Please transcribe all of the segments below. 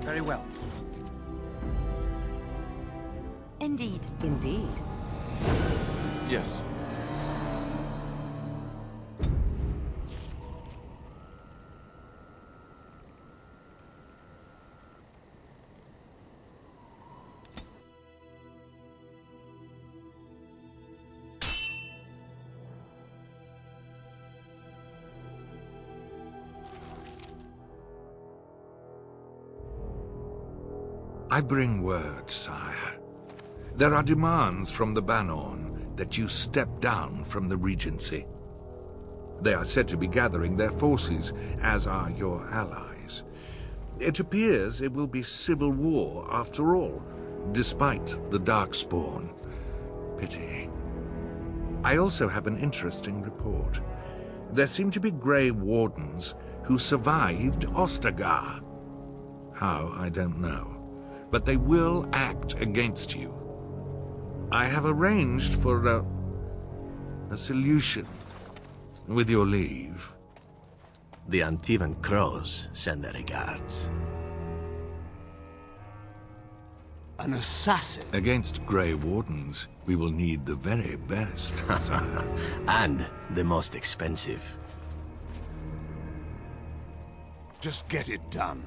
Very well. Indeed. Indeed. Yes. I bring word, sire. There are demands from the Banorn that you step down from the Regency. They are said to be gathering their forces, as are your allies. It appears it will be civil war after all, despite the Darkspawn. Pity. I also have an interesting report. There seem to be Grey Wardens who survived Ostagar. How, I don't know. But they will act against you. I have arranged for a solution, with your leave. The Antivan Crows send their regards. An assassin? Against Grey Wardens, we will need the very best, sire. And the most expensive. Just get it done.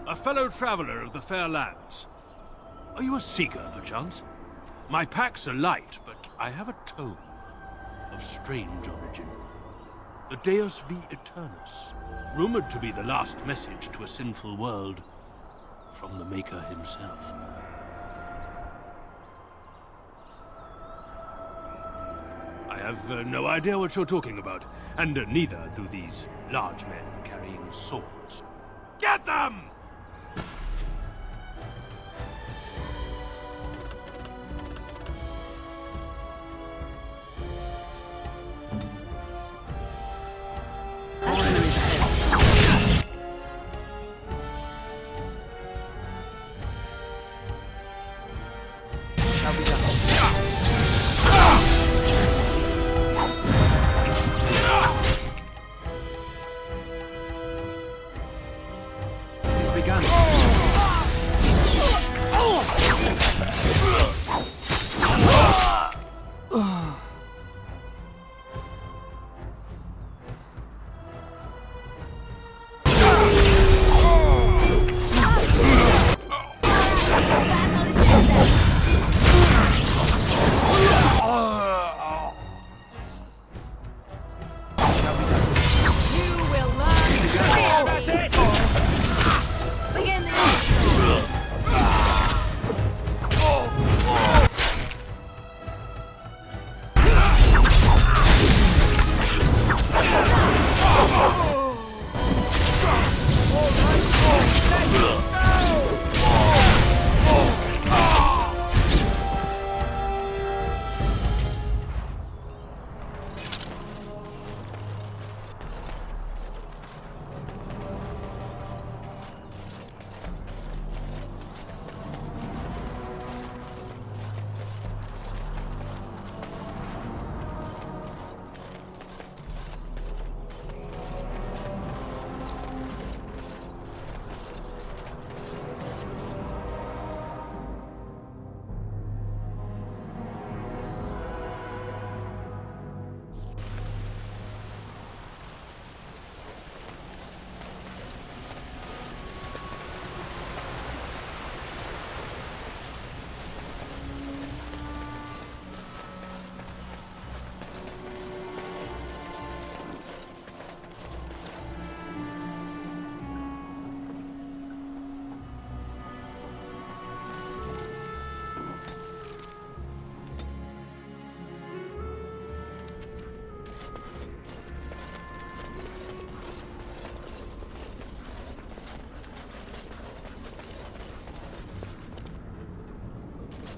A fellow traveler of the fair lands. Are you a seeker, perchance? My packs are light, but I have a tome of strange origin. The Deus V Eternus, rumored to be the last message to a sinful world from the Maker himself. I have no idea what you're talking about, and neither do these large men carrying swords. Get them!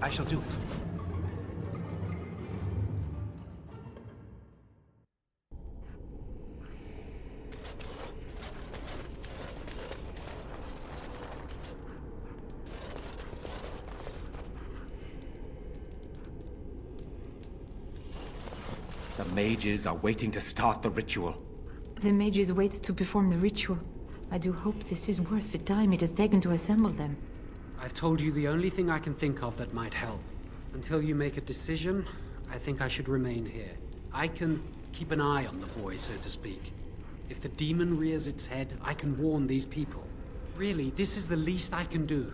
I shall do it. The mages are waiting to start the ritual. The mages wait to perform the ritual. I do hope this is worth the time it has taken to assemble them. I've told you the only thing I can think of that might help. Until you make a decision, I think I should remain here. I can keep an eye on the boy, so to speak. If the demon rears its head, I can warn these people. Really, this is the least I can do.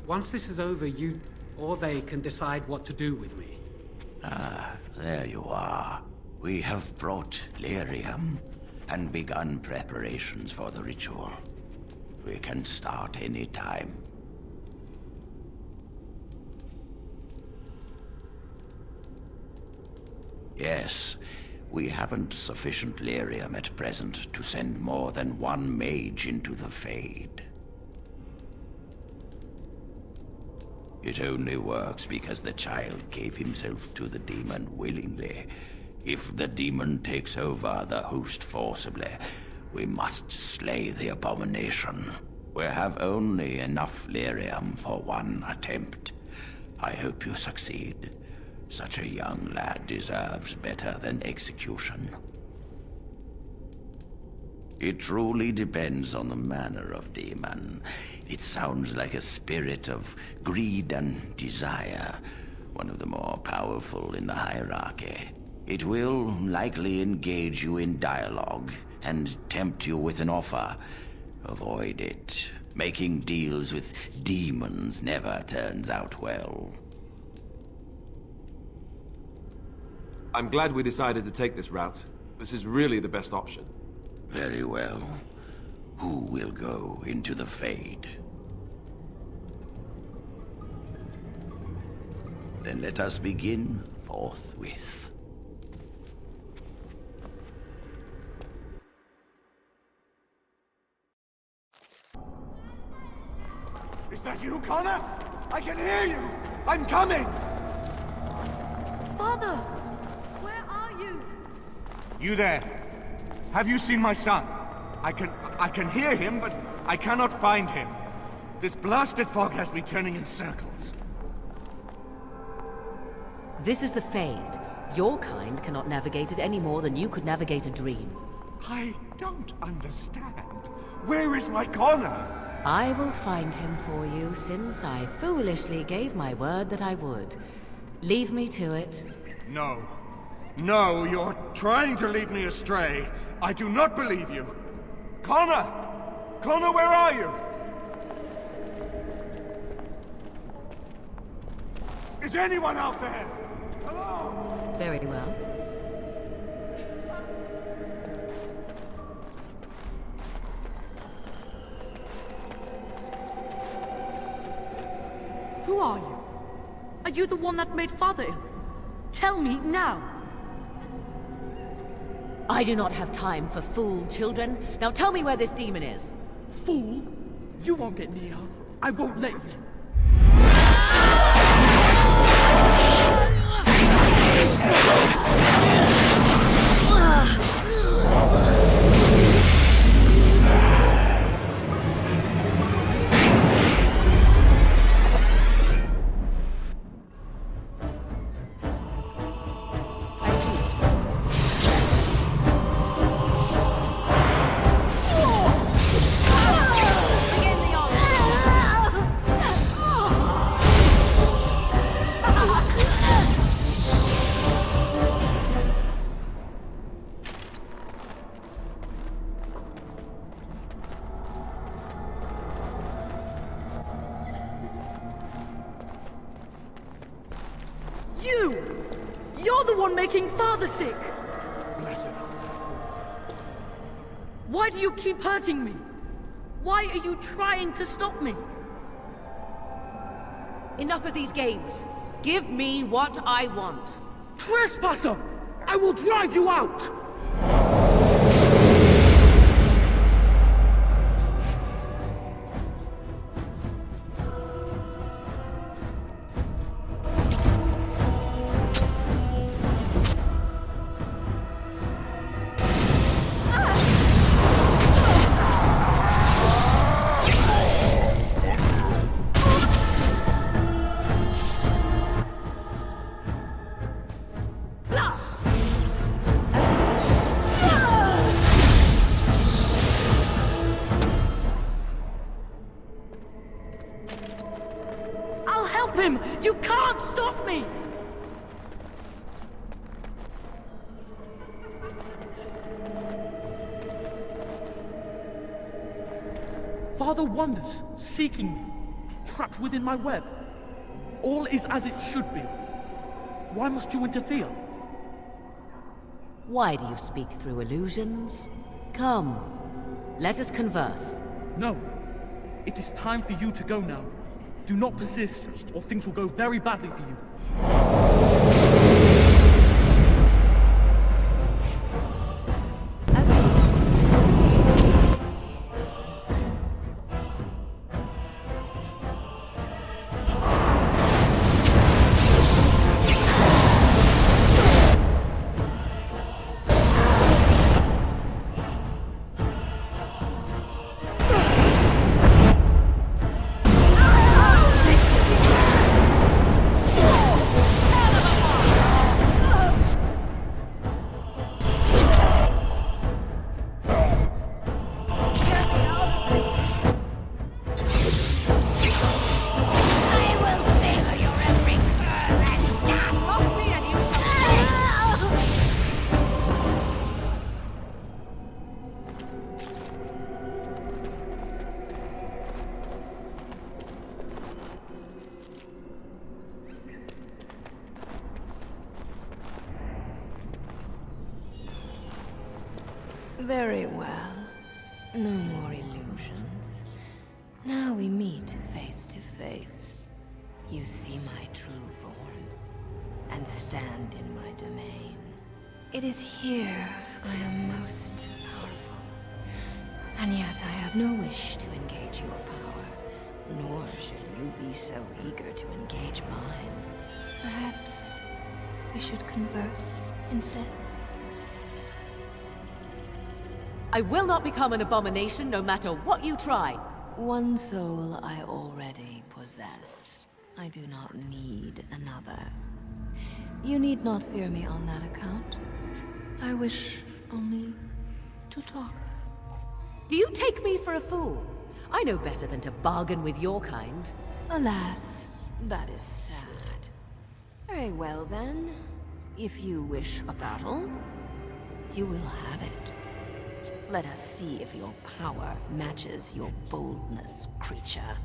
Once this is over, you or they can decide what to do with me. Ah, there you are. We have brought lyrium and begun preparations for the ritual. We can start any time. Yes, we haven't sufficient lyrium at present to send more than one mage into the Fade. It only works because the child gave himself to the demon willingly. If the demon takes over the host forcibly, we must slay the abomination. We have only enough lyrium for one attempt. I hope you succeed. Such a young lad deserves better than execution. It truly depends on the manner of demon. It sounds like a spirit of greed and desire, one of the more powerful in the hierarchy. It will likely engage you in dialogue and tempt you with an offer. Avoid it. Making deals with demons never turns out well. I'm glad we decided to take this route. This is really the best option. Very well. Who will go into the Fade? Then let us begin forthwith. Is that you, Connor? I can hear you! I'm coming! Father! Where are you? You there? Have you seen my son? I can hear him, but I cannot find him. This blasted fog has me turning in circles. This is the Fade. Your kind cannot navigate it any more than you could navigate a dream. I don't understand. Where is my Connor? I will find him for you, since I foolishly gave my word that I would. Leave me to it. No. No, you're trying to lead me astray. I do not believe you. Connor! Connor, where are you? Is anyone out there? Hello? Very well. Who are you? Are you the one that made Father ill? Tell me now! I do not have time for fool children. Now tell me where this demon is. Fool! You won't get near her. I won't let you. You're the one making Father sick! Why do you keep hurting me? Why are you trying to stop me? Enough of these games. Give me what I want. Trespasser! I will drive you out! Help him! You can't stop me! Father wanders, seeking me, trapped within my web. All is as it should be. Why must you interfere? Why do you speak through illusions? Come, let us converse. No. It is time for you to go now. Do not persist, or things will go very badly for you. Very well. No more illusions. Now we meet face to face. You see my true form, and stand in my domain. It is here I am most powerful. And yet I have no wish to engage your power, nor should you be so eager to engage mine. Perhaps we should converse instead. I will not become an abomination no matter what you try. One soul I already possess. I do not need another. You need not fear me on that account. I wish only to talk. Do you take me for a fool? I know better than to bargain with your kind. Alas, that is sad. Very well then. If you wish a battle, you will have it. Let us see if your power matches your boldness, creature.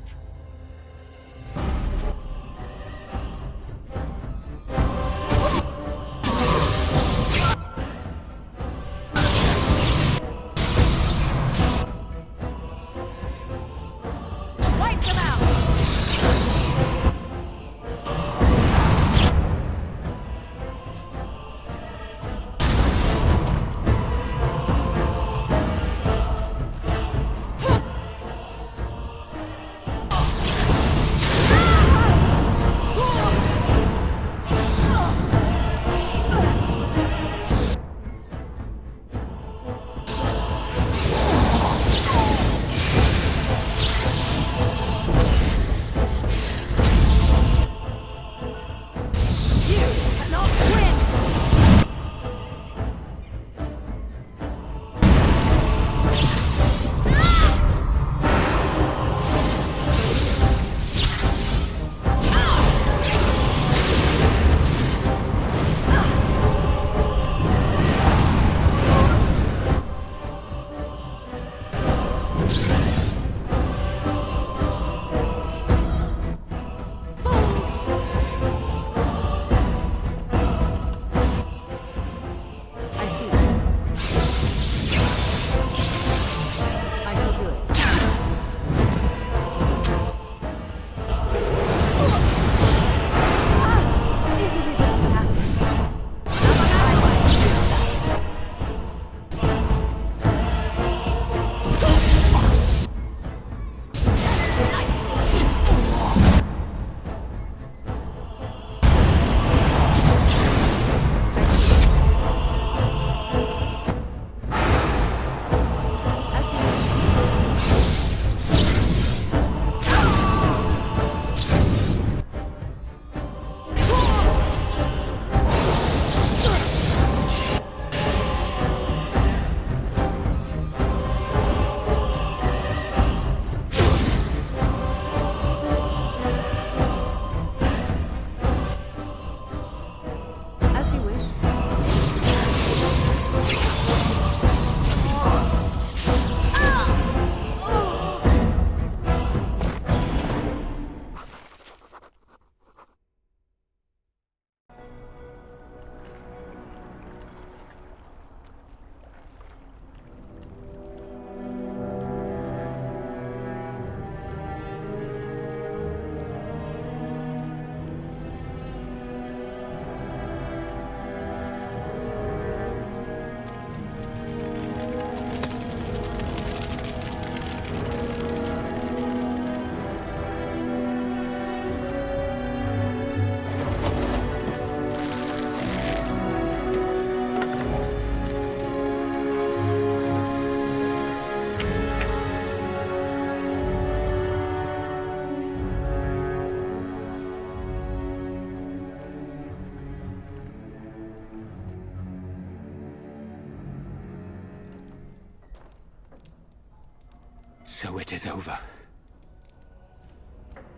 So it is over.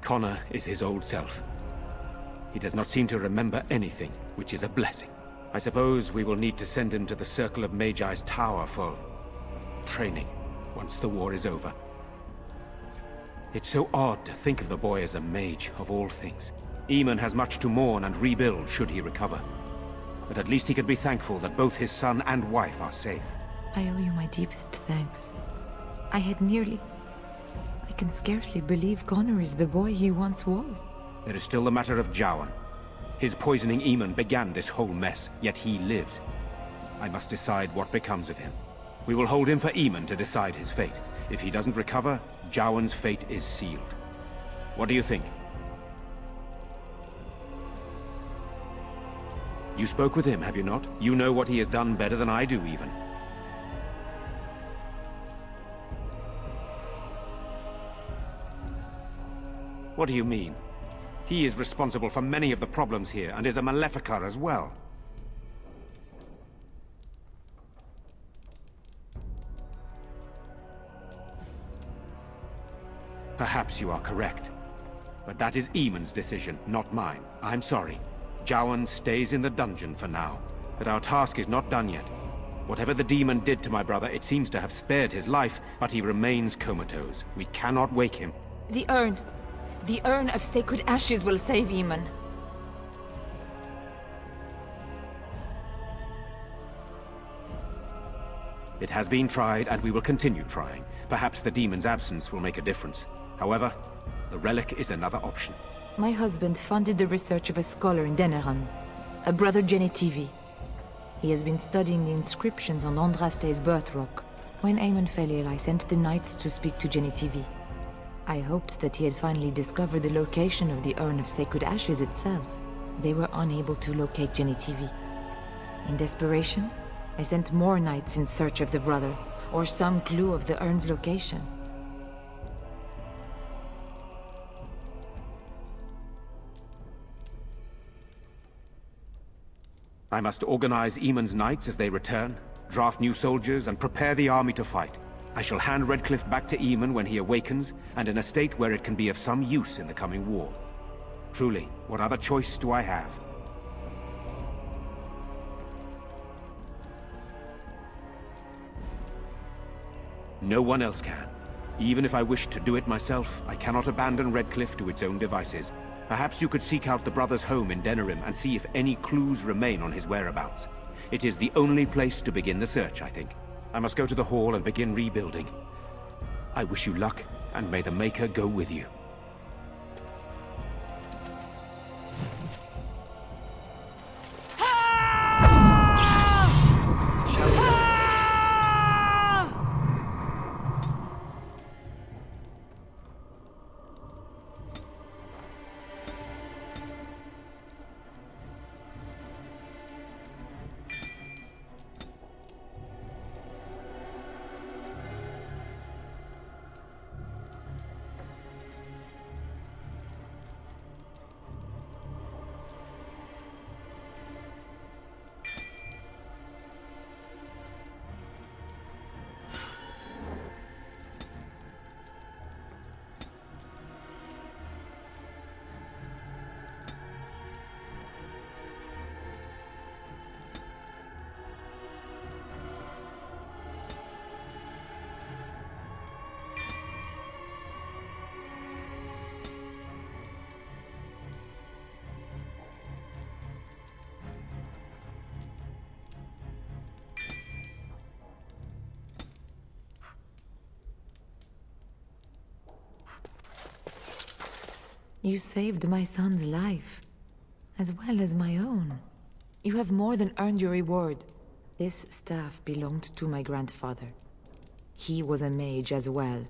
Connor is his old self. He does not seem to remember anything, which is a blessing. I suppose we will need to send him to the Circle of Magi's tower for training, once the war is over. It's so odd to think of the boy as a mage, of all things. Eamon has much to mourn and rebuild should he recover. But at least he could be thankful that both his son and wife are safe. I owe you my deepest thanks. I can scarcely believe Connor is the boy he once was. There is still the matter of Jowan. His poisoning Eamon began this whole mess, yet he lives. I must decide what becomes of him. We will hold him for Eamon to decide his fate. If he doesn't recover, Jowan's fate is sealed. What do you think? You spoke with him, have you not? You know what he has done better than I do, even. What do you mean? He is responsible for many of the problems here, and is a Maleficar as well. Perhaps you are correct. But that is Eamon's decision, not mine. I'm sorry. Jowan stays in the dungeon for now. But our task is not done yet. Whatever the demon did to my brother, it seems to have spared his life, but he remains comatose. We cannot wake him. The urn. The Urn of Sacred Ashes will save Eamon. It has been tried, and we will continue trying. Perhaps the demon's absence will make a difference. However, the relic is another option. My husband funded the research of a scholar in Denerim, a Brother Genitivi. He has been studying the inscriptions on Andraste's birth rock. When Eamon fell ill, I sent the knights to speak to Genitivi. I hoped that he had finally discovered the location of the Urn of Sacred Ashes itself. They were unable to locate Genitivi. In desperation, I sent more knights in search of the brother, or some clue of the urn's location. I must organize Eamon's knights as they return, draft new soldiers, and prepare the army to fight. I shall hand Redcliffe back to Eamon when he awakens, and in a state where it can be of some use in the coming war. Truly, what other choice do I have? No one else can. Even if I wished to do it myself, I cannot abandon Redcliffe to its own devices. Perhaps you could seek out the brother's home in Denerim and see if any clues remain on his whereabouts. It is the only place to begin the search, I think. I must go to the hall and begin rebuilding. I wish you luck, and may the Maker go with you. You saved my son's life, as well as my own. You have more than earned your reward. This staff belonged to my grandfather. He was a mage as well.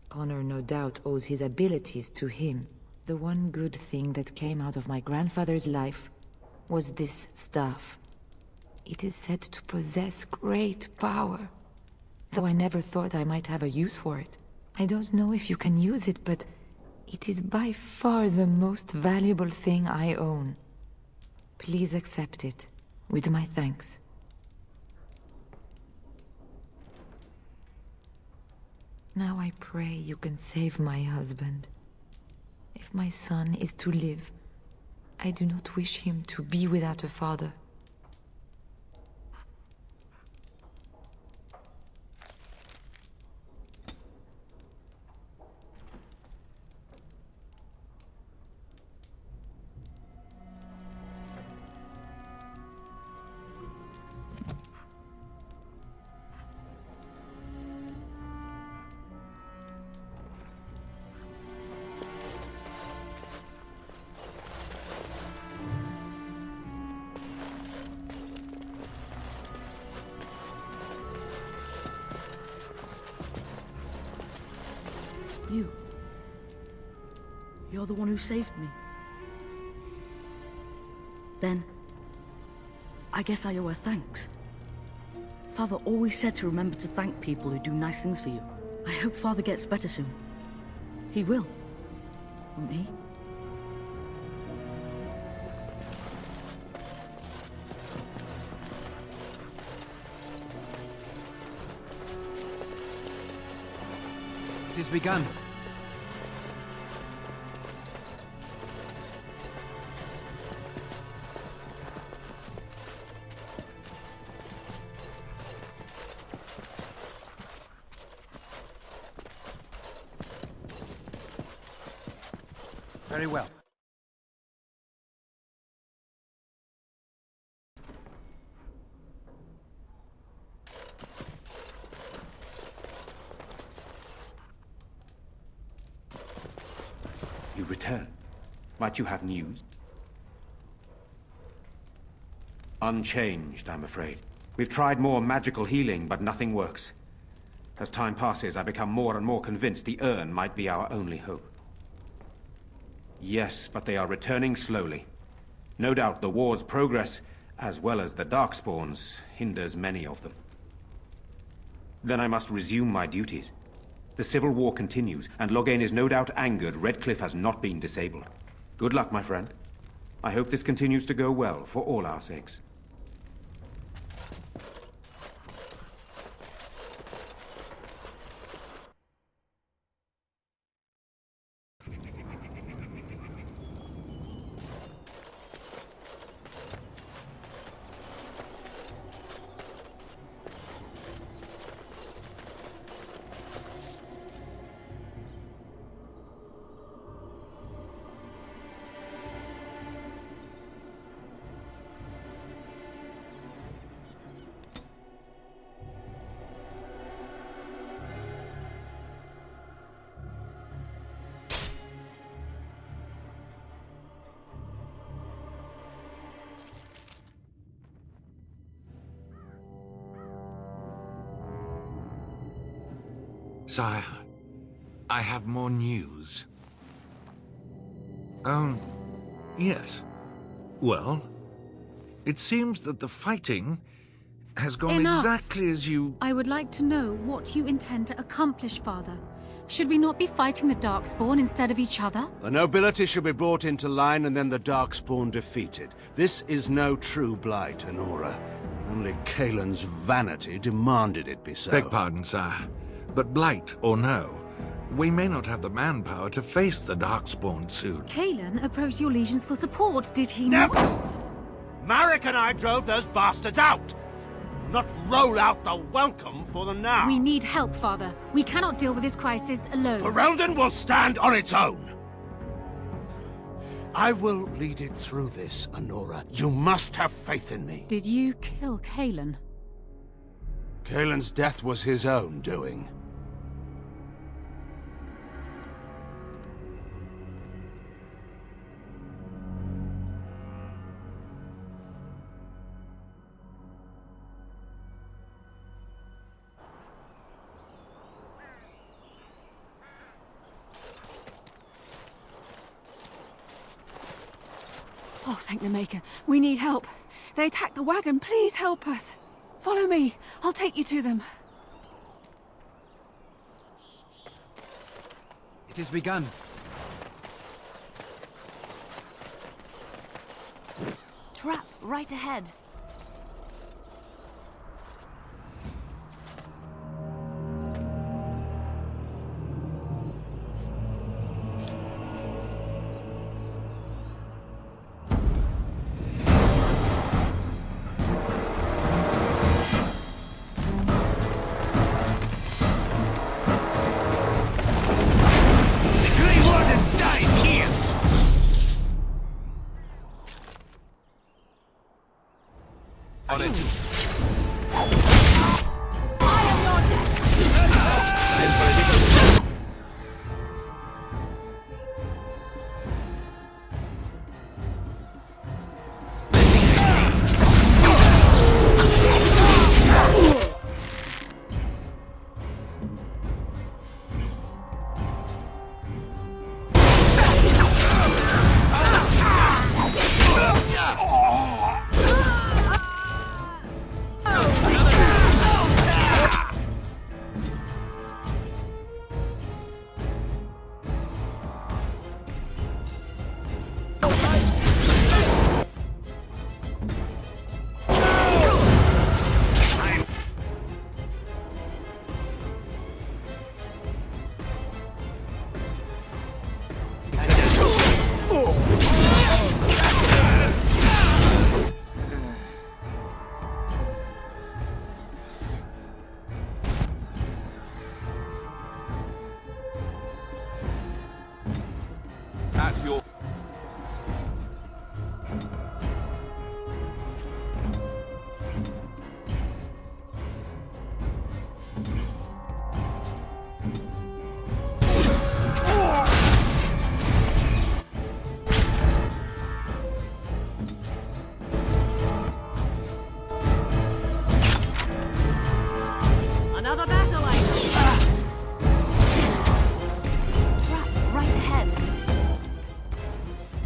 Connor no doubt owes his abilities to him. The one good thing that came out of my grandfather's life was this staff. It is said to possess great power, though I never thought I might have a use for it. I don't know if you can use it, but it is by far the most valuable thing I own. Please accept it, with my thanks. Now I pray you can save my husband. If my son is to live, I do not wish him to be without a father. You're the one who saved me. Then, I guess I owe her thanks. Father always said to remember to thank people who do nice things for you. I hope Father gets better soon. He will, won't he? It is begun. Very well. You return. Might you have news? Unchanged, I'm afraid. We've tried more magical healing, but nothing works. As time passes, I become more and more convinced the urn might be our only hope. Yes, but they are returning slowly. No doubt the war's progress, as well as the Darkspawns, hinders many of them. Then I must resume my duties. The civil war continues, and Loghain is no doubt angered Redcliffe has not been disabled. Good luck, my friend. I hope this continues to go well, for all our sakes. Sire, I have more news. Yes. Well, it seems that the fighting has gone Enough. exactly as you... I would like to know what you intend to accomplish, Father. Should we not be fighting the Darkspawn instead of each other? The nobility should be brought into line and then the Darkspawn defeated. This is no true blight, Honora. Only Kaelin's vanity demanded it be so. Beg pardon, sire. But blight or no, we may not have the manpower to face the Darkspawn soon. Kaelin approached your legions for support, did he not? Never! Marek and I drove those bastards out! Not roll out the welcome for them now! We need help, Father. We cannot deal with this crisis alone. Ferelden will stand on its own! I will lead it through this, Honora. You must have faith in me. Did you kill Kaelin? Kaelin's death was his own doing. Oh, thank the Maker. We need help. They attacked the wagon. Please help us. Follow me. I'll take you to them. It has begun. Trap right ahead. At your... Another battle item! Trap right ahead.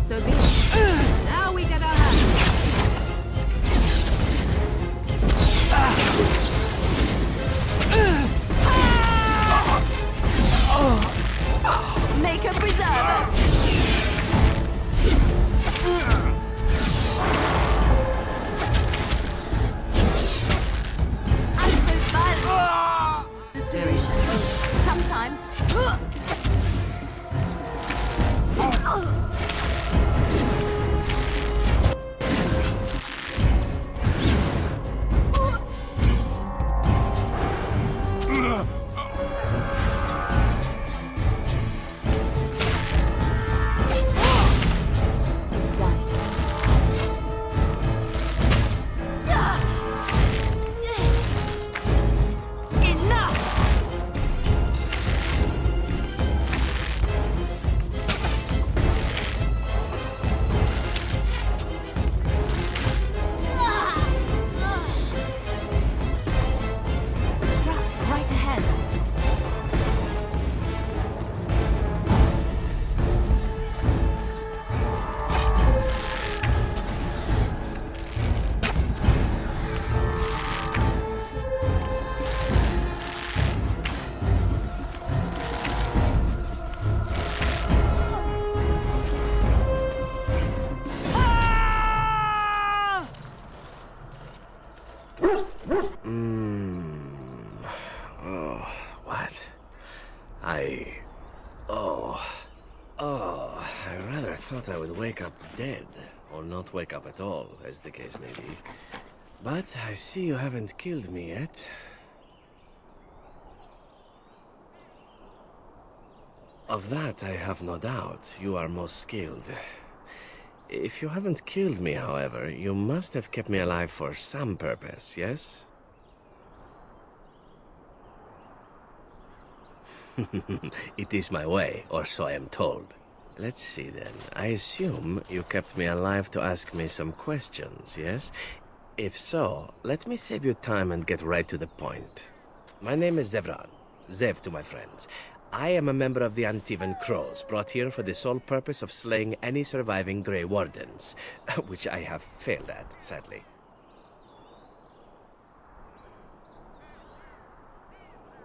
So be it. Now we get our hands. Make a preserver. Very shallow. Sometimes. It's done. Enough! Trap right ahead. Oh, what? I rather thought I would wake up dead, or not wake up at all, as the case may be. But I see you haven't killed me yet. Of that I have no doubt. You are most skilled. If you haven't killed me, however, you must have kept me alive for some purpose, yes? It is my way, or so I am told. Let's see then. I assume you kept me alive to ask me some questions, yes? If so, let me save you time and get right to the point. My name is Zevran. Zev to my friends. I am a member of the Antivan Crows, brought here for the sole purpose of slaying any surviving Grey Wardens, which I have failed at, sadly.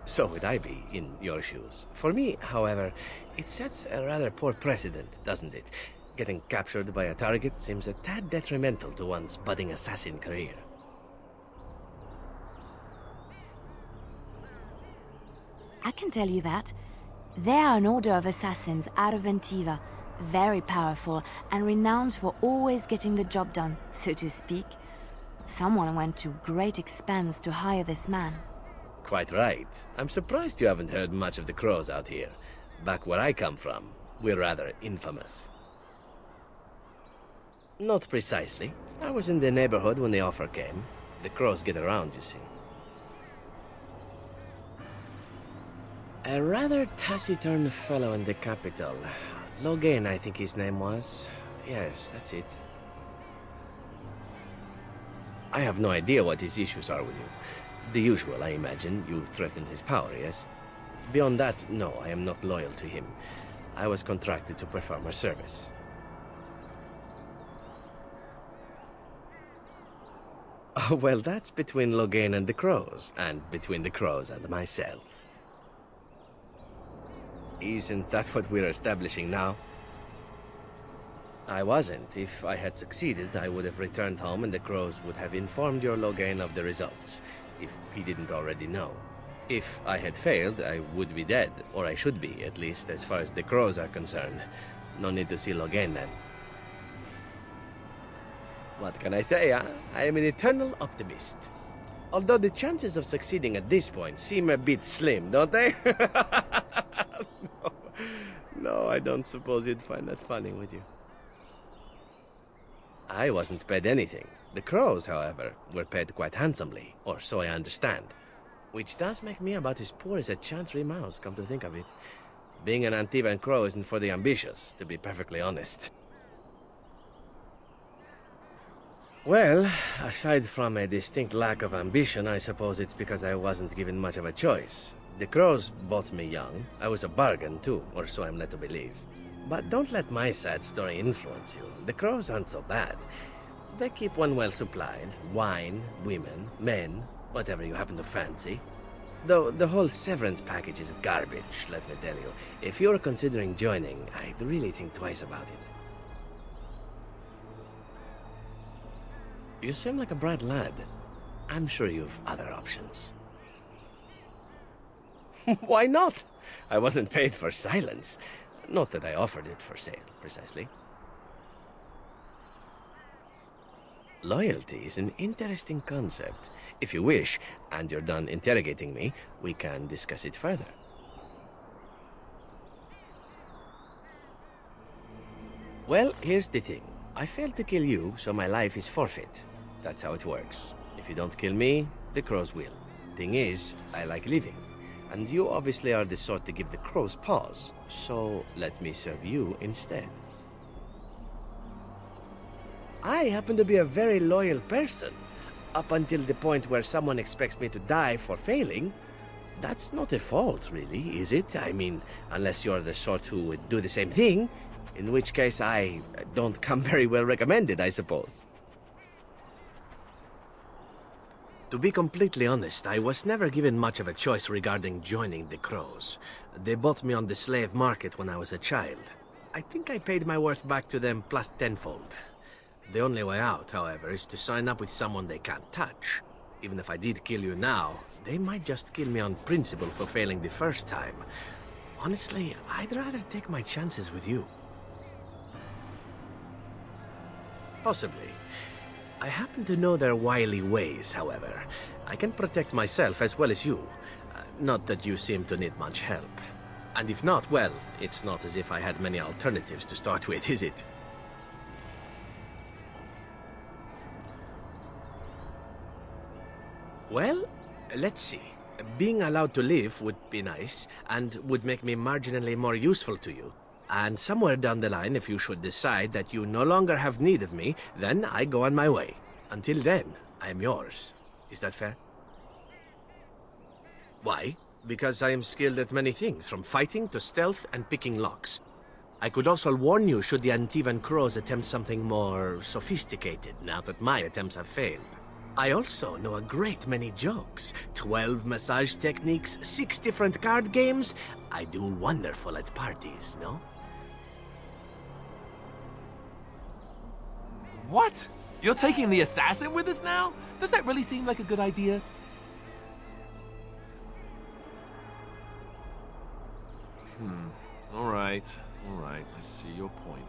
So would I be, in your shoes. For me, however, it sets a rather poor precedent, doesn't it? Getting captured by a target seems a tad detrimental to one's budding assassin career. I can tell you that. They are an order of assassins out of Antiva, very powerful and renowned for always getting the job done, so to speak. Someone went to great expense to hire this man. Quite right. I'm surprised you haven't heard much of the Crows out here. Back where I come from, we're rather infamous. Not precisely. I was in the neighborhood when the offer came. The Crows get around, you see. A rather taciturn fellow in the capital. Logain, I think his name was. Yes, that's it. I have no idea what his issues are with you. The usual, I imagine. You threatened his power, yes? Beyond that, no, I am not loyal to him. I was contracted to perform a service. Oh, well, that's between Loghain and the Crows, and between the Crows and myself. Isn't that what we're establishing now? I wasn't. If I had succeeded, I would have returned home and the Crows would have informed your Loghain of the results, if he didn't already know. If I had failed, I would be dead, or I should be, at least as far as the Crows are concerned. No need to see Loghain then. What can I say, huh? I am an eternal optimist. Although the chances of succeeding at this point seem a bit slim, don't they? No, I don't suppose you'd find that funny, would you? I wasn't paid anything. The Crows, however, were paid quite handsomely, or so I understand. Which does make me about as poor as a Chantry mouse, come to think of it. Being an Antivan Crow isn't for the ambitious, to be perfectly honest. Well, aside from a distinct lack of ambition, I suppose it's because I wasn't given much of a choice. The Crows bought me young. I was a bargain, too, or so I'm led to believe. But don't let my sad story influence you. The Crows aren't so bad. They keep one well supplied. Wine, women, men, whatever you happen to fancy. Though the whole severance package is garbage, let me tell you. If you're considering joining, I'd really think twice about it. You seem like a bright lad. I'm sure you've other options. Why not? I wasn't paid for silence. Not that I offered it for sale, precisely. Loyalty is an interesting concept. If you wish, and you're done interrogating me, we can discuss it further. Well, here's the thing. I failed to kill you, so my life is forfeit. That's how it works. If you don't kill me, the Crows will. Thing is, I like living. And you obviously are the sort to give the Crows pause, so let me serve you instead. I happen to be a very loyal person. Up until the point where someone expects me to die for failing. That's not a fault, really, is it? I mean, unless you're the sort who would do the same thing, in which case I don't come very well recommended, I suppose. To be completely honest, I was never given much of a choice regarding joining the Crows. They bought me on the slave market when I was a child. I think I paid my worth back to them plus tenfold. The only way out, however, is to sign up with someone they can't touch. Even if I did kill you now, they might just kill me on principle for failing the first time. Honestly, I'd rather take my chances with you. Possibly. I happen to know their wily ways, however. I can protect myself as well as you. Not that you seem to need much help. And if not, well, it's not as if I had many alternatives to start with, is it? Well, let's see. Being allowed to live would be nice, and would make me marginally more useful to you. And somewhere down the line, if you should decide that you no longer have need of me, then I go on my way. Until then, I am yours. Is that fair? Why? Because I am skilled at many things, from fighting to stealth and picking locks. I could also warn you should the Antivan Crows attempt something more sophisticated, now that my attempts have failed. I also know a great many jokes. 12 massage techniques, 6 different card games. I do wonderful at parties, no? What? You're taking the assassin with us now? Does that really seem like a good idea? All right, I see your point.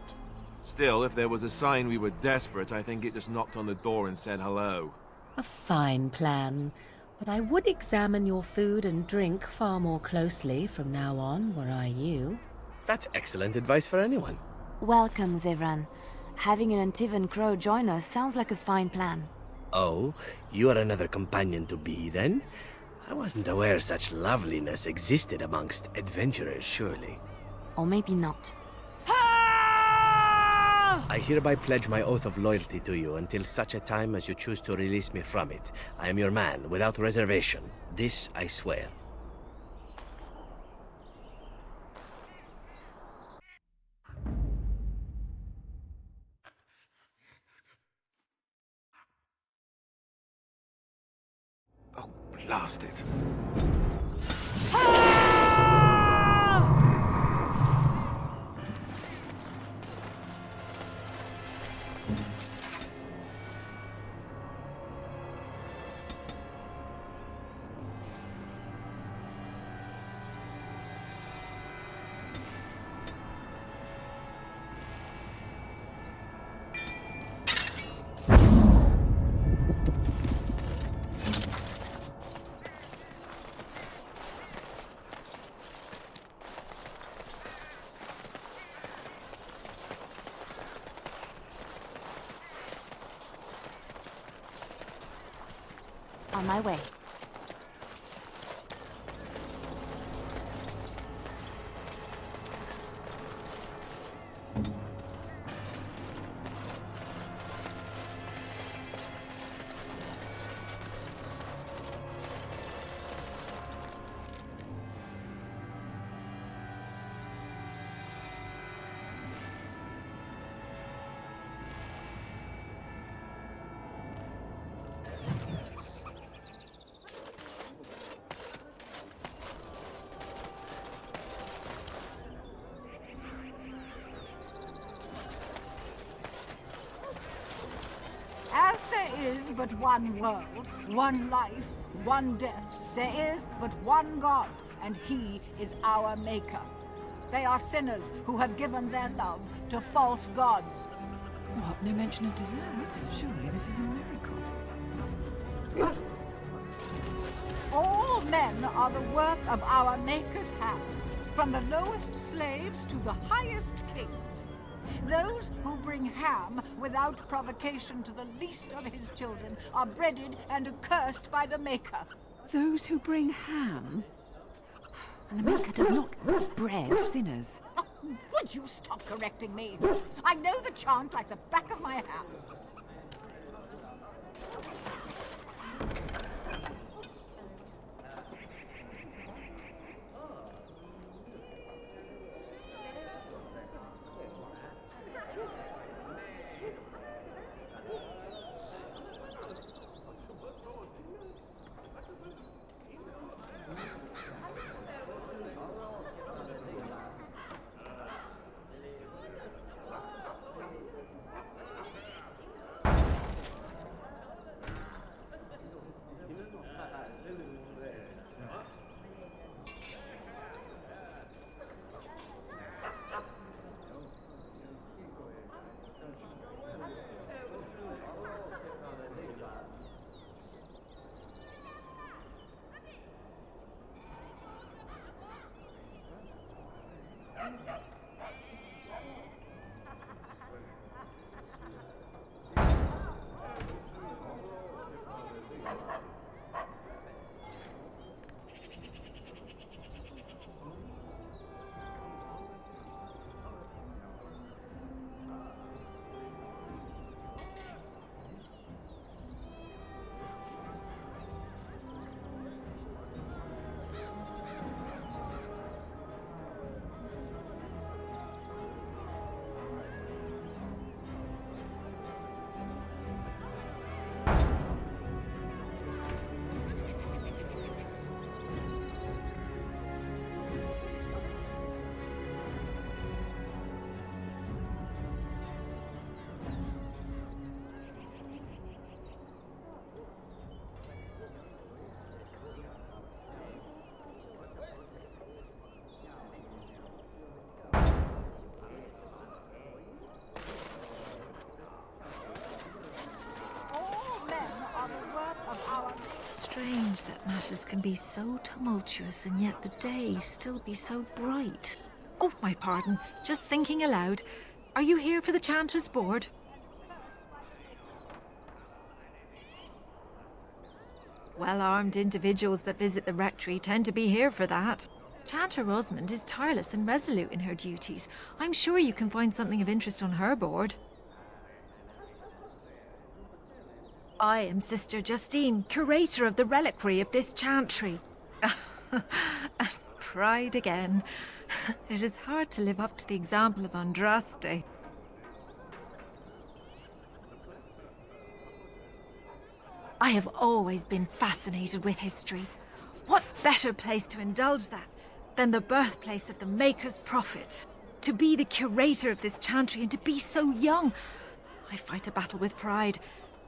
Still, if there was a sign we were desperate, I think it just knocked on the door and said hello. A fine plan, but I would examine your food and drink far more closely from now on, were I you. That's excellent advice for anyone. Welcome, Zevran. Having an Antivan Crow join us sounds like a fine plan. Oh, you are another companion to be, then? I wasn't aware such loveliness existed amongst adventurers, surely. Or maybe not. I hereby pledge my oath of loyalty to you until such a time as you choose to release me from it. I am your man, without reservation. This I swear. Blast it. On my way. As there is but one world, one life, one death, there is but one God, and He is our Maker. They are sinners who have given their love to false gods. What? No mention of dessert? Surely this is a miracle. All men are the work of our Maker's hands, from the lowest slaves to the highest kings. Those who bring ham without provocation to the least of his children are breaded and accursed by the Maker. Those who bring ham? And the Maker does not bread sinners. Oh, would you stop correcting me? I know the chant like the back of my hand. Strange that matters can be so tumultuous and yet the day still be so bright. Oh, my pardon. Just thinking aloud. Are you here for the Chanter's board? Well-armed individuals that visit the rectory tend to be here for that. Chanter Rosamond is tireless and resolute in her duties. I'm sure you can find something of interest on her board. I am Sister Justine, curator of the reliquary of this chantry. And pride again. It is hard to live up to the example of Andraste. I have always been fascinated with history. What better place to indulge that than the birthplace of the Maker's prophet? To be the curator of this chantry and to be so young. I fight a battle with pride,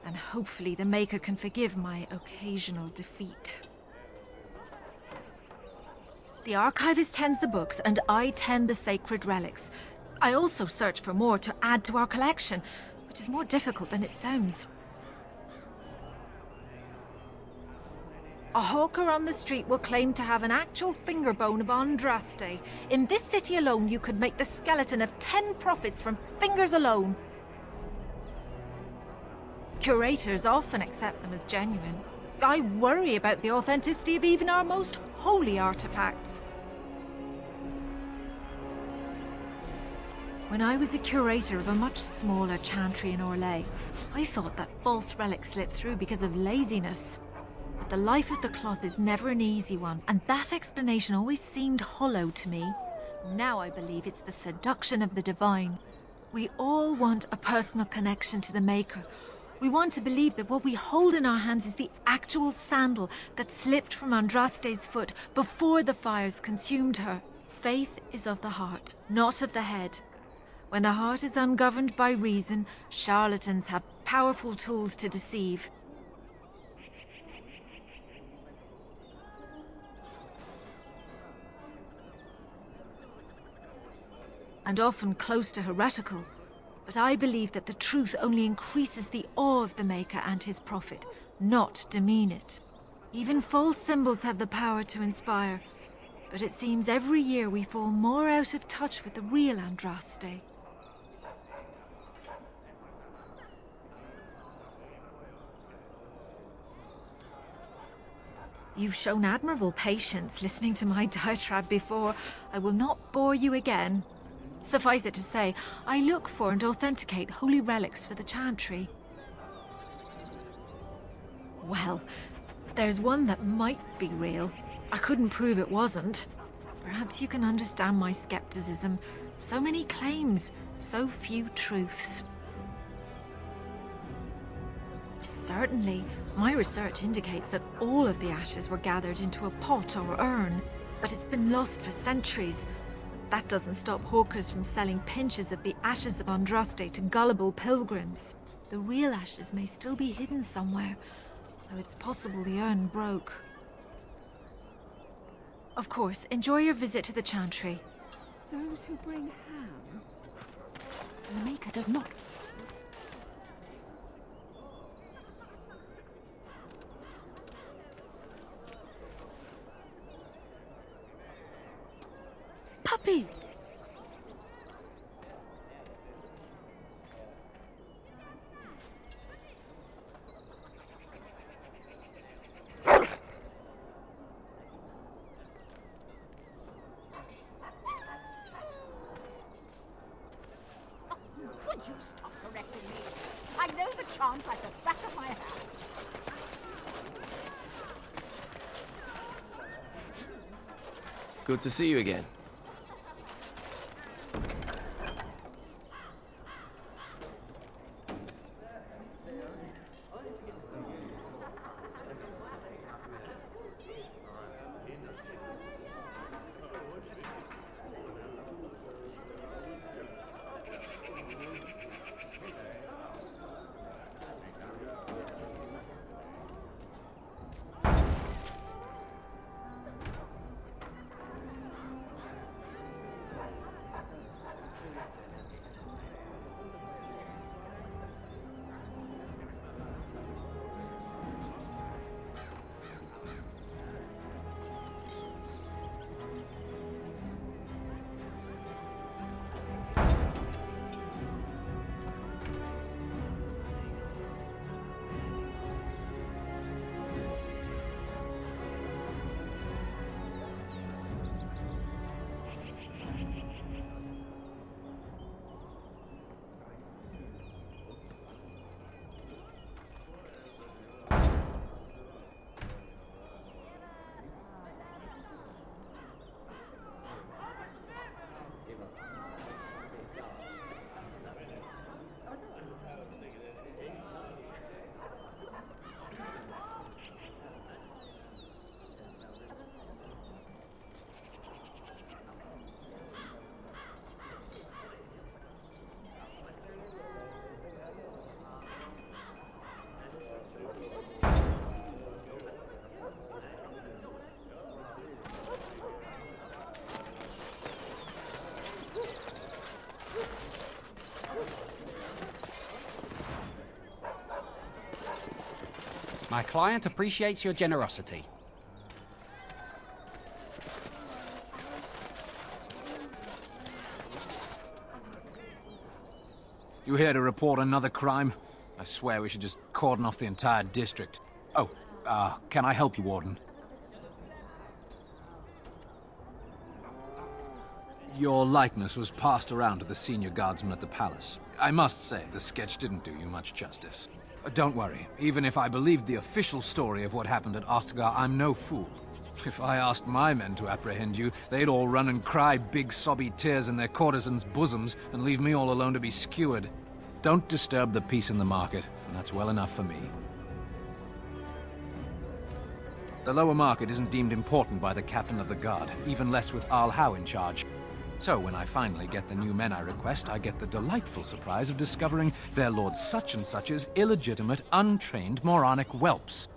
and hopefully the Maker can forgive my occasional defeat. The archivist tends the books, and I tend the sacred relics. I also search for more to add to our collection, which is more difficult than it sounds. A hawker on the street will claim to have an actual finger bone of Andraste. In this city alone, you could make the skeleton of 10 prophets from fingers alone. Curators often accept them as genuine. I worry about the authenticity of even our most holy artifacts. When I was a curator of a much smaller chantry in Orlais, I thought that false relics slipped through because of laziness. But the life of the cloth is never an easy one, and that explanation always seemed hollow to me. Now I believe it's the seduction of the divine. We all want a personal connection to the Maker. We want to believe that what we hold in our hands is the actual sandal that slipped from Andraste's foot before the fires consumed her. Faith is of the heart, not of the head. When the heart is ungoverned by reason, charlatans have powerful tools to deceive. And often close to heretical. But I believe that the truth only increases the awe of the Maker and his prophet, not demean it. Even false symbols have the power to inspire, but it seems every year we fall more out of touch with the real Andraste. You've shown admirable patience listening to my diatribe before. I will not bore you again. Suffice it to say, I look for and authenticate holy relics for the Chantry. Well, there's one that might be real. I couldn't prove it wasn't. Perhaps you can understand my skepticism. So many claims, so few truths. Certainly, my research indicates that all of the ashes were gathered into a pot or urn, but it's been lost for centuries. That doesn't stop hawkers from selling pinches of the ashes of Andraste to gullible pilgrims. The real ashes may still be hidden somewhere, though it's possible the urn broke. Of course, enjoy your visit to the Chantry. Those who bring ham? The Maker does not. Puppy! Would you stop correcting me? I know the chant like the back of my hand. Good to see you again. My client appreciates your generosity. You here to report another crime? I swear we should just cordon off the entire district. Oh, can I help you, Warden? Your likeness was passed around to the senior guardsman at the palace. I must say, the sketch didn't do you much justice. Don't worry, even if I believed the official story of what happened at Ostagar, I'm no fool. If I asked my men to apprehend you, they'd all run and cry big sobby tears in their courtesans' bosoms and leave me all alone to be skewered. Don't disturb the peace in the market, and that's well enough for me. The lower market isn't deemed important by the captain of the guard, even less with Arl Howe in charge. So when I finally get the new men I request, I get the delightful surprise of discovering their Lord Such-and-Such's illegitimate, untrained, moronic whelps.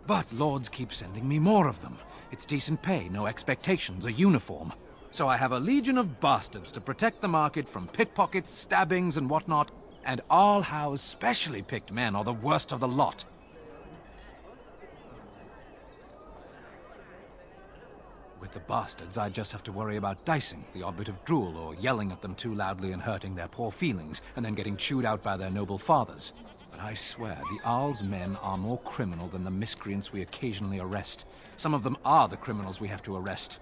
But lords keep sending me more of them. It's decent pay, no expectations, a uniform. So I have a legion of bastards to protect the market from pickpockets, stabbings, and whatnot, and Arl Howe's specially picked men are the worst of the lot. With the bastards, I just have to worry about dicing, the odd bit of drool, or yelling at them too loudly and hurting their poor feelings, and then getting chewed out by their noble fathers. But I swear, the Arl's men are more criminal than the miscreants we occasionally arrest. Some of them are the criminals we have to arrest.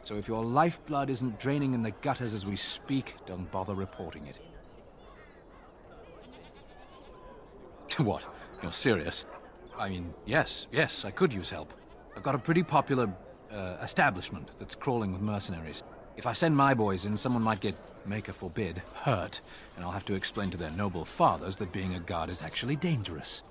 So if your lifeblood isn't draining in the gutters as we speak, don't bother reporting it. What? You're serious? I mean, yes, I could use help. I've got a pretty popular establishment that's crawling with mercenaries. If I send my boys in, someone might get, maker forbid, hurt, and I'll have to explain to their noble fathers that being a guard is actually dangerous.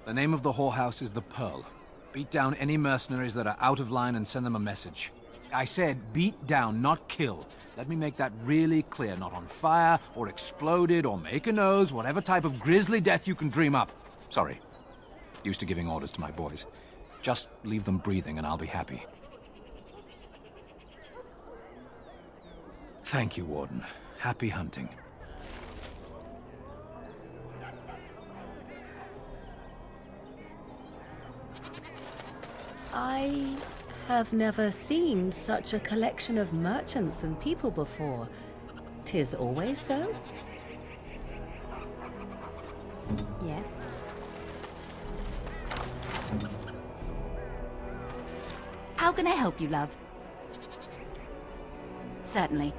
The name of the whorehouse is the Pearl. Beat down any mercenaries that are out of line and send them a message. I said beat down, not kill. Let me make that really clear. Not on fire, or exploded, or make a nose, whatever type of grisly death you can dream up. Sorry. Used to giving orders to my boys. Just leave them breathing and I'll be happy. Thank you, Warden. Happy hunting. I have never seen such a collection of merchants and people before. 'Tis always so? Yes. How can I help you, love? Certainly.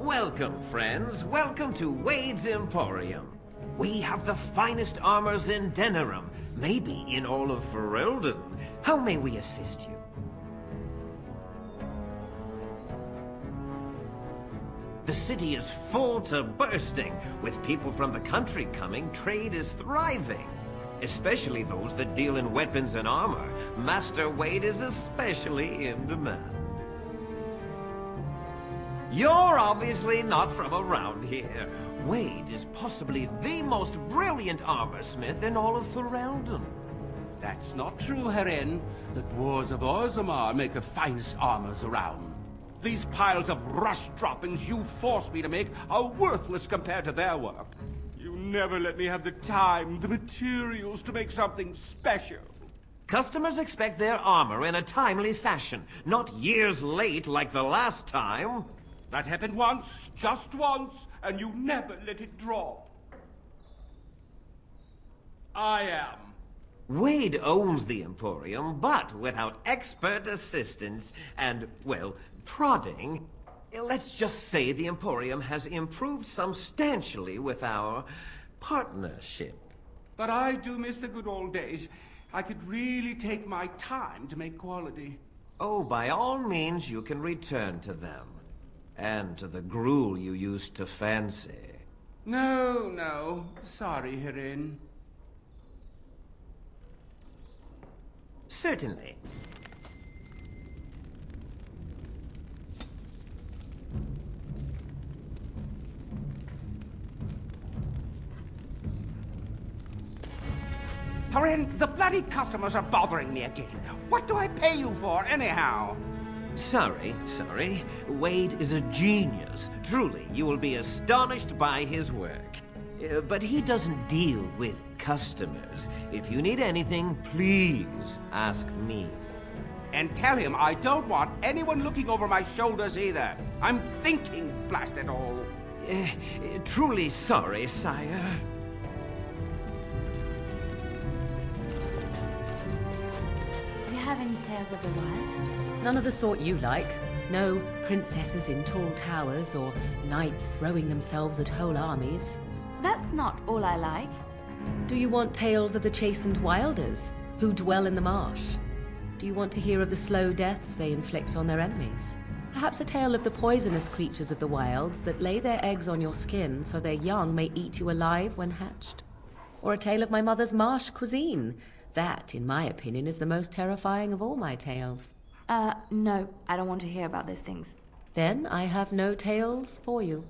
Welcome, friends. Welcome to Wade's Emporium. We have the finest armors in Denerim, maybe in all of Ferelden. How may we assist you? The city is full to bursting. With people from the country coming, trade is thriving. Especially those that deal in weapons and armor. Master Wade is especially in demand. You're obviously not from around here. Wade is possibly the most brilliant armorsmith in all of Ferelden. That's not true, Herin. The dwarves of Orzammar make the finest armors around. These piles of rust droppings you forced me to make are worthless compared to their work. You never let me have the time, the materials to make something special. Customers expect their armor in a timely fashion, not years late like the last time. That happened once, just once, and you never let it drop. I am. Wade owns the Emporium, but without expert assistance and, well, prodding, let's just say the Emporium has improved substantially with our partnership. But I do miss the good old days. I could really take my time to make quality. Oh, by all means, you can return to them. And to the gruel you used to fancy. No. Sorry, Herin. Certainly. Herin, the bloody customers are bothering me again. What do I pay you for, anyhow? Sorry. Wade is a genius. Truly, you will be astonished by his work. But he doesn't deal with customers. If you need anything, please ask me. And tell him I don't want anyone looking over my shoulders either. I'm thinking, blast it all. Truly sorry, sire. Do you have any tales of the wilds? None of the sort you like. No princesses in tall towers or knights throwing themselves at whole armies. That's not all I like. Do you want tales of the chastened wilders who dwell in the marsh? Do you want to hear of the slow deaths they inflict on their enemies? Perhaps a tale of the poisonous creatures of the wilds that lay their eggs on your skin so their young may eat you alive when hatched? Or a tale of my mother's marsh cuisine? That, in my opinion, is the most terrifying of all my tales. No, I don't want to hear about those things. Then I have no tales for you.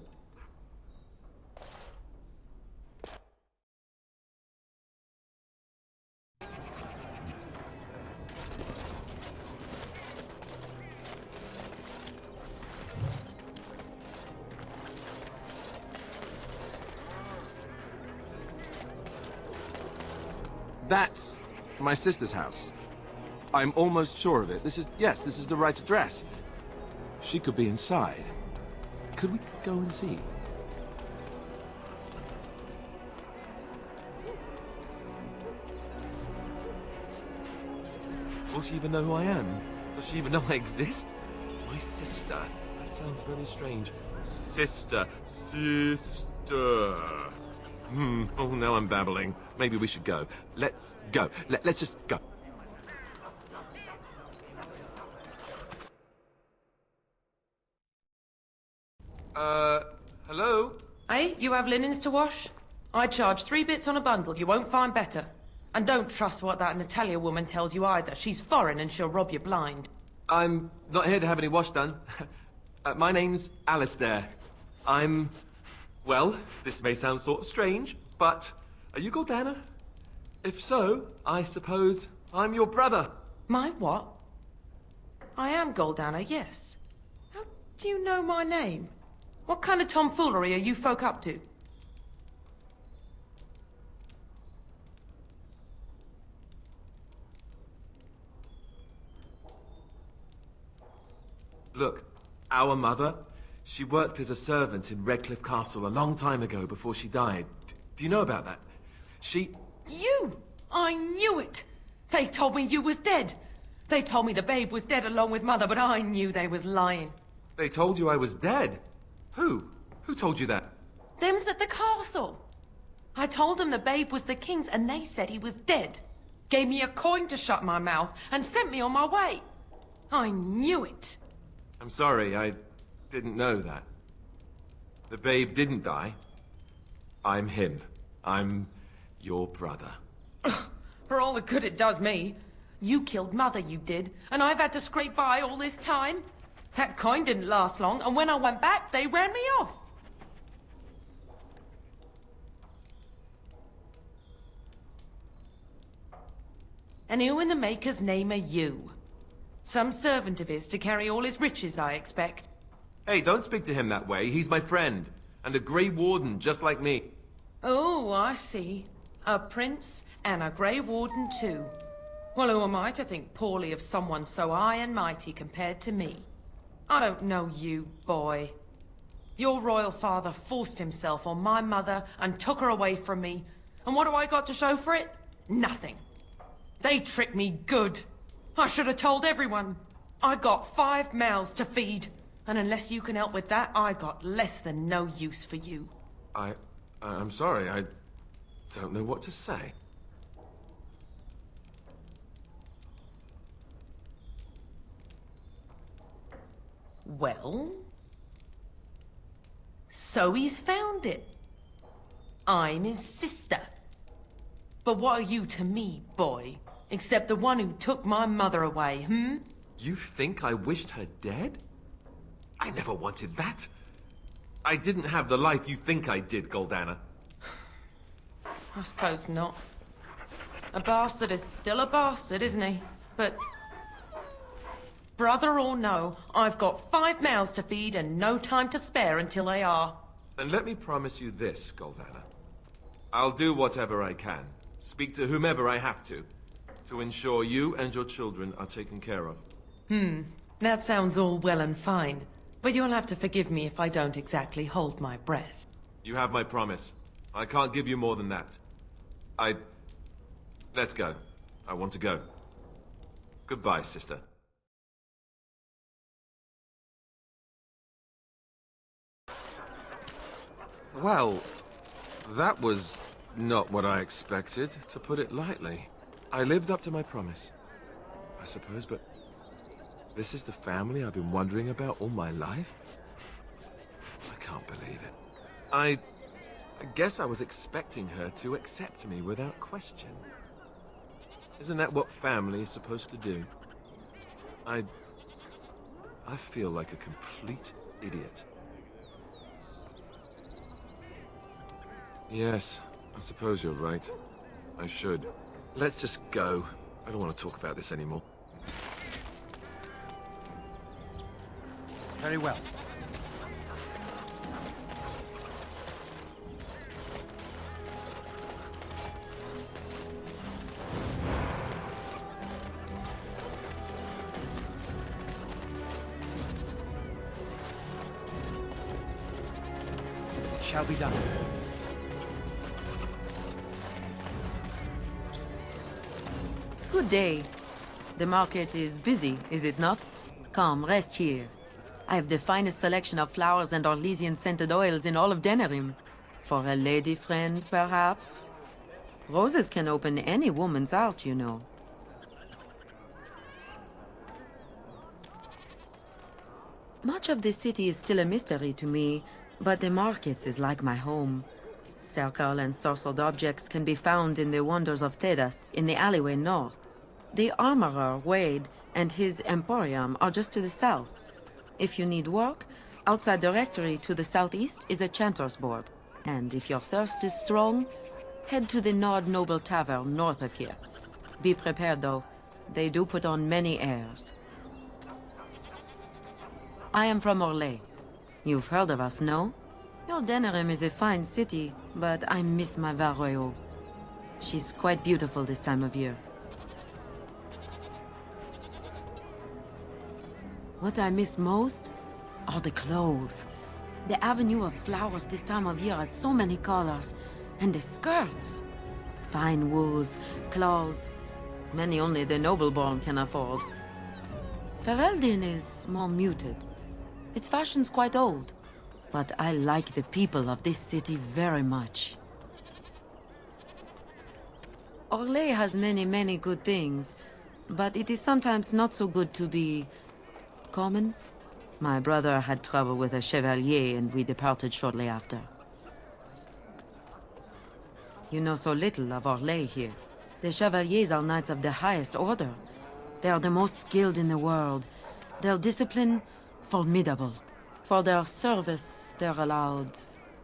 That's my sister's house. I'm almost sure of it. This is the right address. She could be inside. Could we go and see? Will she even know who I am? Does she even know I exist? My sister. That sounds very strange. Sister. Oh, now I'm babbling. Maybe we should go. Let's go. Let's just go. Hello? Hey, you have linens to wash? I charge 3 bits on a bundle. You won't find better. And don't trust what that Natalia woman tells you either. She's foreign and she'll rob you blind. I'm not here to have any wash done. My name's Alistair. Well, this may sound sort of strange, but are you Gordana? If so, I suppose I'm your brother. My what? I am Goldana, yes. How do you know my name? What kind of tomfoolery are you folk up to? Look, our mother, she worked as a servant in Redcliffe Castle a long time ago before she died. Do you know about that? You! I knew it! They told me you was dead. They told me the babe was dead along with mother, but I knew they was lying. They told you I was dead? Who? Who told you that? Them's at the castle. I told them the babe was the king's and they said he was dead. Gave me a coin to shut my mouth and sent me on my way. I knew it. I'm sorry, I didn't know that. The babe didn't die. I'm him. I'm your brother. For all the good it does me. You killed mother, you did, and I've had to scrape by all this time. That coin didn't last long, and when I went back, they ran me off. And who in the Maker's name are you? Some servant of his to carry all his riches, I expect. Hey, don't speak to him that way. He's my friend. And a Grey Warden, just like me. Oh, I see. A prince and a Grey Warden too. Well, who am I to think poorly of someone so high and mighty compared to me? I don't know you, boy. Your royal father forced himself on my mother and took her away from me. And what do I got to show for it? Nothing. They tricked me good. I should have told everyone. I got 5 mouths to feed. And unless you can help with that, I got less than no use for you. I'm sorry, I don't know what to say. Well? So he's found it. I'm his sister. But what are you to me, boy? Except the one who took my mother away, hmm? You think I wished her dead? I never wanted that. I didn't have the life you think I did, Goldana. I suppose not. A bastard is still a bastard, isn't he? But... brother or no, I've got 5 mouths to feed and no time to spare until they are. And let me promise you this, Goldana. I'll do whatever I can, speak to whomever I have to ensure you and your children are taken care of. That sounds all well and fine. But you'll have to forgive me if I don't exactly hold my breath. You have my promise. I can't give you more than that. Let's go. I want to go. Goodbye, sister. Well, that was not what I expected, to put it lightly. I lived up to my promise, I suppose, but this is the family I've been wondering about all my life? I can't believe it. I guess I was expecting her to accept me without question. Isn't that what family is supposed to do? I feel like a complete idiot. Yes, I suppose you're right. I should. Let's just go. I don't want to talk about this anymore. Very well. It shall be done. Good day. The market is busy, is it not? Come, rest here. I have the finest selection of flowers and Orlesian-scented oils in all of Denerim. For a lady friend, perhaps? Roses can open any woman's heart, you know. Much of the city is still a mystery to me, but the markets is like my home. Circle and sorcered objects can be found in the wonders of Thedas, in the alleyway north. The armorer, Wade, and his emporium are just to the south. If you need work, outside the rectory to the southeast is a chanter's board. And if your thirst is strong, head to the Nord Noble Tavern north of here. Be prepared, though. They do put on many airs. I am from Orlais. You've heard of us, no? Your Denerim is a fine city, but I miss my Varoyo. She's quite beautiful this time of year. What I miss most are the clothes. The avenue of flowers this time of year has so many colors. And the skirts. Fine wools, cloths. Many only the noble-born can afford. Ferelden is more muted. Its fashion's quite old. But I like the people of this city very much. Orlais has many good things. But it is sometimes not so good to be... common? My brother had trouble with a chevalier and we departed shortly after. You know so little of Orlais here. The chevaliers are knights of the highest order. They are the most skilled in the world. Their discipline, formidable. For their service, they're allowed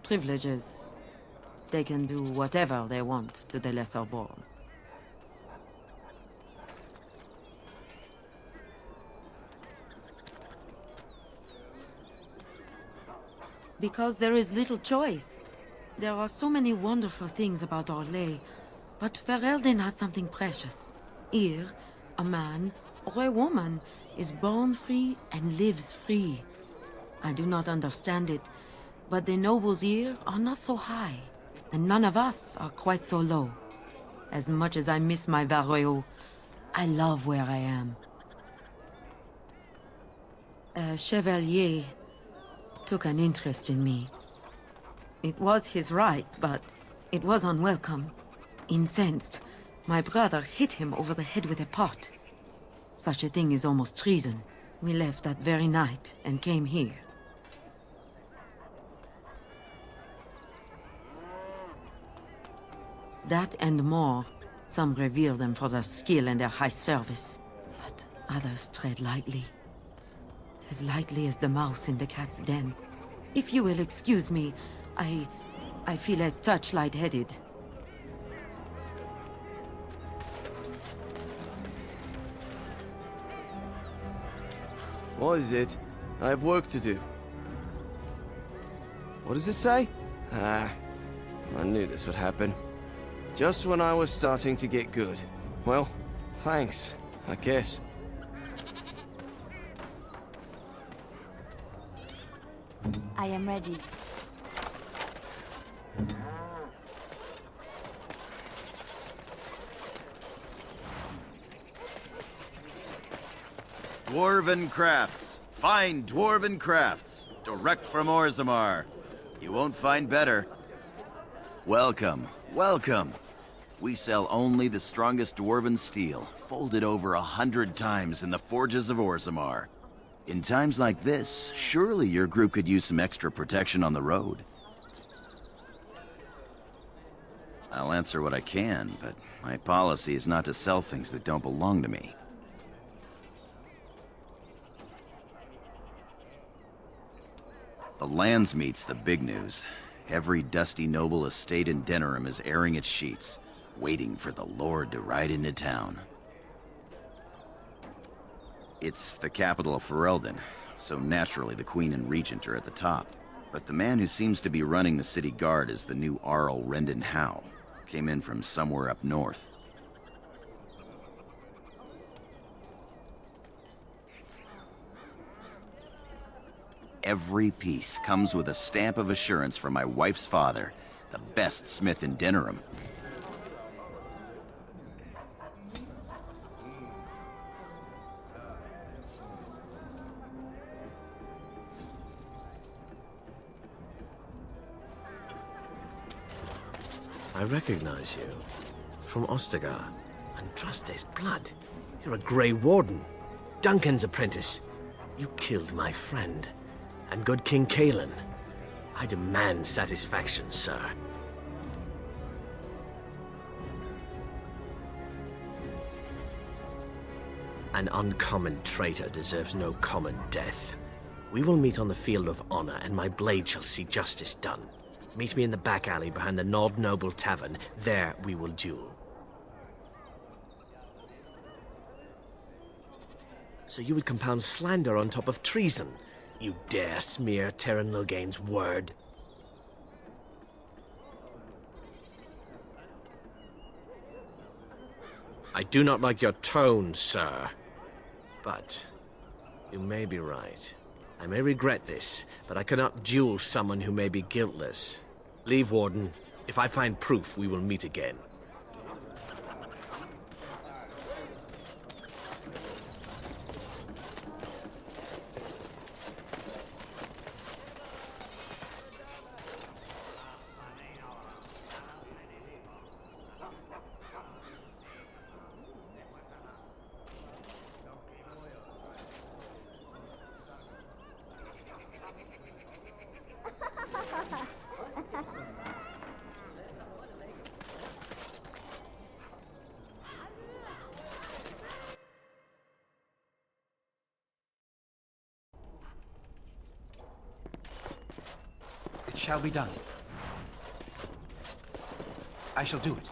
privileges. They can do whatever they want to the lesser born. Because there is little choice. There are so many wonderful things about Orlais, but Ferelden has something precious. Here, a man, or a woman, is born free and lives free. I do not understand it, but the nobles here are not so high, and none of us are quite so low. As much as I miss my Varroyo, I love where I am. A chevalier took an interest in me. It was his right, but it was unwelcome. Incensed, my brother hit him over the head with a pot. Such a thing is almost treason. We left that very night and came here. That and more. Some revere them for their skill and their high service, but others tread lightly. As lightly as the mouse in the cat's den. If you will excuse me, I feel a touch lightheaded. What is it? I have work to do. What does it say? I knew this would happen. Just when I was starting to get good. Well, thanks, I guess. I am ready. Dwarven crafts. Fine dwarven crafts. Direct from Orzammar. You won't find better. Welcome, welcome. We sell only the strongest dwarven steel, folded over 100 times in the forges of Orzammar. In times like this, surely your group could use some extra protection on the road. I'll answer what I can, but my policy is not to sell things that don't belong to me. The Landsmeet's the big news. Every dusty noble estate in Denerim is airing its sheets, waiting for the Lord to ride into town. It's the capital of Ferelden, so naturally the Queen and Regent are at the top. But the man who seems to be running the city guard is the new Arl Eamon. Came in from somewhere up north. Every piece comes with a stamp of assurance from my wife's father, the best smith in Denerim. I recognize you. From Ostagar. Andraste's blood. You're a Grey Warden. Duncan's apprentice. You killed my friend. And good King Cailan. I demand satisfaction, sir. An uncommon traitor deserves no common death. We will meet on the field of honor, and my blade shall see justice done. Meet me in the back alley behind the Nod Noble Tavern. There we will duel. So you would compound slander on top of treason? You dare smear Terran Loghain's word? I do not like your tone, sir. But you may be right. I may regret this, but I cannot duel someone who may be guiltless. Leave, Warden. If I find proof, we will meet again. It shall be done. I shall do it.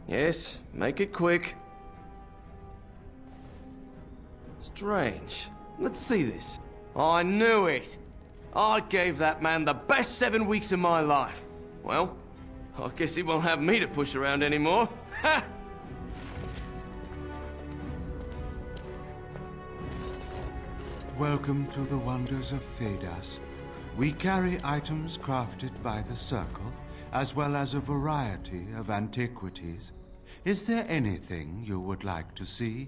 Yes, make it quick. Strange. Let's see this. I knew it! I gave that man the best 7 weeks of my life. Well, I guess he won't have me to push around anymore. Ha! Welcome to the wonders of Thedas. We carry items crafted by the Circle, as well as a variety of antiquities. Is there anything you would like to see?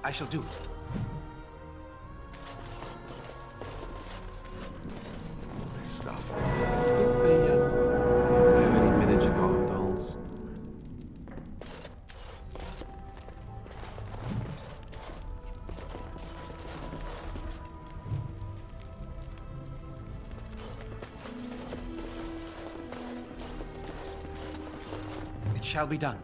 I shall do it. This stuff. Don't they have any miniature golem dolls? It shall be done.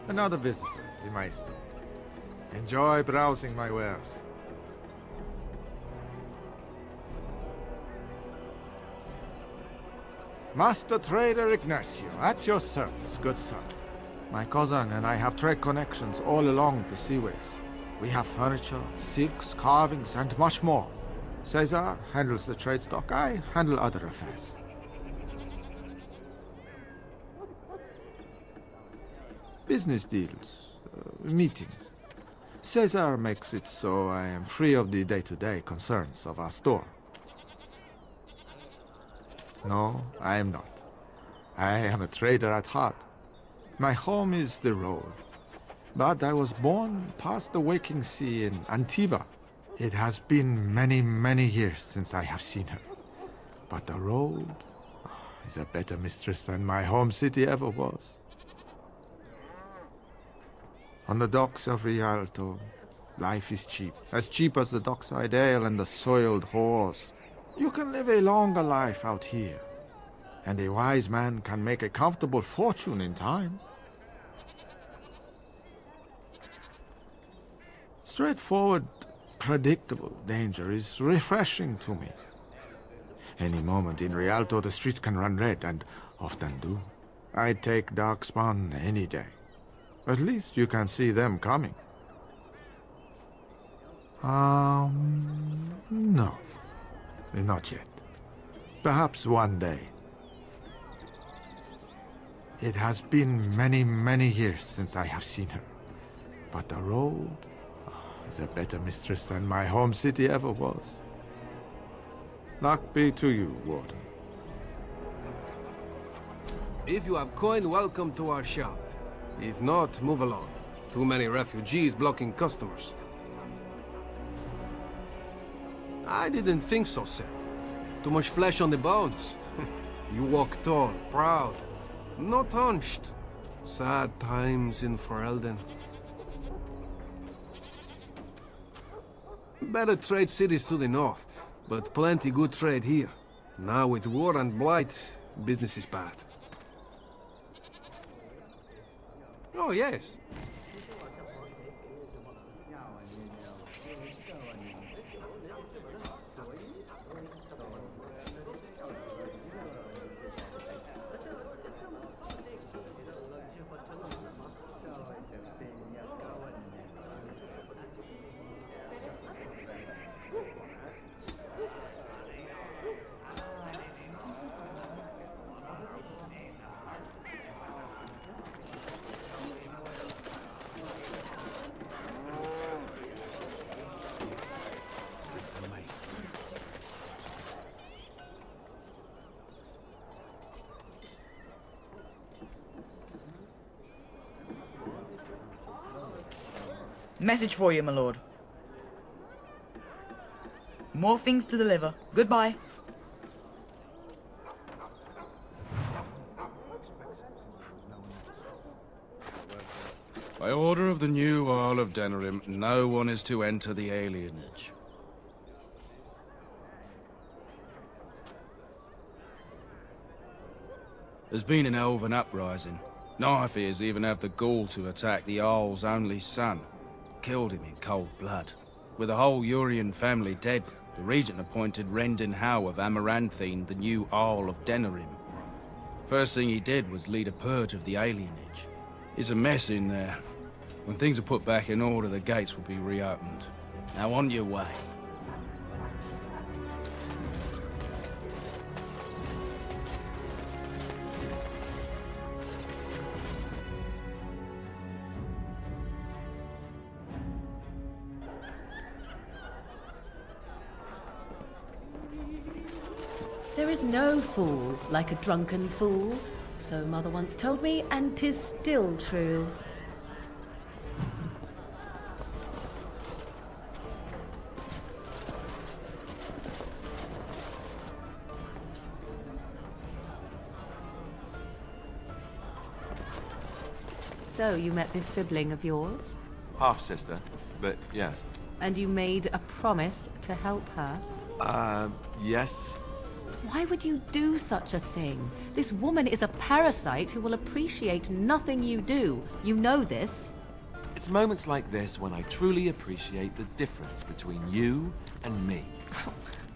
Another visitor, the Maestro. Enjoy browsing my wares. Master Trader Ignacio, at your service, good sir. My cousin and I have trade connections all along the seaways. We have furniture, silks, carvings, and much more. Caesar handles the trade stock, I handle other affairs. Business deals, meetings. Caesar makes it so I am free of the day-to-day concerns of our store. No, I am not. I am a trader at heart. My home is the road. But I was born past the waking sea in Antiva. It has been many, many years since I have seen her. But the road is a better mistress than my home city ever was. On the docks of Rialto, life is cheap. As cheap as the dockside ale and the soiled horse. You can live a longer life out here. And a wise man can make a comfortable fortune in time. Straightforward, predictable danger is refreshing to me. Any moment in Rialto the streets can run red, and often do. I'd take Darkspawn any day. At least you can see them coming. No. Not yet. Perhaps one day. It has been many, many years since I have seen her. But the road is a better mistress than my home city ever was. Luck be to you, Warden. If you have coin, welcome to our shop. If not, move along. Too many refugees blocking customers. I didn't think so, sir. Too much flesh on the bones. You walk tall, proud, not hunched. Sad times in Ferelden. Better trade cities to the north. but plenty good trade here. Now with war and blight, business is bad. Oh, yes. Message for you, my lord. More things to deliver. Goodbye. By order of the new Arl of Denerim, no one is to enter the alienage. There's been an elven uprising. Knife ears even have the gall to attack the Arl's only son. Killed him in cold blood. With the whole Urian family dead, the regent appointed Rendon Howe of Amaranthine the new Arl of Denerim. First thing he did was lead a purge of the alienage. It's a mess in there. When things are put back in order, the gates will be reopened. Now on your way. There is no fool like a drunken fool, so Mother once told me, and 'tis still true. So, you met this sibling of yours? Half-sister, but yes. And you made a promise to help her? Yes. Why would you do such a thing? This woman is a parasite who will appreciate nothing you do. You know this. It's moments like this when I truly appreciate the difference between you and me.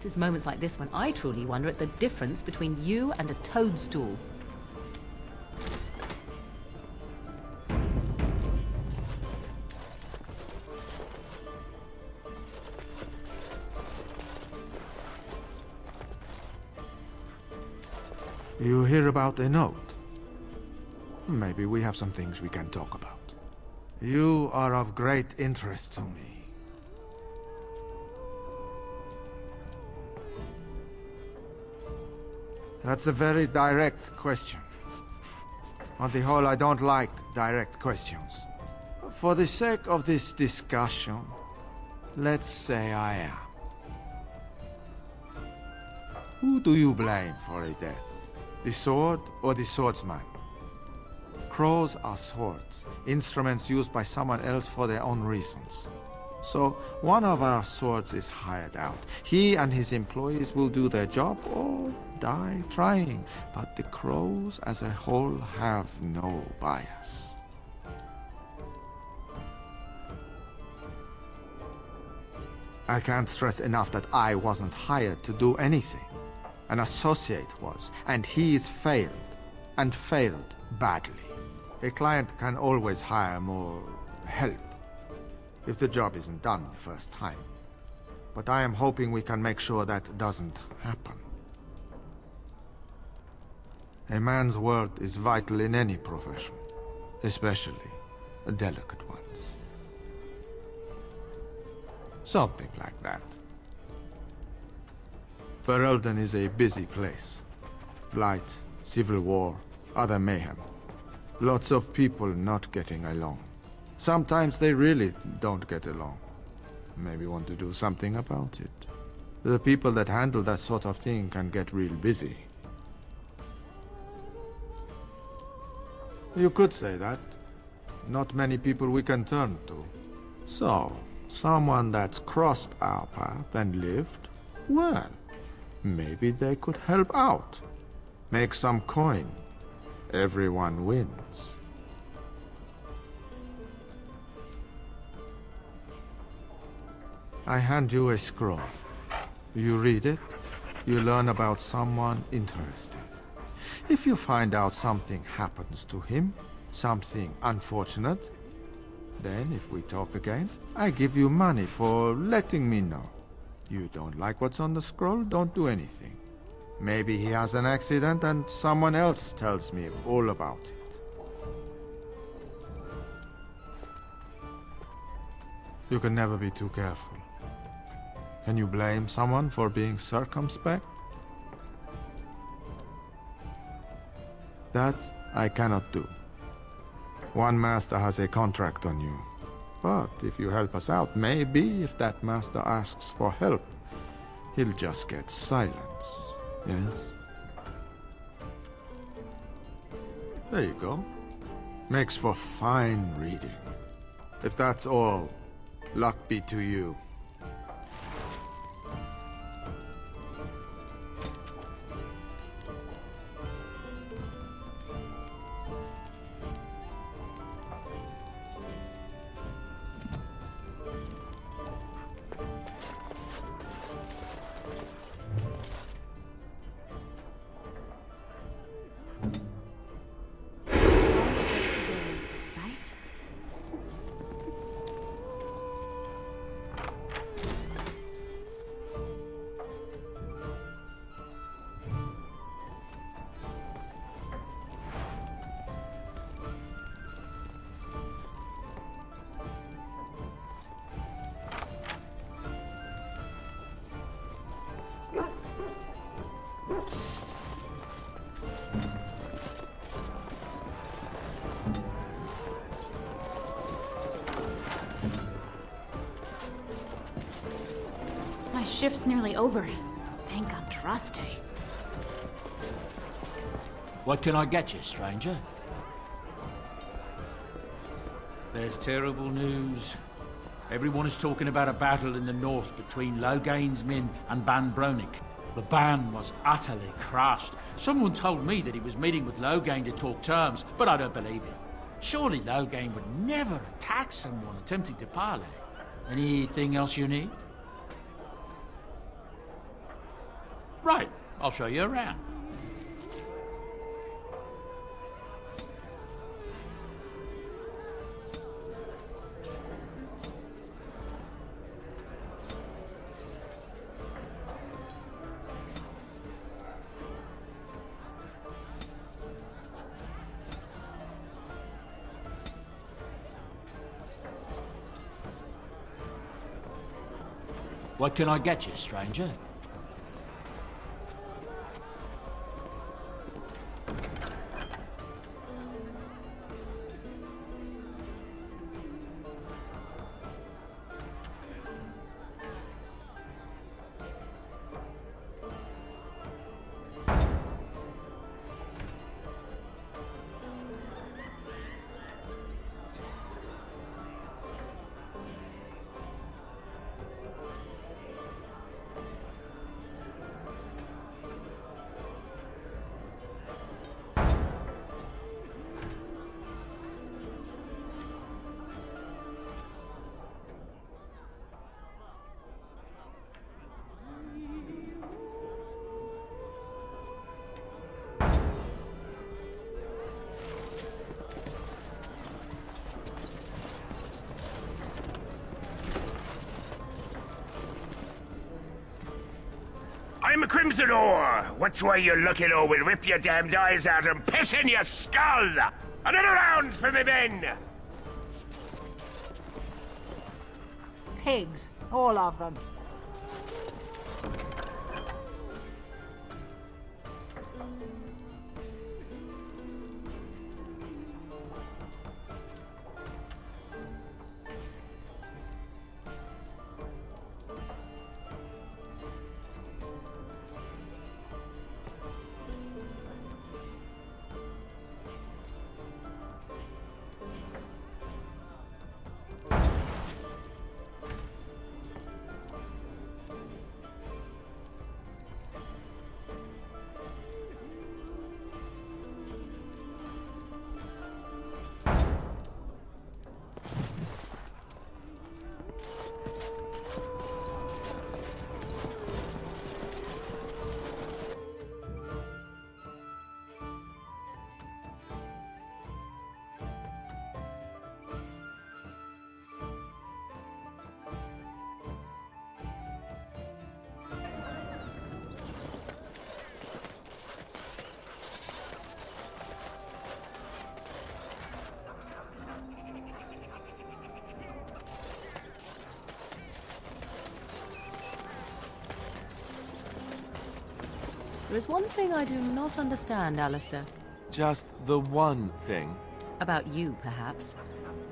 It is moments like this when I truly wonder at the difference between you and a toadstool. You hear about a note? Maybe we have some things we can talk about. You are of great interest to me. That's a very direct question. On the whole, I don't like direct questions. For the sake of this discussion, let's say I am. Who do you blame for a death? The sword or the swordsman? Crows are swords, instruments used by someone else for their own reasons. So, one of our swords is hired out. He and his employees will do their job or die trying, but the crows as a whole have no bias. I can't stress enough that I wasn't hired to do anything. An associate was, and he's failed, and failed badly. A client can always hire more help if the job isn't done the first time. But I am hoping we can make sure that doesn't happen. A man's word is vital in any profession, especially delicate ones. Something like that. Ferelden is a busy place. Blight, civil war, other mayhem. Lots of people not getting along. Sometimes they really don't get along. Maybe want to do something about it. The people that handle that sort of thing can get real busy. You could say that. Not many people we can turn to. So, someone that's crossed our path and lived, Well, maybe they could help out. Make some coin. Everyone wins. I hand you a scroll. You read it, you learn about someone interesting. If you find out something happens to him, something unfortunate, then if we talk again, I give you money for letting me know. You don't like what's on the scroll, don't do anything. Maybe he has an accident and someone else tells me all about it. You can never be too careful. Can you blame someone for being circumspect? That I cannot do. One master has a contract on you. But if you help us out, maybe if that master asks for help, he'll just get silence. Yes? There you go. Makes for fine reading. If that's all, luck be to you. My shift's nearly over. Thank Andraste. What can I get you, stranger? There's terrible news. Everyone is talking about a battle in the north between Logain's men and Ban Bronik. The Ban was utterly crushed. Someone told me that he was meeting with Logain to talk terms, but I don't believe it. Surely Logain would never attack someone attempting to parley. Anything else you need? Right, I'll show you around. What can I get you, stranger? I'm a Crimson Ore. Which way you looking, or we'll rip your damned eyes out and piss in your skull! Another round for me men! Pigs, all of them. There is one thing I do not understand, Alistair. Just the one thing. About you, perhaps.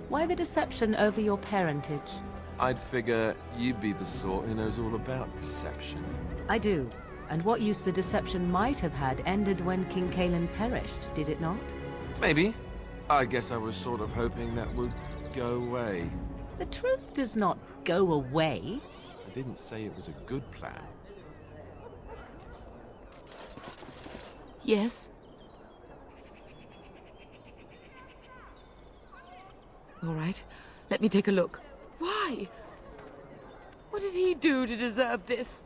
Why the deception over your parentage? I'd figure you'd be the sort who knows all about deception. I do. And what use the deception might have had ended when King Cailan perished, did it not? Maybe. I guess I was sort of hoping that would go away. The truth does not go away. I didn't say it was a good plan. Yes? All right, let me take a look. Why? What did he do to deserve this?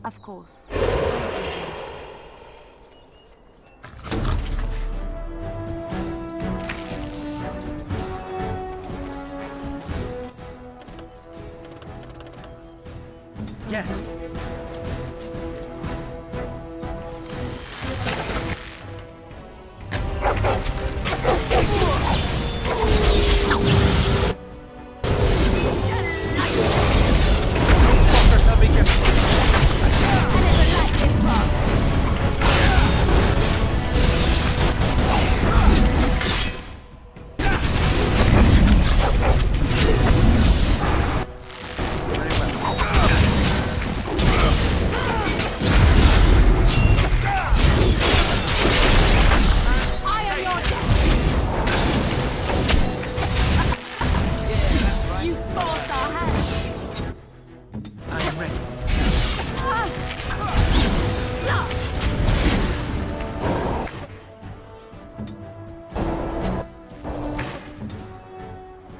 Of course. Yes.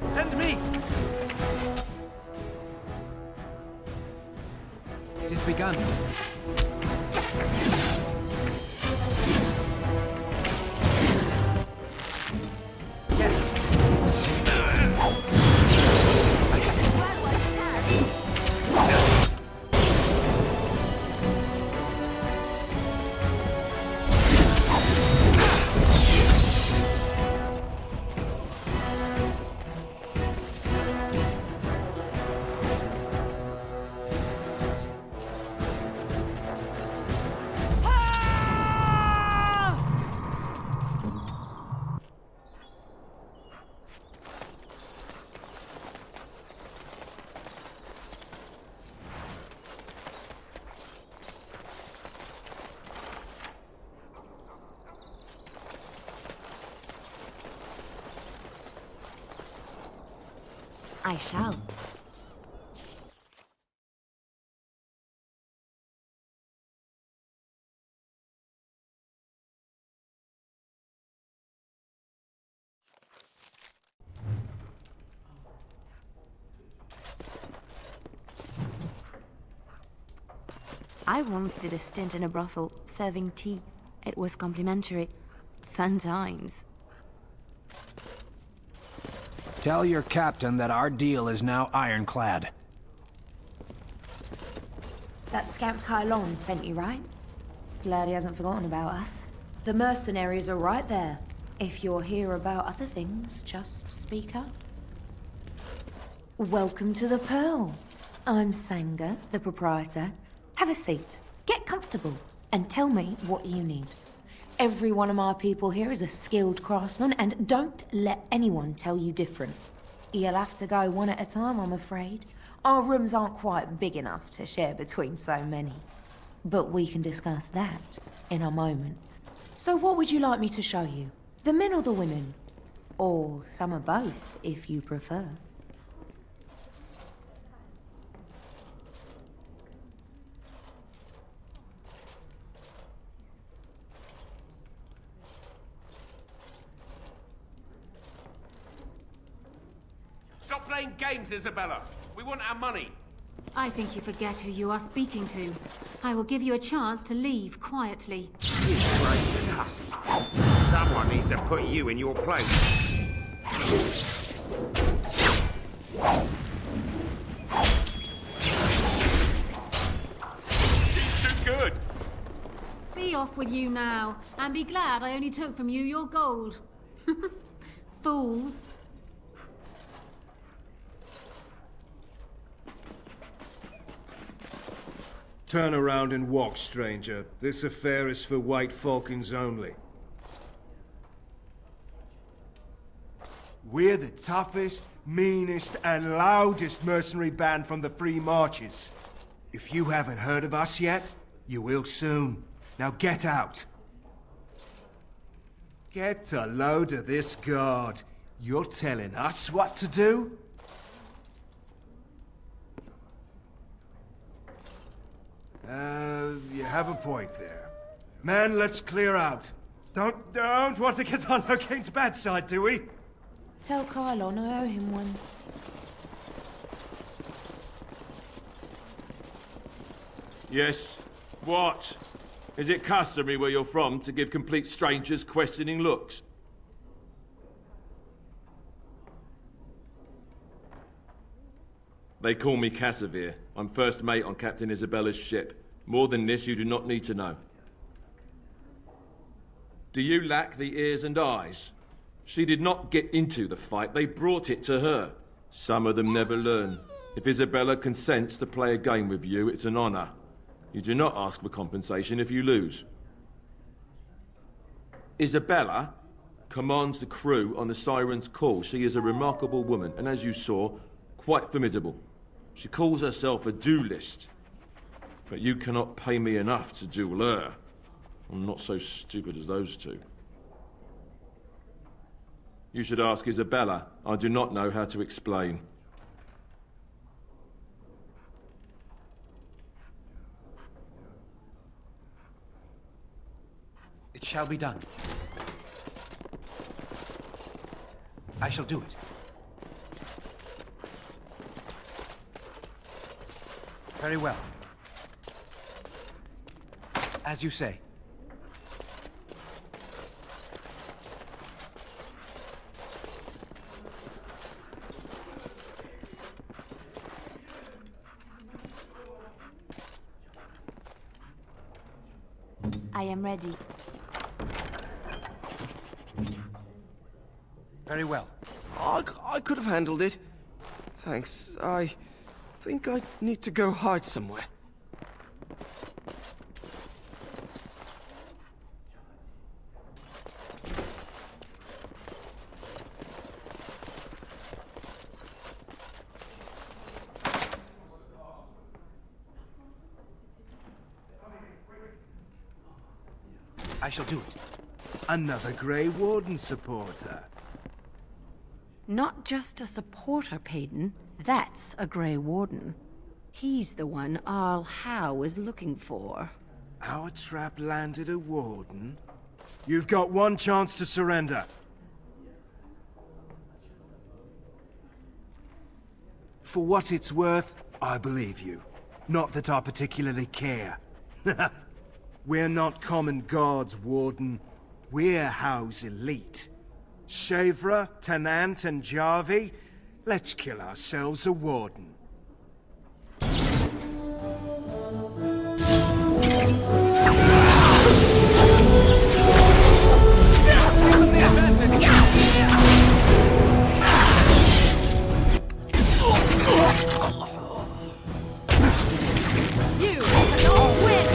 Send me! It is begun. I shall. I once did a stint in a brothel, serving tea. It was complimentary. Fun times. Tell your captain that our deal is now ironclad. That scamp Kylon sent you, right? Glad he hasn't forgotten about us. The mercenaries are right there. If you're here about other things, just speak up. Welcome to the Pearl. I'm Sanger, the proprietor. Have a seat, get comfortable, and tell me what you need. Every one of my people here is a skilled craftsman, and don't let anyone tell you different. You'll have to go one at a time, I'm afraid. Our rooms aren't quite big enough to share between so many. But we can discuss that in a moment. So what would you like me to show you? The men or the women? Or some of both, if you prefer. Stop playing games, Isabella. We want our money. I think you forget who you are speaking to. I will give you a chance to leave quietly. You crazy hussy. Someone needs to put you in your place. She's too good. Be off with you now, and be glad I only took from you your gold. Fools. Turn around and walk, stranger. This affair is for White Falcons only. We're the toughest, meanest, and loudest mercenary band from the Free Marches. If you haven't heard of us yet, you will soon. Now get out. Get a load of this guard. You're telling us what to do? You have a point there. Man, let's clear out. Don't want to get on Locane's bad side, do we? Tell Kylon I owe him one. Yes. What? Is it customary where you're from to give complete strangers questioning looks? They call me Cassavir. I'm first mate on Captain Isabella's ship. More than this, you do not need to know. Do you lack the ears and eyes? She did not get into the fight, they brought it to her. Some of them never learn. If Isabella consents to play a game with you, it's an honor. You do not ask for compensation if you lose. Isabella commands the crew on the Siren's call. She is a remarkable woman, and as you saw, quite formidable. She calls herself a duelist. But you cannot pay me enough to duel her. I'm not so stupid as those two. You should ask Isabella. I do not know how to explain. It shall be done. I shall do it. Very well. As you say. I am ready. Very well. I could have handled it. Thanks. I think I need to go hide somewhere. I shall do it. Another Grey Warden supporter. Not just a supporter, Payton. That's a Grey Warden. He's the one Arl Howe is looking for. Our trap landed a Warden? You've got one chance to surrender. For what it's worth, I believe you. Not that I particularly care. We're not common guards, Warden. We're Howe's elite. Shavra, Tenant, and Jarvie, let's kill ourselves a Warden. You cannot win!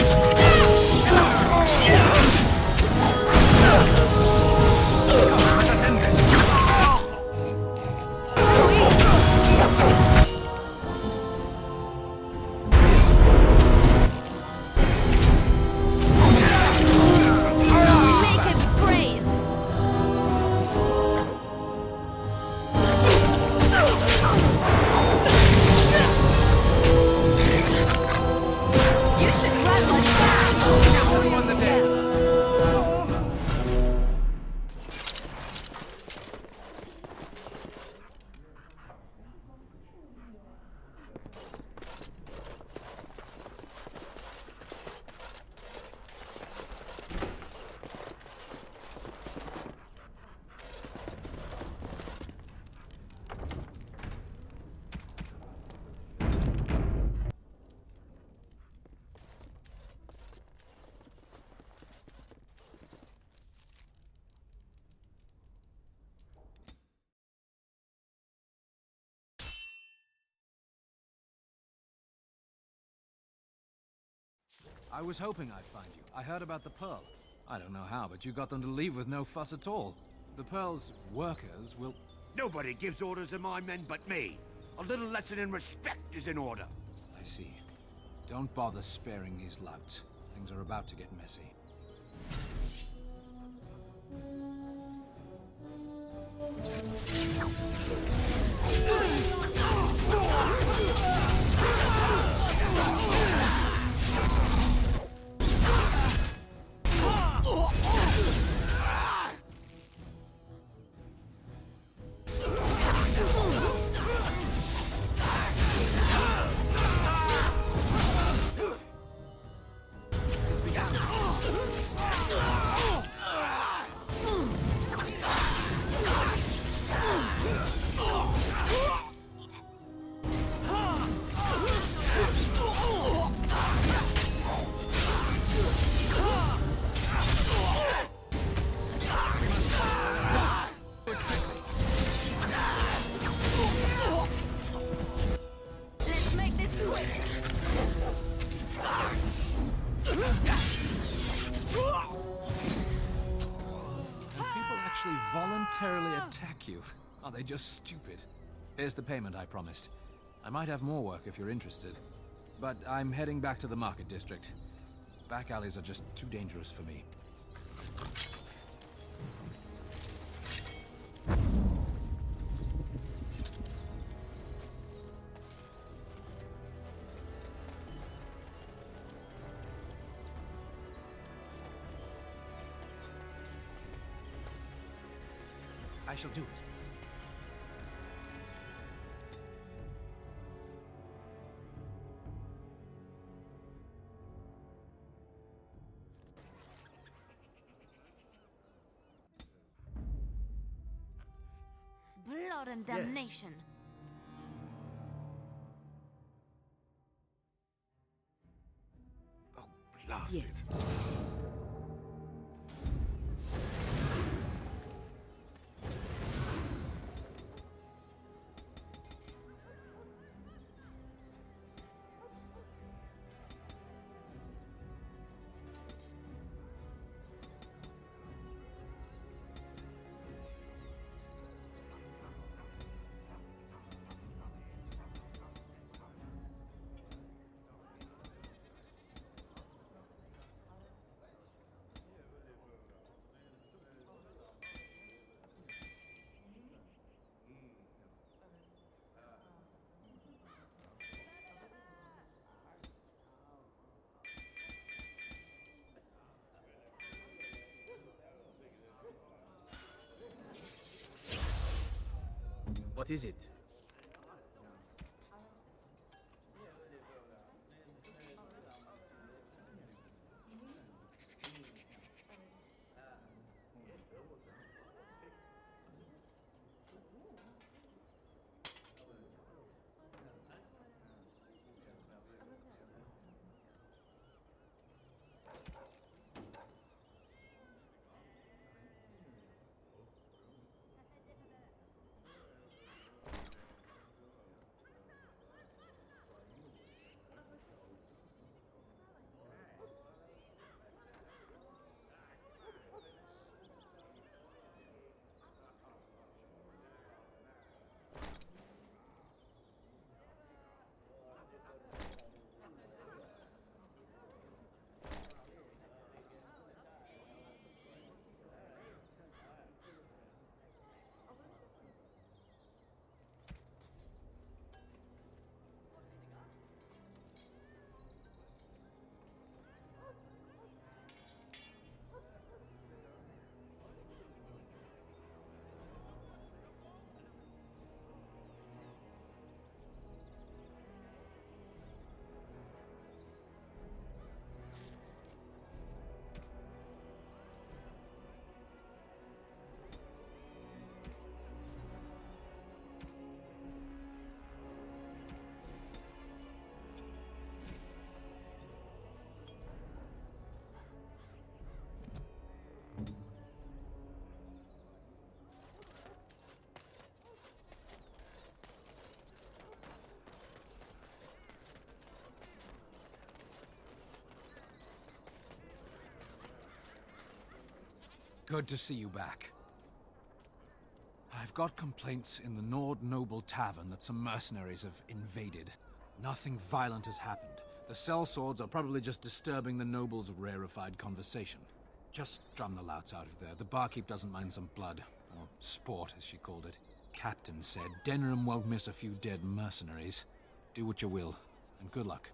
I was hoping I'd find you. I heard about the Pearl. I don't know how, but you got them to leave with no fuss at all. The Pearl's workers will... Nobody gives orders to my men but me. A little lesson in respect is in order. I see. Don't bother sparing these louts. Things are about to get messy. Let's make this quick. People actually voluntarily attack you. Are they just stupid? Here's the payment I promised. I might have more work if you're interested. But I'm heading back to the market district. Back alleys are just too dangerous for me. I shall do it. Blood and damnation. Oh, blast it. What is it? Good to see you back. I've got complaints in the Nord Noble Tavern that some mercenaries have invaded. Nothing violent has happened. The sellswords are probably just disturbing the nobles' rarefied conversation. Just drum the louts out of there. The barkeep doesn't mind some blood. Or sport, as she called it. Captain said Denerim won't miss a few dead mercenaries. Do what you will, and good luck.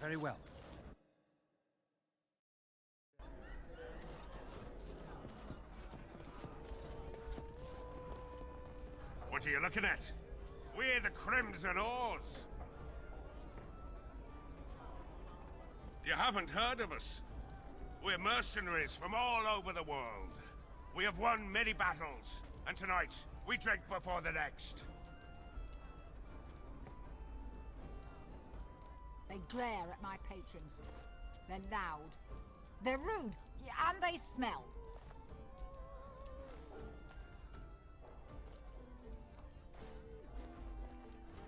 Very well. What are you looking at? We're the Crimson Oars. You haven't heard of us. We're mercenaries from all over the world. We have won many battles, and tonight we drink before the next. They glare at my patrons. They're loud. They're rude, and they smell.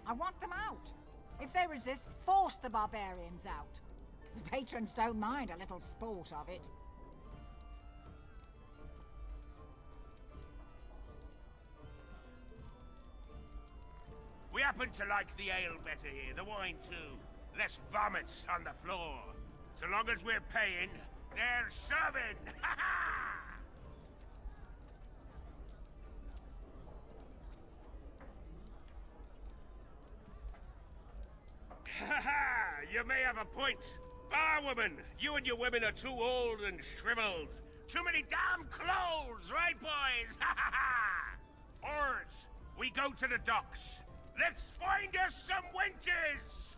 I want them out. If they resist, force the barbarians out. The patrons don't mind a little sport of it. We happen to like the ale better here, the wine too. Less vomit on the floor. So long as we're paying, they're serving! Ha ha! Ha ha! You may have a point. Barwoman, you and your women are too old and shriveled. Too many damn clothes, right, boys? Ha ha ha! Oars, we go to the docks. Let's find us some wenches!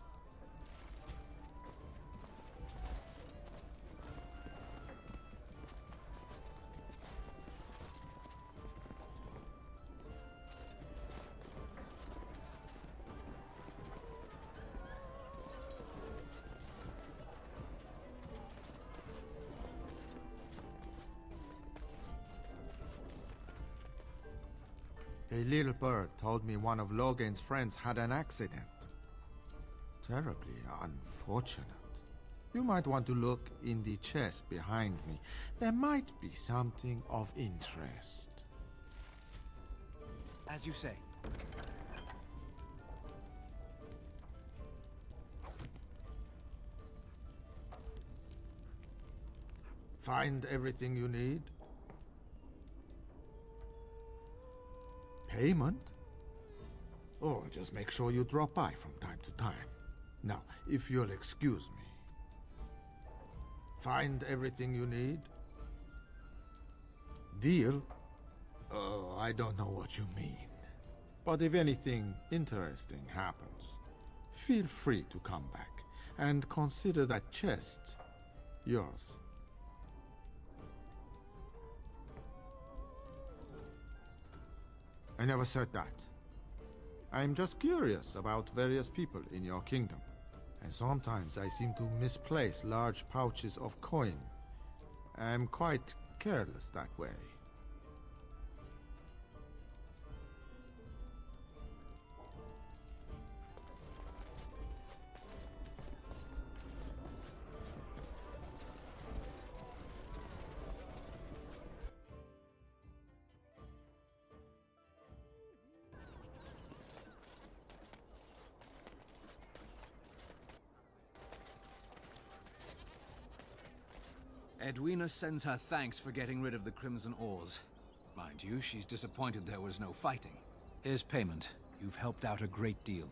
A little bird told me one of Logan's friends had an accident. Terribly unfortunate. You might want to look in the chest behind me. There might be something of interest. As you say. Find everything you need? Payment? Oh, just make sure you drop by from time to time. Now, if you'll excuse me. Find everything you need? Deal? Oh, I don't know what you mean. But if anything interesting happens, feel free to come back and consider that chest yours. I never said that. I'm just curious about various people in your kingdom, and sometimes I seem to misplace large pouches of coin. I'm quite careless that way. Edwina sends her thanks for getting rid of the Crimson Oars. Mind you, she's disappointed there was no fighting. Here's payment. You've helped out a great deal.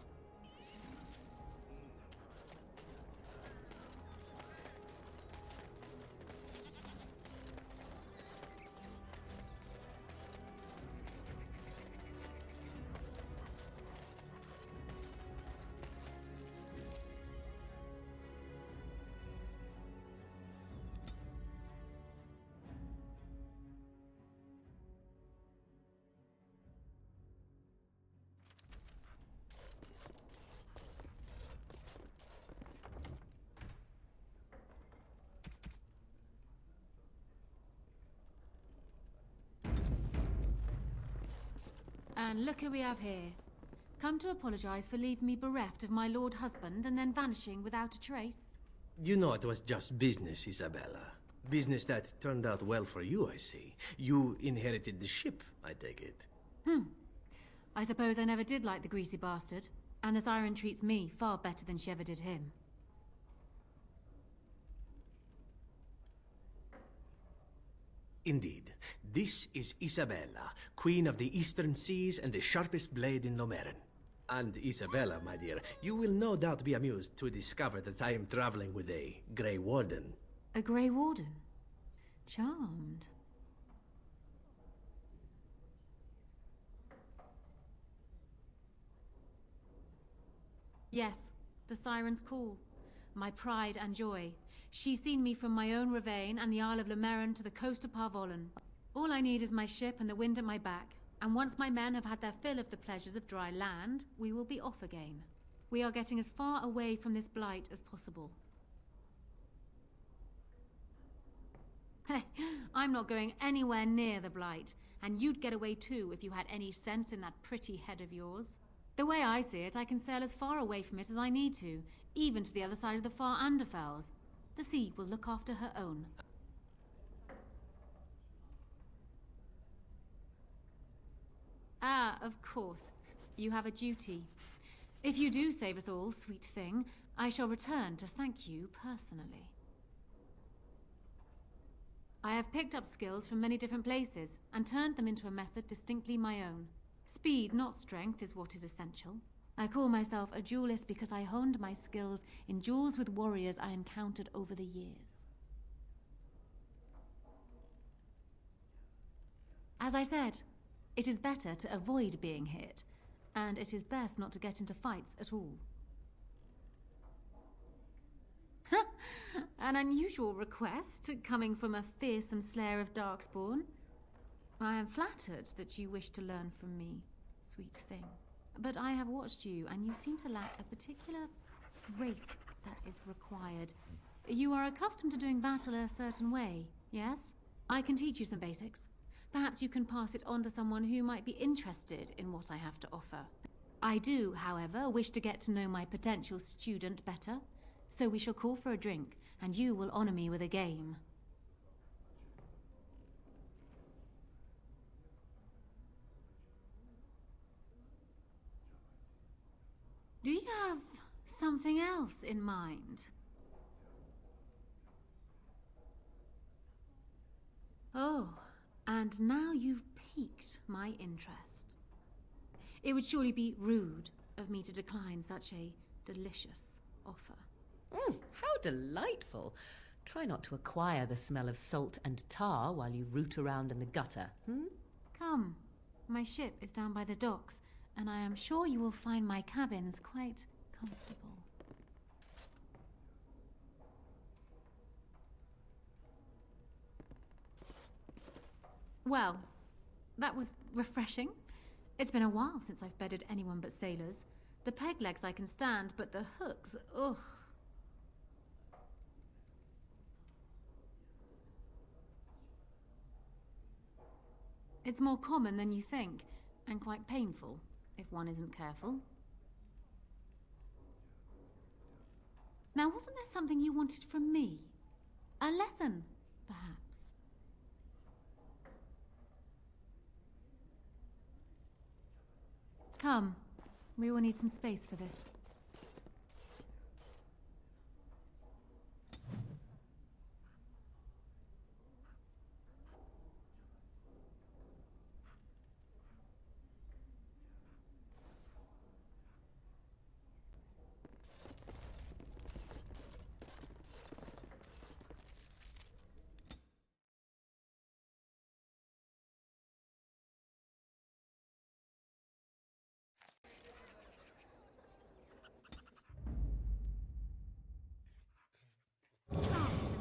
And look who we have here. Come to apologize for leaving me bereft of my lord husband and then vanishing without a trace? You know it was just business, Isabella. Business that turned out well for you, I see. You inherited the ship, I take it. I suppose I never did like the greasy bastard, and the siren treats me far better than she ever did him. Indeed. This is Isabella, Queen of the Eastern Seas and the sharpest blade in Lomerin. And Isabella, my dear, you will no doubt be amused to discover that I am traveling with a Grey Warden. A Grey Warden? Charmed. Yes, the siren's call. My pride and joy. She's seen me from my own Ravane and the Isle of Lomerin to the coast of Parvolan. All I need is my ship and the wind at my back. And once my men have had their fill of the pleasures of dry land, we will be off again. We are getting as far away from this blight as possible. Hey, I'm not going anywhere near the blight, and you'd get away too if you had any sense in that pretty head of yours. The way I see it, I can sail as far away from it as I need to, even to the other side of the far Anderfells. The sea will look after her own. Ah, of course. You have a duty. If you do save us all, sweet thing, I shall return to thank you personally. I have picked up skills from many different places, and turned them into a method distinctly my own. Speed, not strength, is what is essential. I call myself a duelist because I honed my skills in duels with warriors I encountered over the years. As I said, it is better to avoid being hit, and it is best not to get into fights at all. An unusual request, coming from a fearsome slayer of Darkspawn. I am flattered that you wish to learn from me, sweet thing. But I have watched you, and you seem to lack a particular grace that is required. You are accustomed to doing battle a certain way, yes? I can teach you some basics. Perhaps you can pass it on to someone who might be interested in what I have to offer. I do, however, wish to get to know my potential student better, so we shall call for a drink, and you will honor me with a game. Do you have something else in mind? Oh, and now you've piqued my interest. It would surely be rude of me to decline such a delicious offer. How delightful! Try not to acquire the smell of salt and tar while you root around in the gutter, Come, my ship is down by the docks, and I am sure you will find my cabins quite comfortable. Well, that was refreshing. It's been a while since I've bedded anyone but sailors. The peg legs I can stand, but the hooks, ugh. It's more common than you think, and quite painful, if one isn't careful. Now, wasn't there something you wanted from me? A lesson, perhaps? Come, we will need some space for this.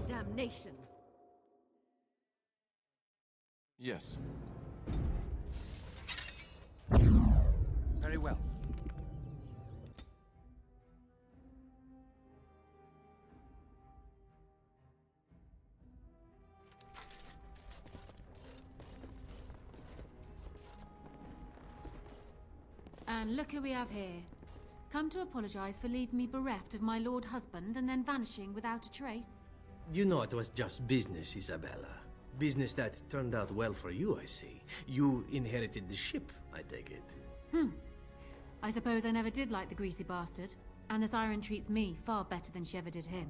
Damnation! Yes. Very well. And look who we have here. Come to apologize for leaving me bereft of my lord husband and then vanishing without a trace. You know it was just business, Isabella. Business that turned out well for you, I see. You inherited the ship, I take it. I suppose I never did like the greasy bastard, and the siren treats me far better than she ever did him.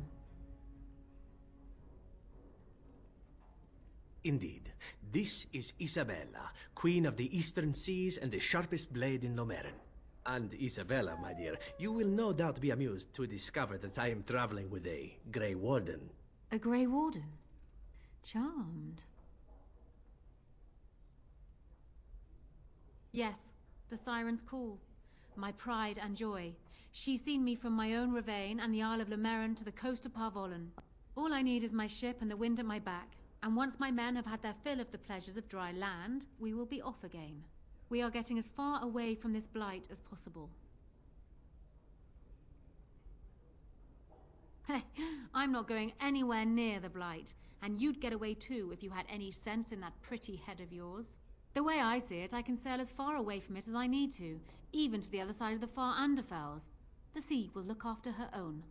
Indeed. This is Isabella, Queen of the Eastern Seas and the sharpest blade in Lomerin. And Isabella, my dear, you will no doubt be amused to discover that I am traveling with a Grey Warden. A Grey Warden? Charmed. Yes, the siren's call. My pride and joy. She's seen me from my own ravine and the Isle of Lomerin to the coast of Parvolan. All I need is my ship and the wind at my back. And once my men have had their fill of the pleasures of dry land, we will be off again. We are getting as far away from this blight as possible. I'm not going anywhere near the blight, and you'd get away too if you had any sense in that pretty head of yours. The way I see it, I can sail as far away from it as I need to, even to the other side of the far Anderfells. The sea will look after her own.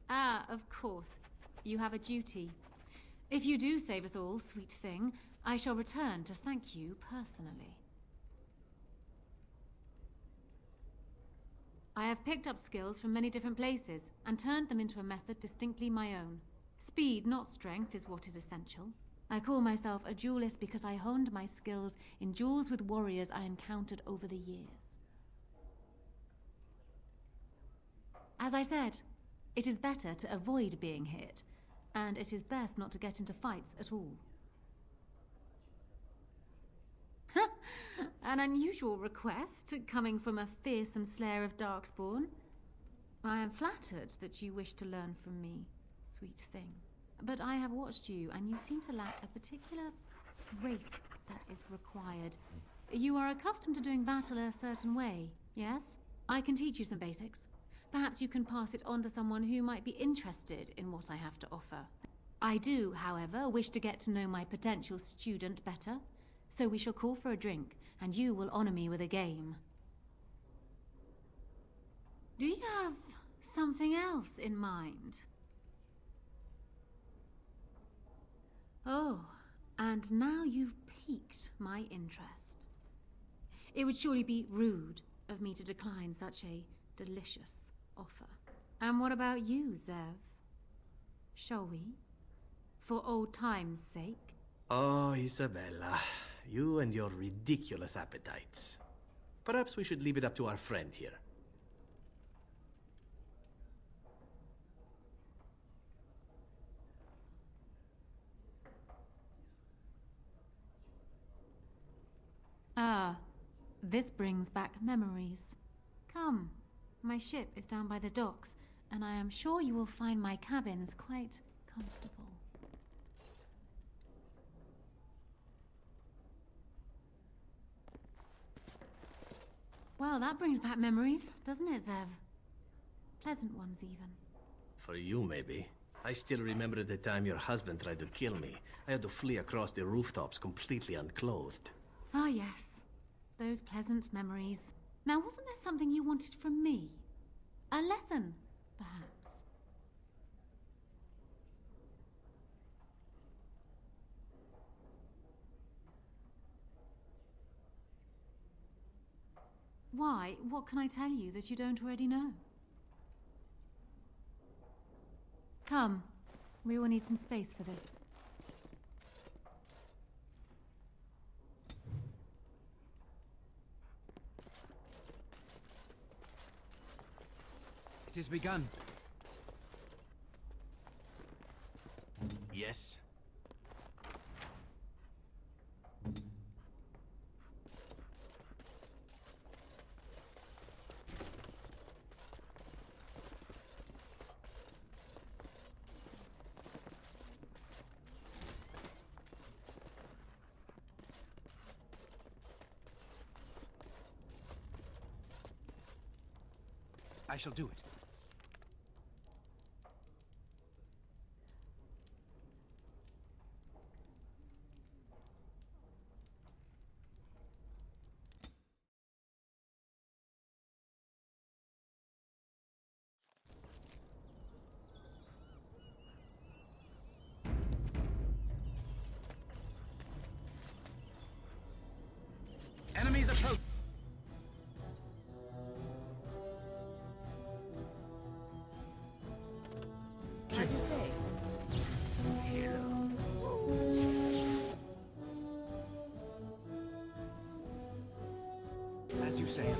Ah, of course. You have a duty. If you do save us all, sweet thing, I shall return to thank you personally. I have picked up skills from many different places and turned them into a method distinctly my own. Speed, not strength, is what is essential. I call myself a duelist because I honed my skills in duels with warriors I encountered over the years. As I said, it is better to avoid being hit, and it is best not to get into fights at all. An unusual request, coming from a fearsome slayer of Darkspawn. I am flattered that you wish to learn from me, sweet thing. But I have watched you, and you seem to lack a particular grace that is required. You are accustomed to doing battle a certain way, yes? I can teach you some basics. Perhaps you can pass it on to someone who might be interested in what I have to offer. I do, however, wish to get to know my potential student better, so we shall call for a drink, and you will honor me with a game. Do you have something else in mind? Oh, and now you've piqued my interest. It would surely be rude of me to decline such a delicious offer. And what about you, Zev? Shall we? For old time's sake? Oh, Isabella, you and your ridiculous appetites. Perhaps we should leave it up to our friend here. Ah, this brings back memories. Come, my ship is down by the docks, and I am sure you will find my cabins quite comfortable. Well, that brings back memories, doesn't it, Zev? Pleasant ones, even. For you, maybe. I still remember the time your husband tried to kill me. I had to flee across the rooftops completely unclothed. Ah, yes. Those pleasant memories. Now, wasn't there something you wanted from me? A lesson, perhaps? Why? What can I tell you that you don't already know? Come. We will need some space for this. It is begun. Yes? I shall do it. As you say. As you say,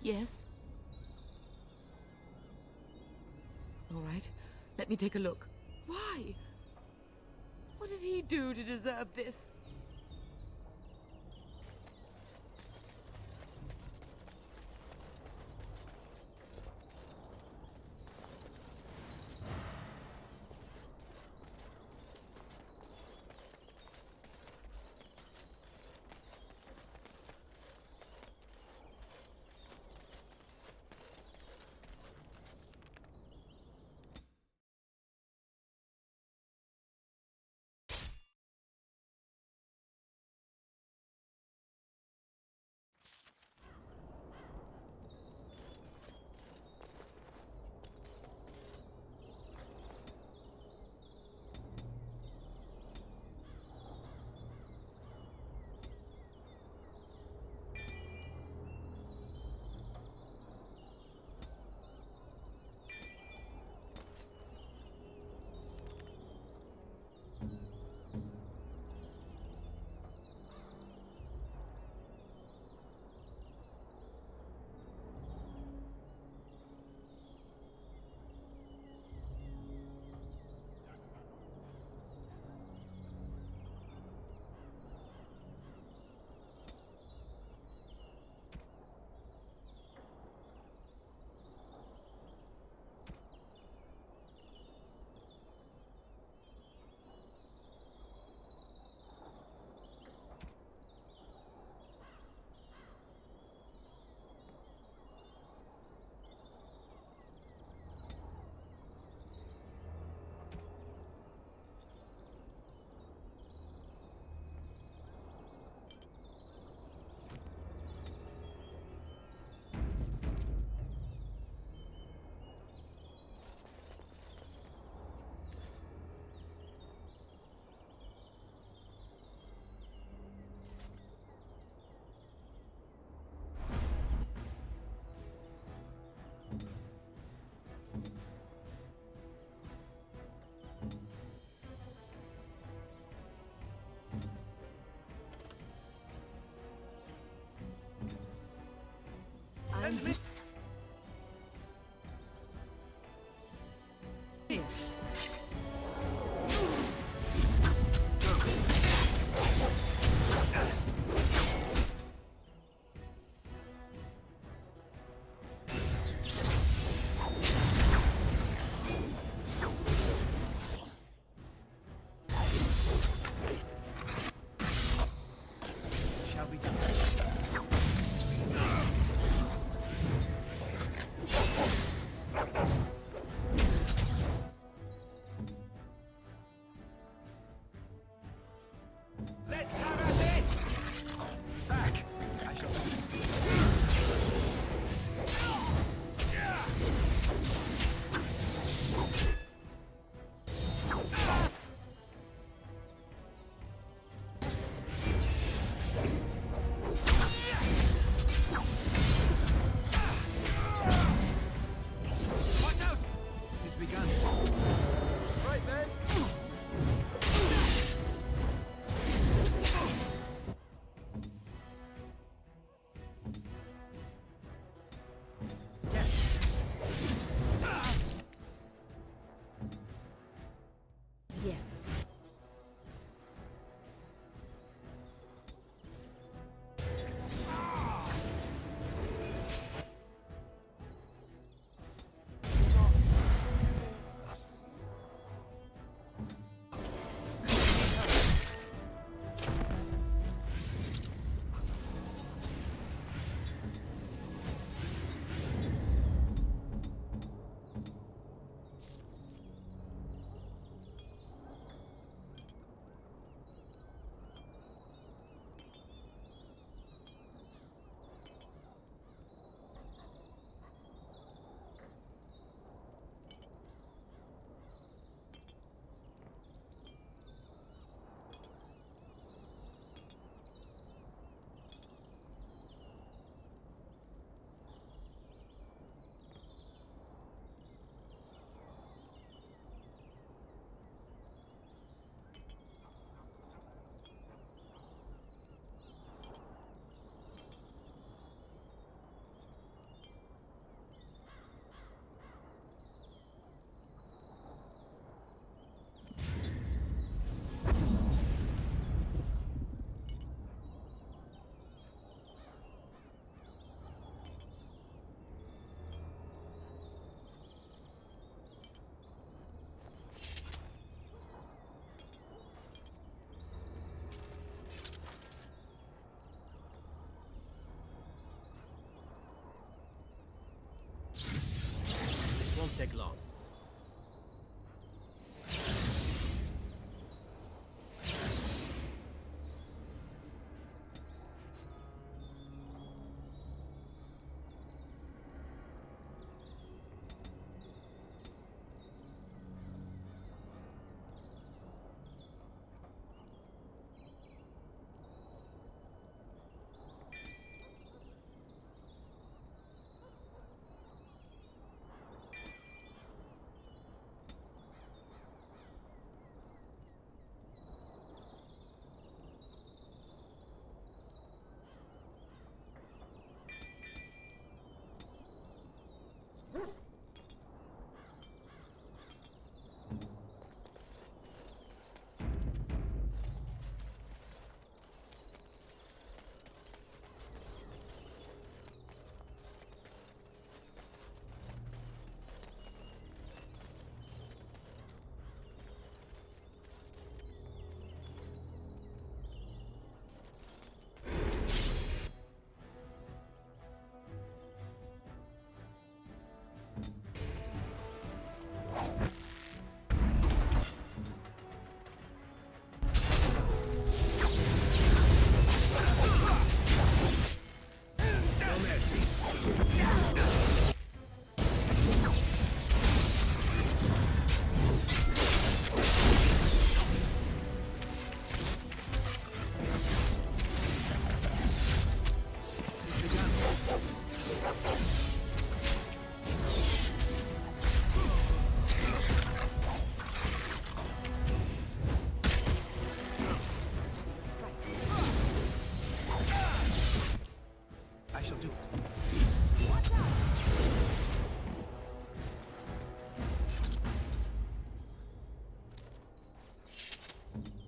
Yes? All right, let me take a look. Why? What did he do to deserve this? Send me. take long.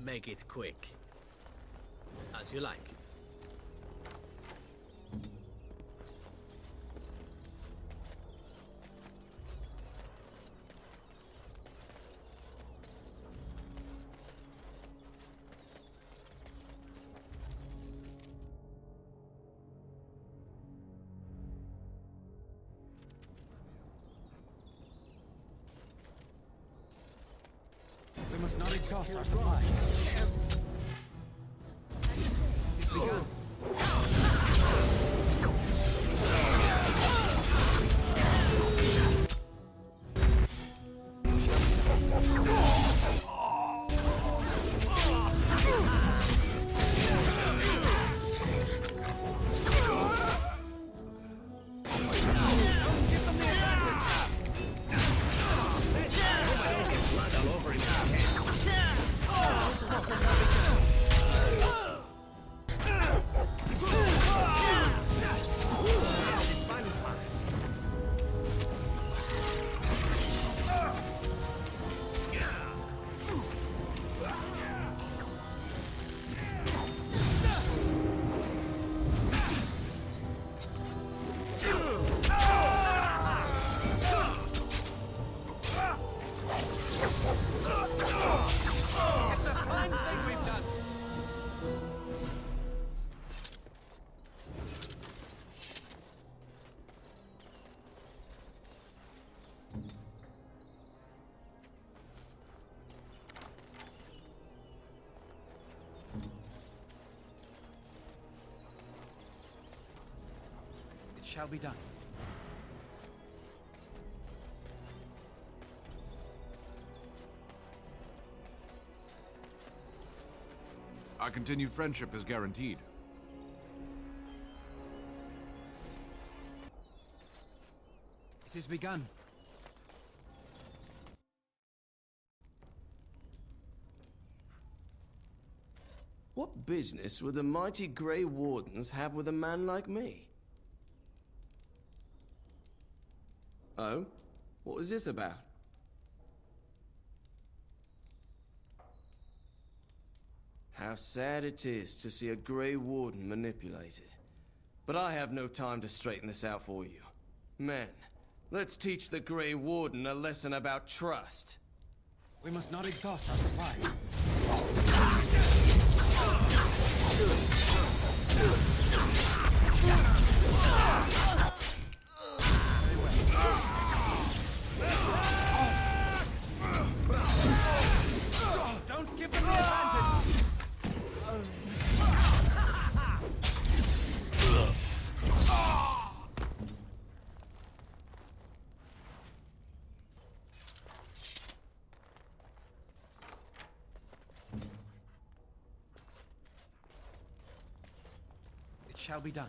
Make it quick. As you like. We must not exhaust our supplies. It's begun. Shall be done. Our continued friendship is guaranteed. It is begun. What business would the mighty Grey Wardens have with a man like me? Oh? What was this about? How sad it is to see a Grey Warden manipulated. But I have no time to straighten this out for you. Men, let's teach the Grey Warden a lesson about trust. We must not exhaust our supplies. shall be done.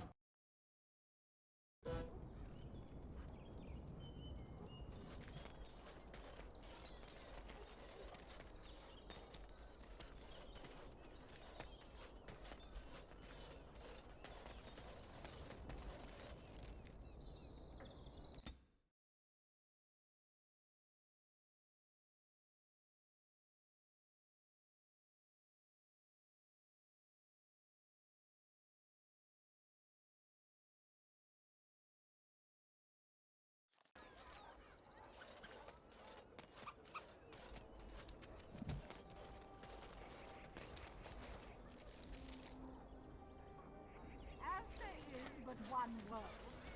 As there is but one world,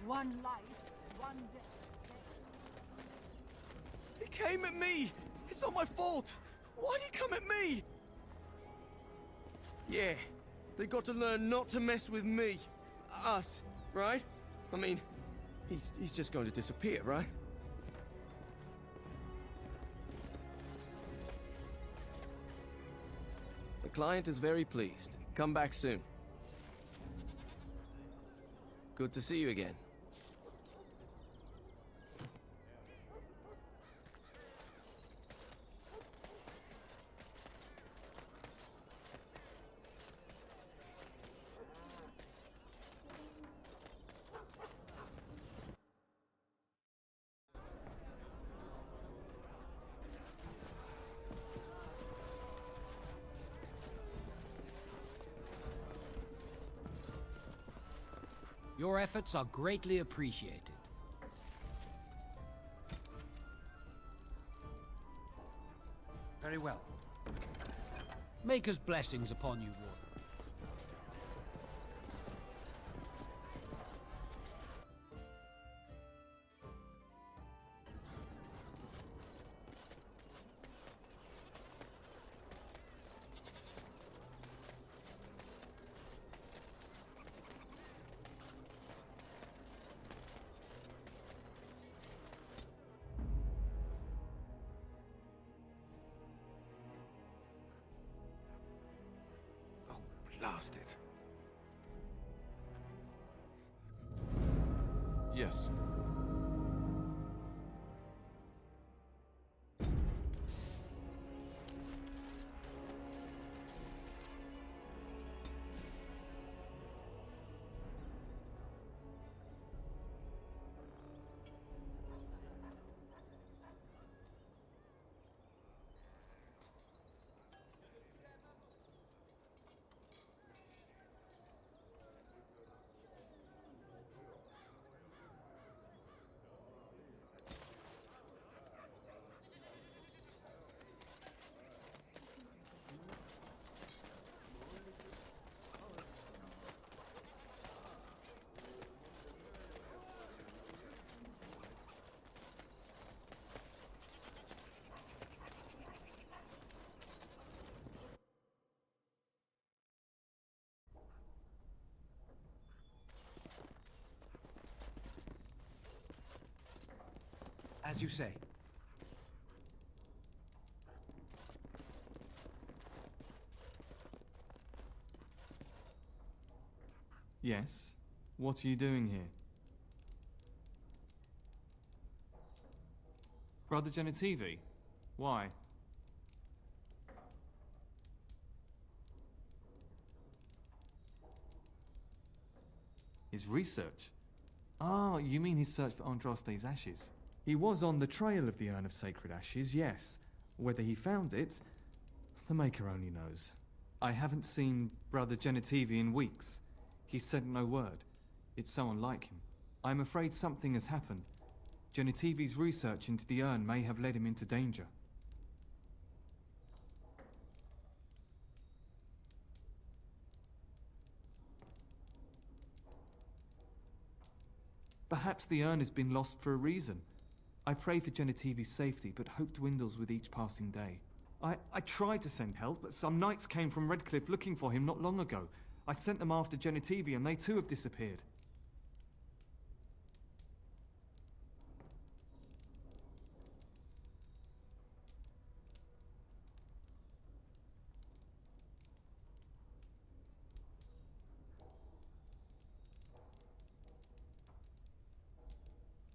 one life, one death. He came at me! It's not my fault! Why'd he come at me? Yeah, they got to learn not to mess with me. Us, right? I mean, he's just going to disappear, right? The client is very pleased. Come back soon. Good to see you again. Your efforts are greatly appreciated. Very well. Maker's blessings upon you, Warden. Blast it. Yes. As you say. Yes? What are you doing here? Brother Genitivi? Why? His research? Ah, you mean his search for Andraste's ashes? He was on the trail of the Urn of Sacred Ashes, yes. Whether he found it, the Maker only knows. I haven't seen Brother Genitivi in weeks. He said no word. It's so unlike him. I'm afraid something has happened. Genitivi's research into the urn may have led him into danger. Perhaps the urn has been lost for a reason. I pray for Genitivi's safety, but hope dwindles with each passing day. I tried to send help, but some knights came from Redcliffe looking for him not long ago. I sent them after Genitivi, and they too have disappeared.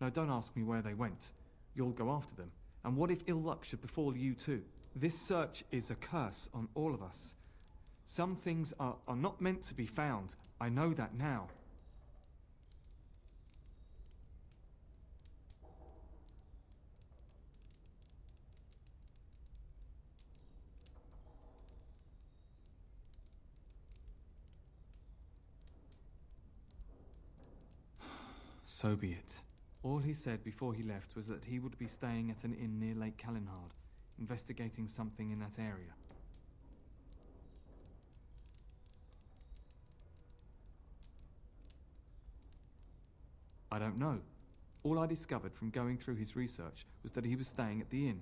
Now don't ask me where they went. You'll go after them. And what if ill luck should befall you too? This search is a curse on all of us. Some things are not meant to be found. I know that now. So be it. All he said before he left was that he would be staying at an inn near Lake Calenhard, investigating something in that area. I don't know. All I discovered from going through his research was that he was staying at the inn.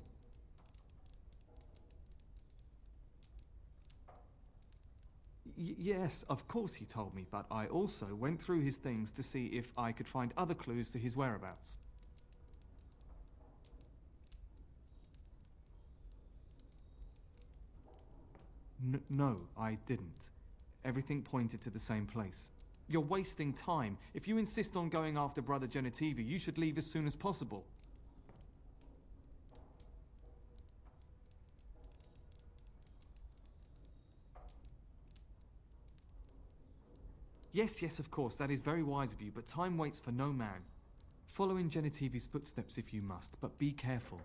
Yes, of course he told me, but I also went through his things to see if I could find other clues to his whereabouts. No, I didn't. Everything pointed to the same place. You're wasting time. If you insist on going after Brother Genitivi, you should leave as soon as possible. Yes, of course, that is very wise of you, but time waits for no man. Follow in Genitivi's footsteps if you must, but be careful.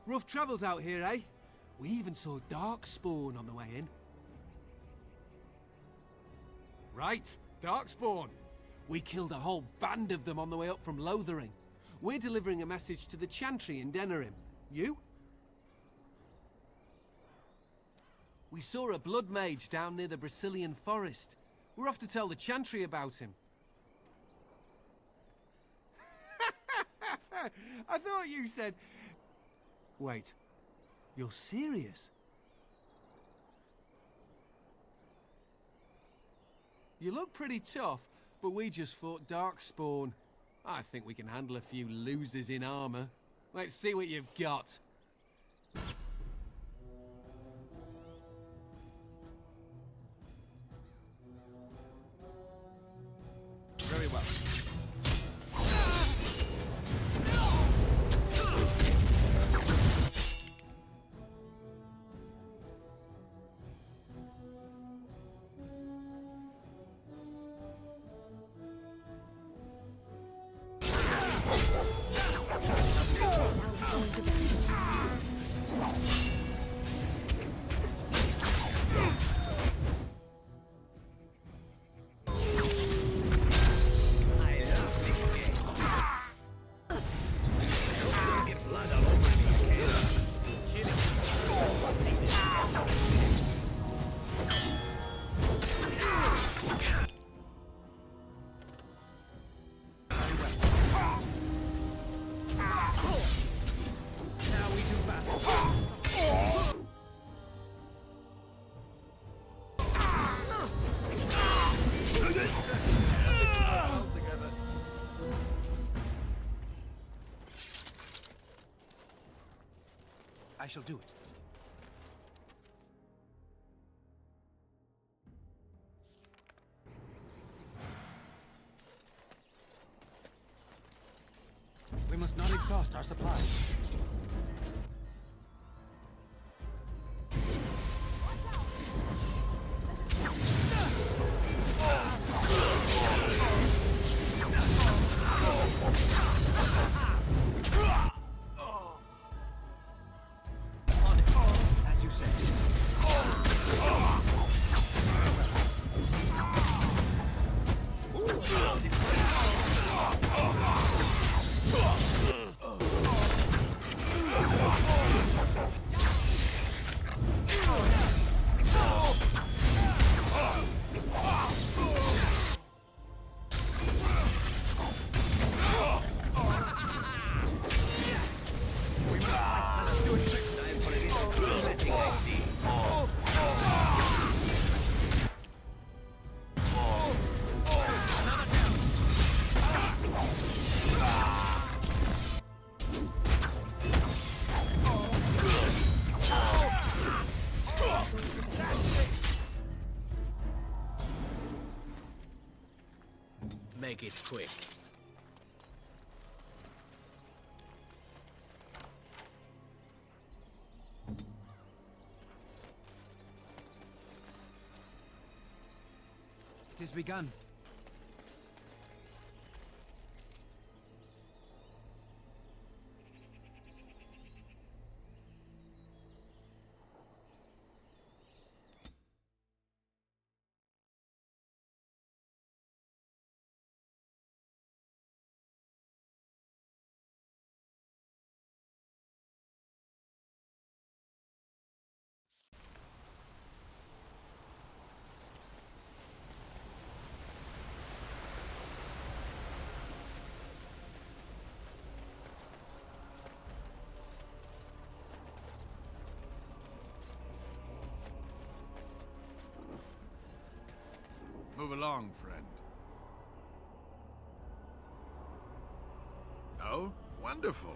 Rough travels out here, eh? We even saw Darkspawn on the way in. Right, Darkspawn. We killed a whole band of them on the way up from Lothering. We're delivering a message to the Chantry in Denerim. You? We saw a blood mage down near the Brazilian forest. We're off to tell the Chantry about him. I thought you said... Wait, you're serious? You look pretty tough, but we just fought Darkspawn. I think we can handle a few losers in armor. Let's see what you've got. Very well. I shall do it. our supplies? As you say. Make it quick. It is begun. Move along, friend. Oh, wonderful.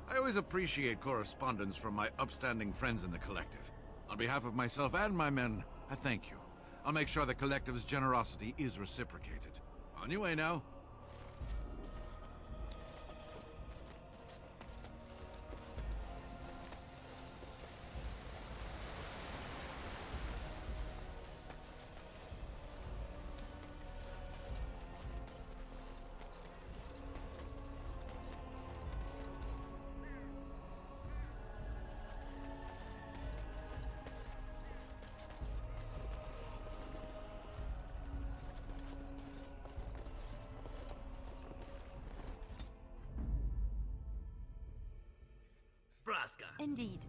I always appreciate correspondence from my upstanding friends in the Collective. On behalf of myself and my men, I thank you. I'll make sure the Collective's generosity is reciprocated. On your way now. Indeed.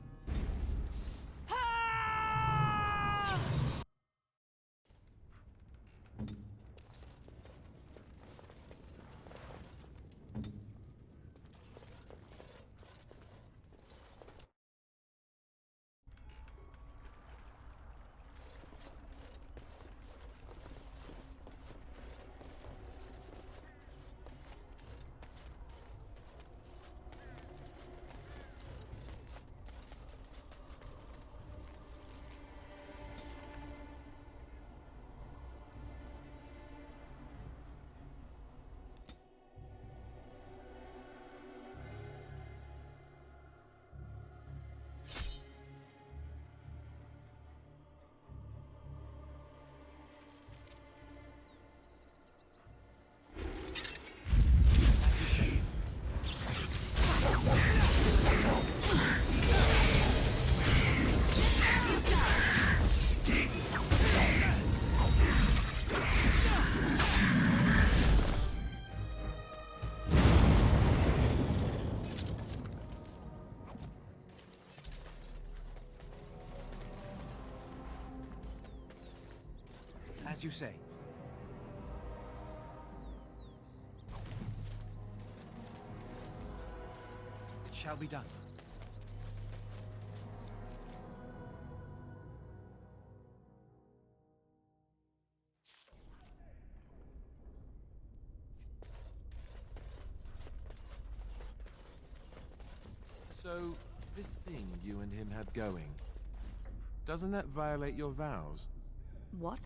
As you say. It shall be done. So, this thing you and him have going, doesn't that violate your vows? What?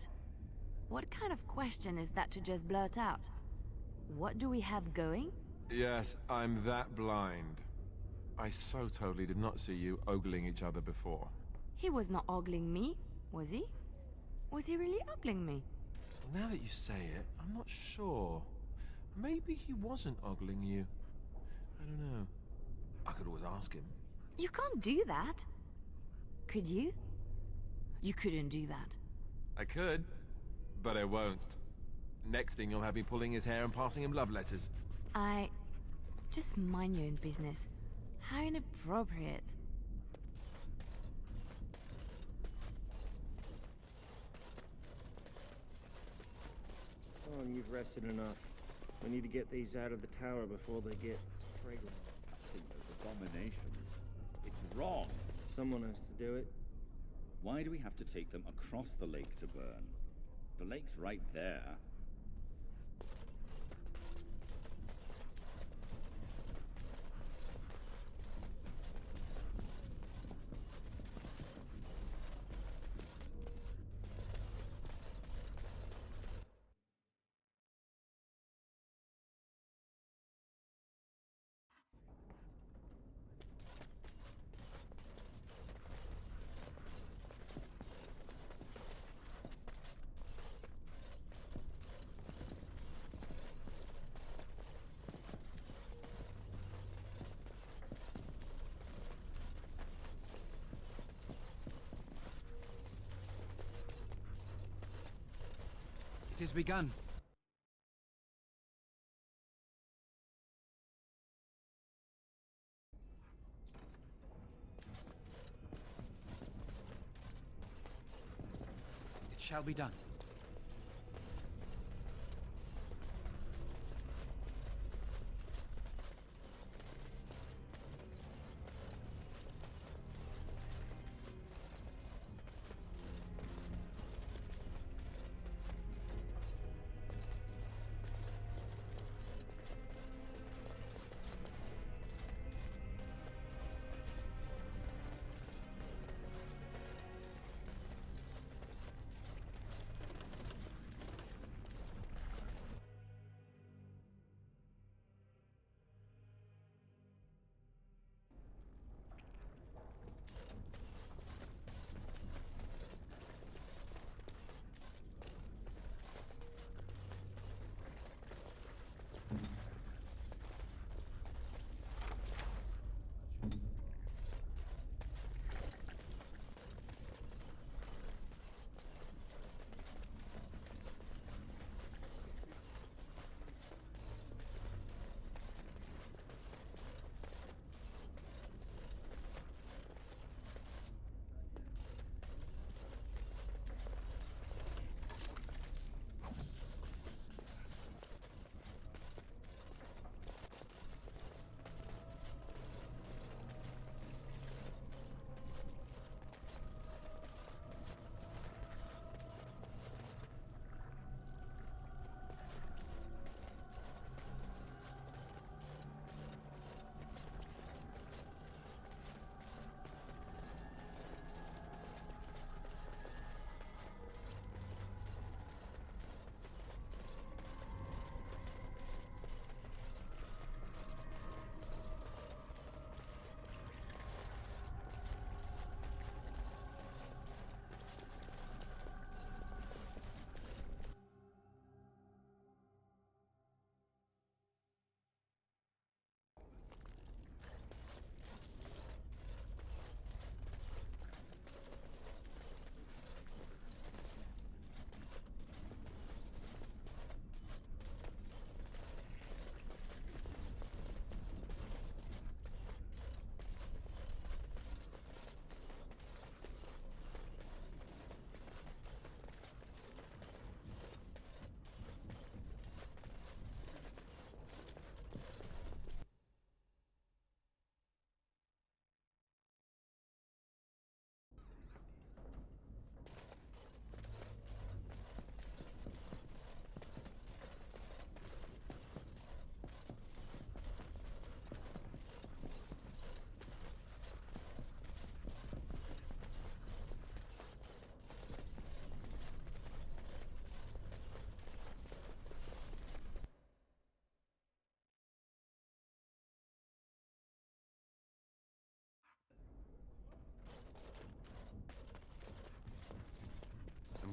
What kind of question is that to just blurt out? What do we have going? Yes, I'm that blind. I so totally did not see you ogling each other before. He was not ogling me, was he? Was he really ogling me? Now that you say it, I'm not sure. Maybe he wasn't ogling you. I don't know. I could always ask him. You can't do that. Could you? You couldn't do that. I could, but I won't. Next thing you'll have me pulling his hair and passing him love letters. Just mind your own business. How inappropriate. Come on, you've rested enough. We need to get these out of the tower before they get fragrant. Those abominations. It's wrong. Someone has to do it. Why do we have to take them across the lake to burn? The lake's right there. It is begun. It shall be done.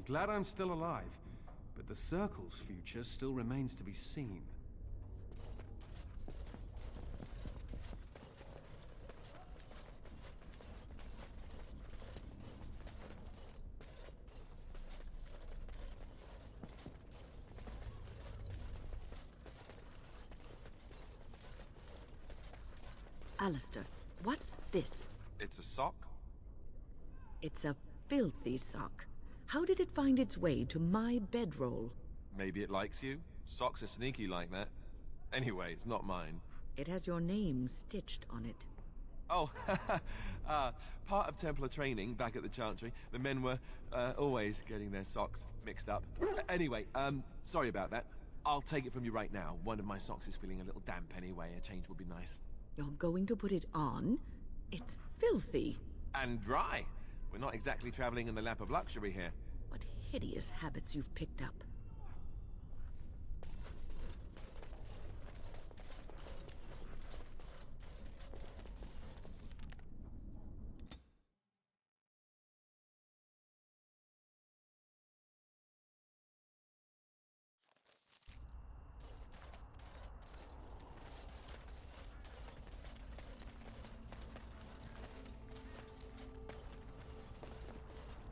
glad I'm still alive, but the Circle's future still remains to be seen. Alistair, what's this? It's a sock? It's a filthy sock. How did it find its way to my bedroll? Maybe it likes you? Socks are sneaky like that. Anyway, it's not mine. It has your name stitched on it. Oh, part of Templar training back at the Chantry. The men were always getting their socks mixed up. Anyway, sorry about that. I'll take it from you right now. One of my socks is feeling a little damp anyway. A change would be nice. You're going to put it on? It's filthy. And dry. We're not exactly traveling in the lap of luxury here. What hideous habits you've picked up.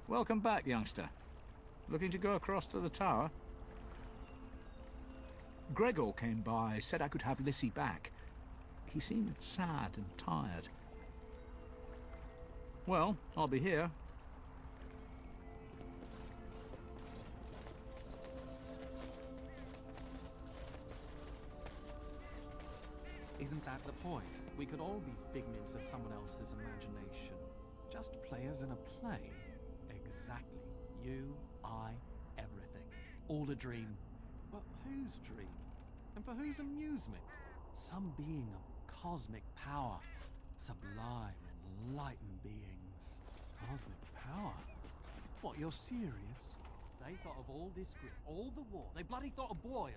Welcome back, youngster. Looking to go across to the tower? Gregor came by, said I could have Lissy back. He seemed sad and tired. Well, I'll be here. Isn't that the point? We could all be figments of someone else's imagination. Just players in a play. Exactly. You, I, everything. All a dream. But whose dream? And for whose amusement? Some being of cosmic power. Sublime, enlightened beings. Cosmic power? What, you're serious? They thought of all this grit, all the war. They bloody thought of boils.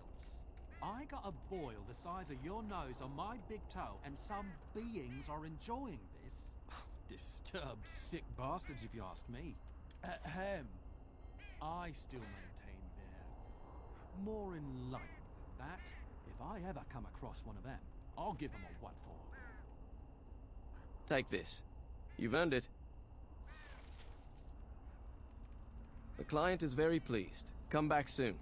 I got a boil the size of your nose on my big toe, and some beings are enjoying this. Disturbed, sick bastards, if you ask me. Ahem. I still maintain they're more enlightened than that. If I ever come across one of them, I'll give them a what for. Take this. You've earned it. The client is very pleased. Come back soon.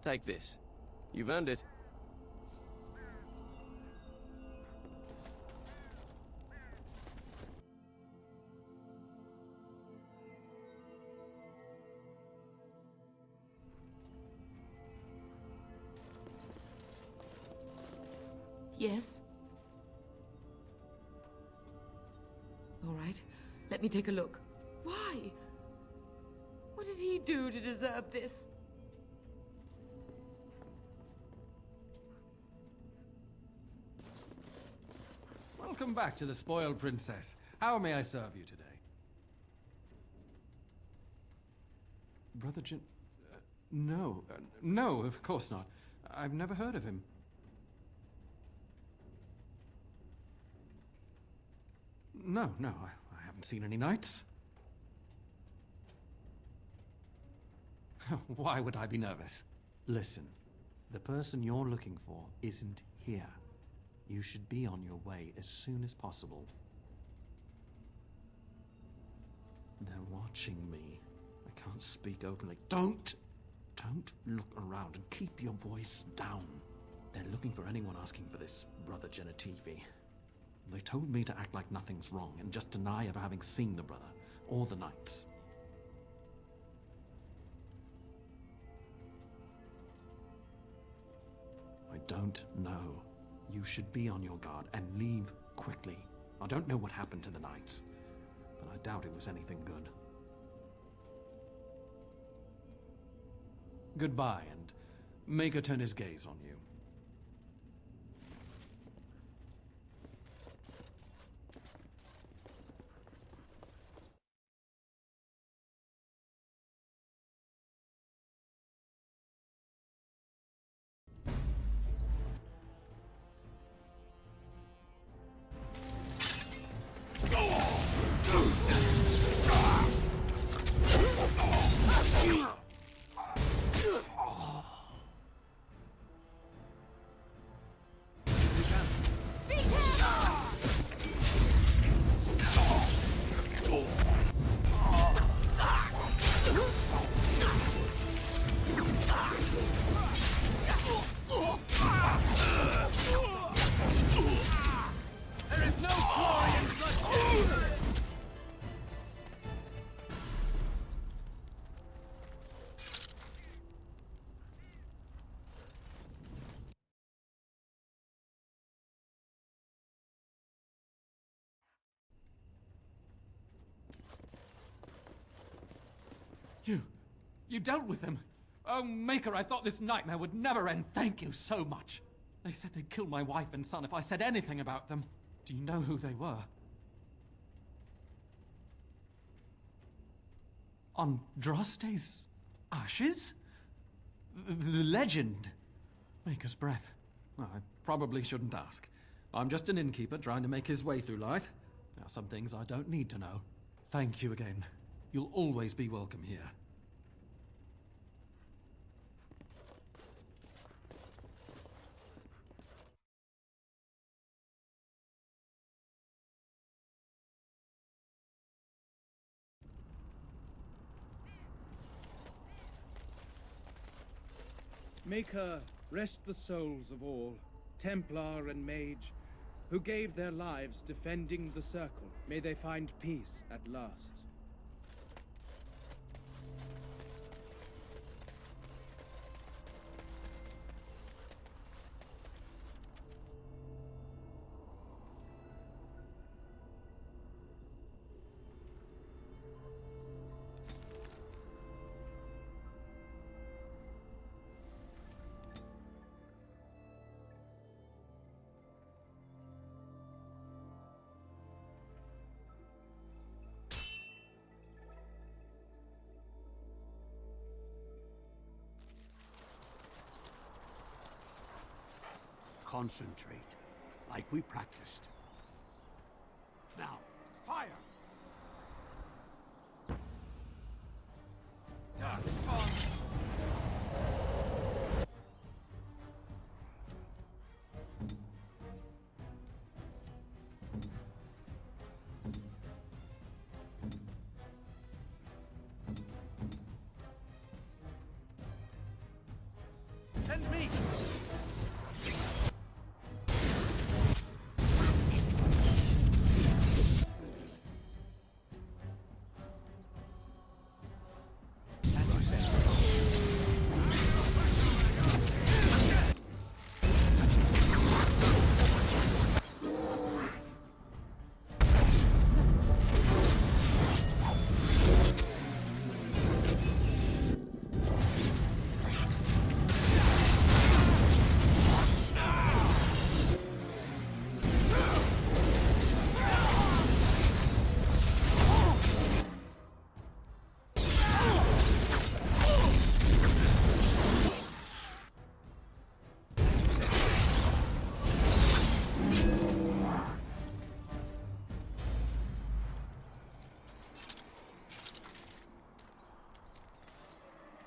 Take this. You've earned it. Yes? All right, let me take a look. Why? What did he do to deserve this? Welcome back to the Spoiled Princess. How may I serve you today? Brother no, of course not. I've never heard of him. No, I haven't seen any knights. Why would I be nervous? Listen, the person you're looking for isn't here. You should be on your way as soon as possible. They're watching me. I can't speak openly. Don't look around and keep your voice down. They're looking for anyone asking for this Brother Genitivi. They told me to act like nothing's wrong and just deny ever having seen the brother or the knights. I don't know. You should be on your guard and leave quickly. I don't know what happened to the knights, but I doubt it was anything good. Goodbye, and make her turn his gaze on you. You dealt with them. Oh, Maker, I thought this nightmare would never end. Thank you so much. They said they'd kill my wife and son if I said anything about them. Do you know who they were? Andraste's ashes? The legend. Maker's breath. Well, I probably shouldn't ask. I'm just an innkeeper trying to make his way through life. There are some things I don't need to know. Thank you again. You'll always be welcome here. Maker, rest the souls of all, Templar and Mage, who gave their lives defending the Circle. May they find peace at last. Concentrate, like we practiced. Now, fire! Send me!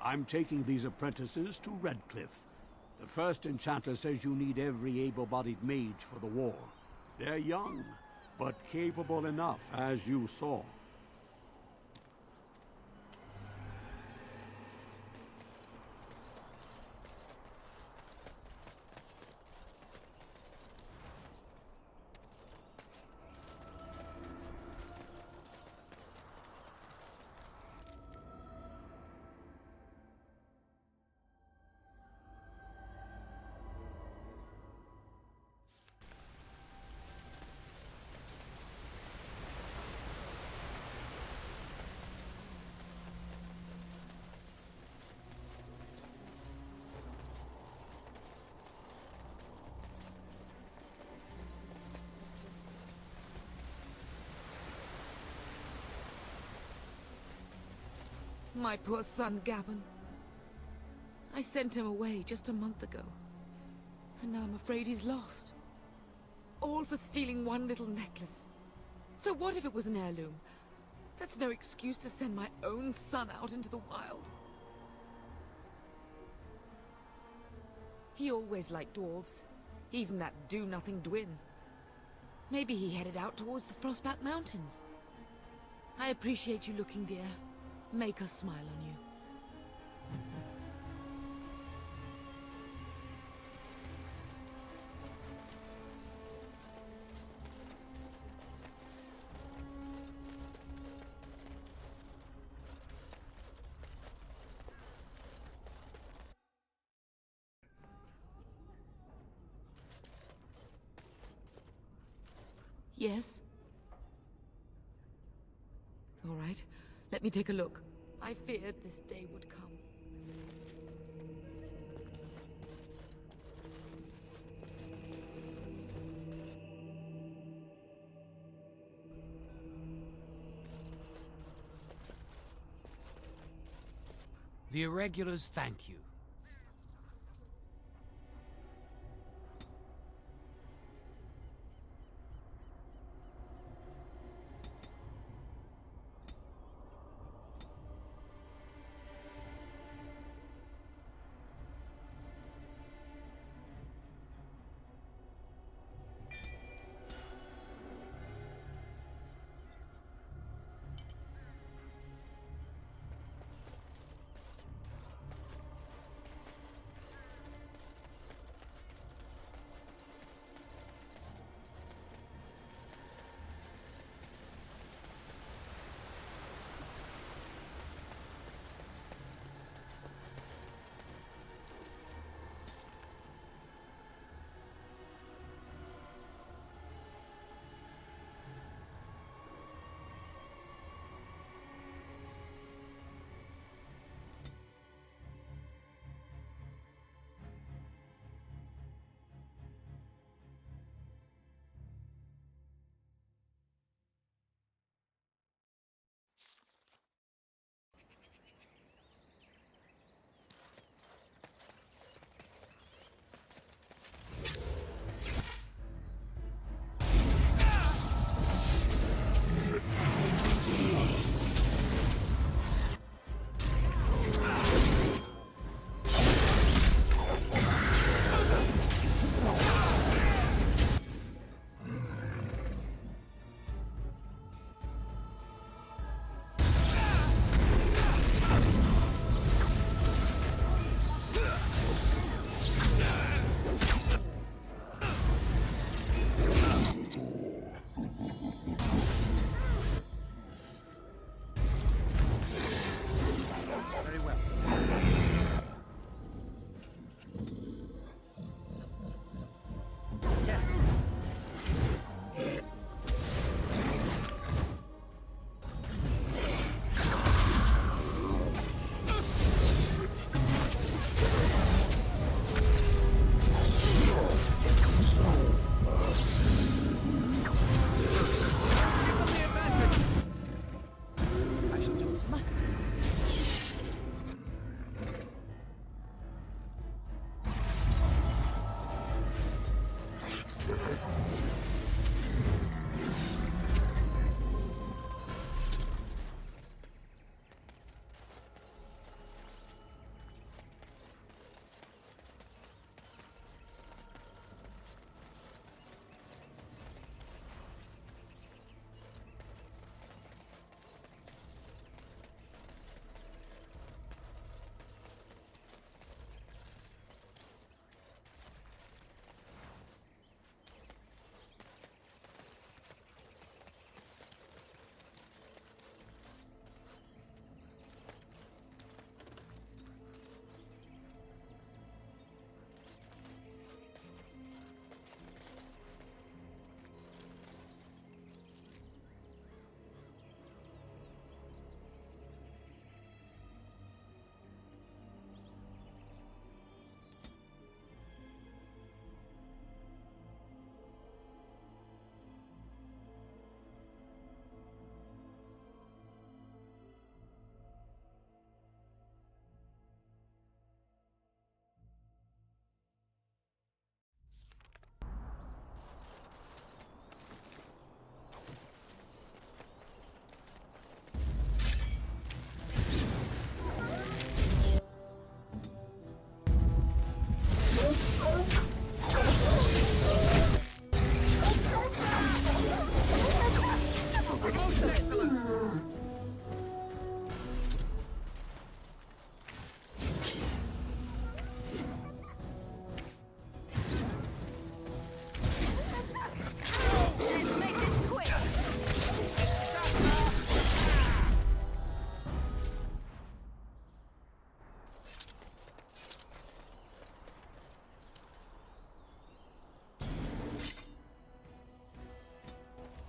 I'm taking these apprentices to Redcliffe. The first enchanter says you need every able-bodied mage for the war. They're young, but capable enough, as you saw. My poor son, Gavin. I sent him away just a month ago. And now I'm afraid he's lost. All for stealing one little necklace. So what if it was an heirloom? That's no excuse to send my own son out into the wild. He always liked dwarves. Even that do-nothing Dwin. Maybe he headed out towards the Frostback Mountains. I appreciate you looking, dear. Make us smile on you. Yes? All right, let me take a look. I feared this day would come. The Irregulars thank you.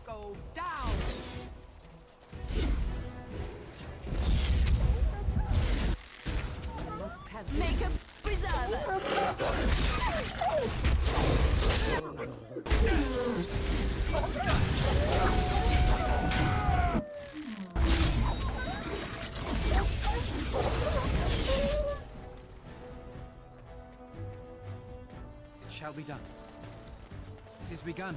Go down! be done. It is begun.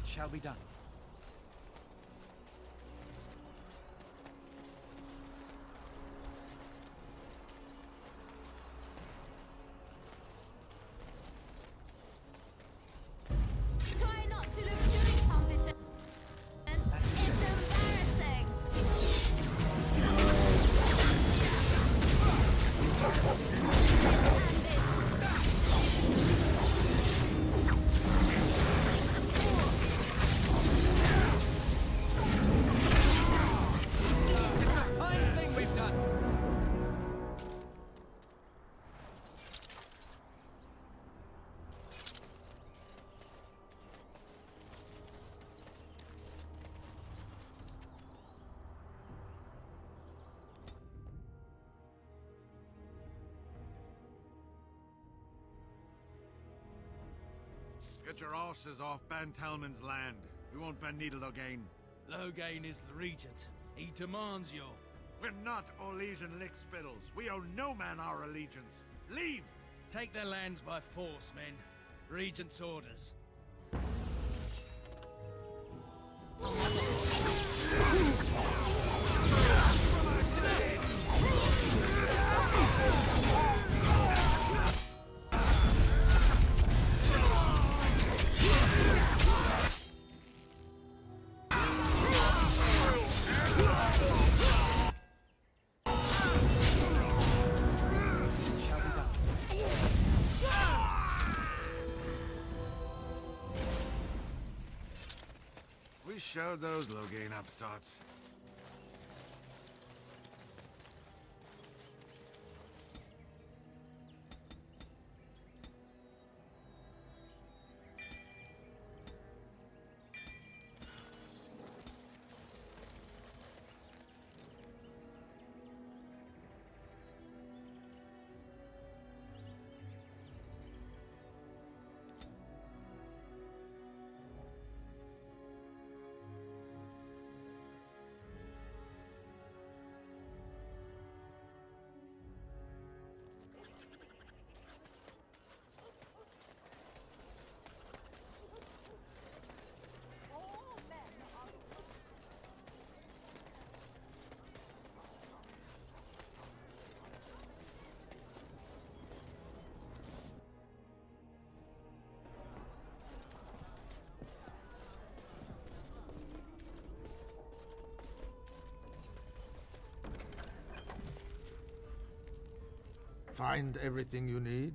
Shall be done. Try not to look too incompetent. It's embarrassing. Get your asses off Ban Talman's land. We won't bend needle again. Loghain is the regent. He demands your... We're not Orlesian lickspittles. We owe no man our allegiance. Leave! Take their lands by force, men. Regent's orders. We showed those Loghain upstarts. Find everything you need?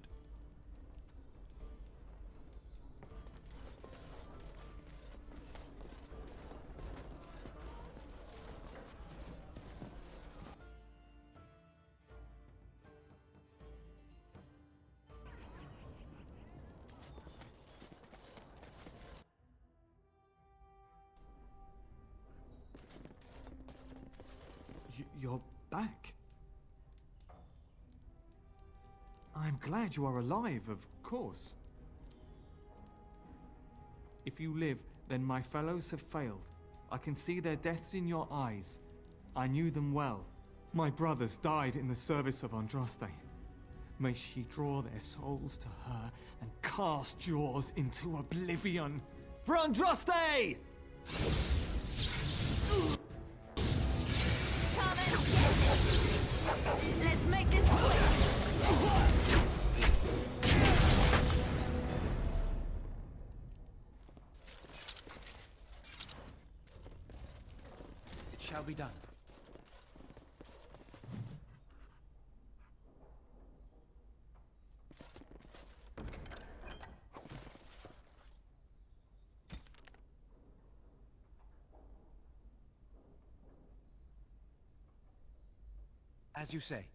You're back. I'm glad you are alive, of course. If you live, then my fellows have failed. I can see their deaths in your eyes. I knew them well. My brothers died in the service of Andraste. May she draw their souls to her and cast yours into oblivion. For Andraste! Come and get it. Let's make this quick. shall be done. As you say.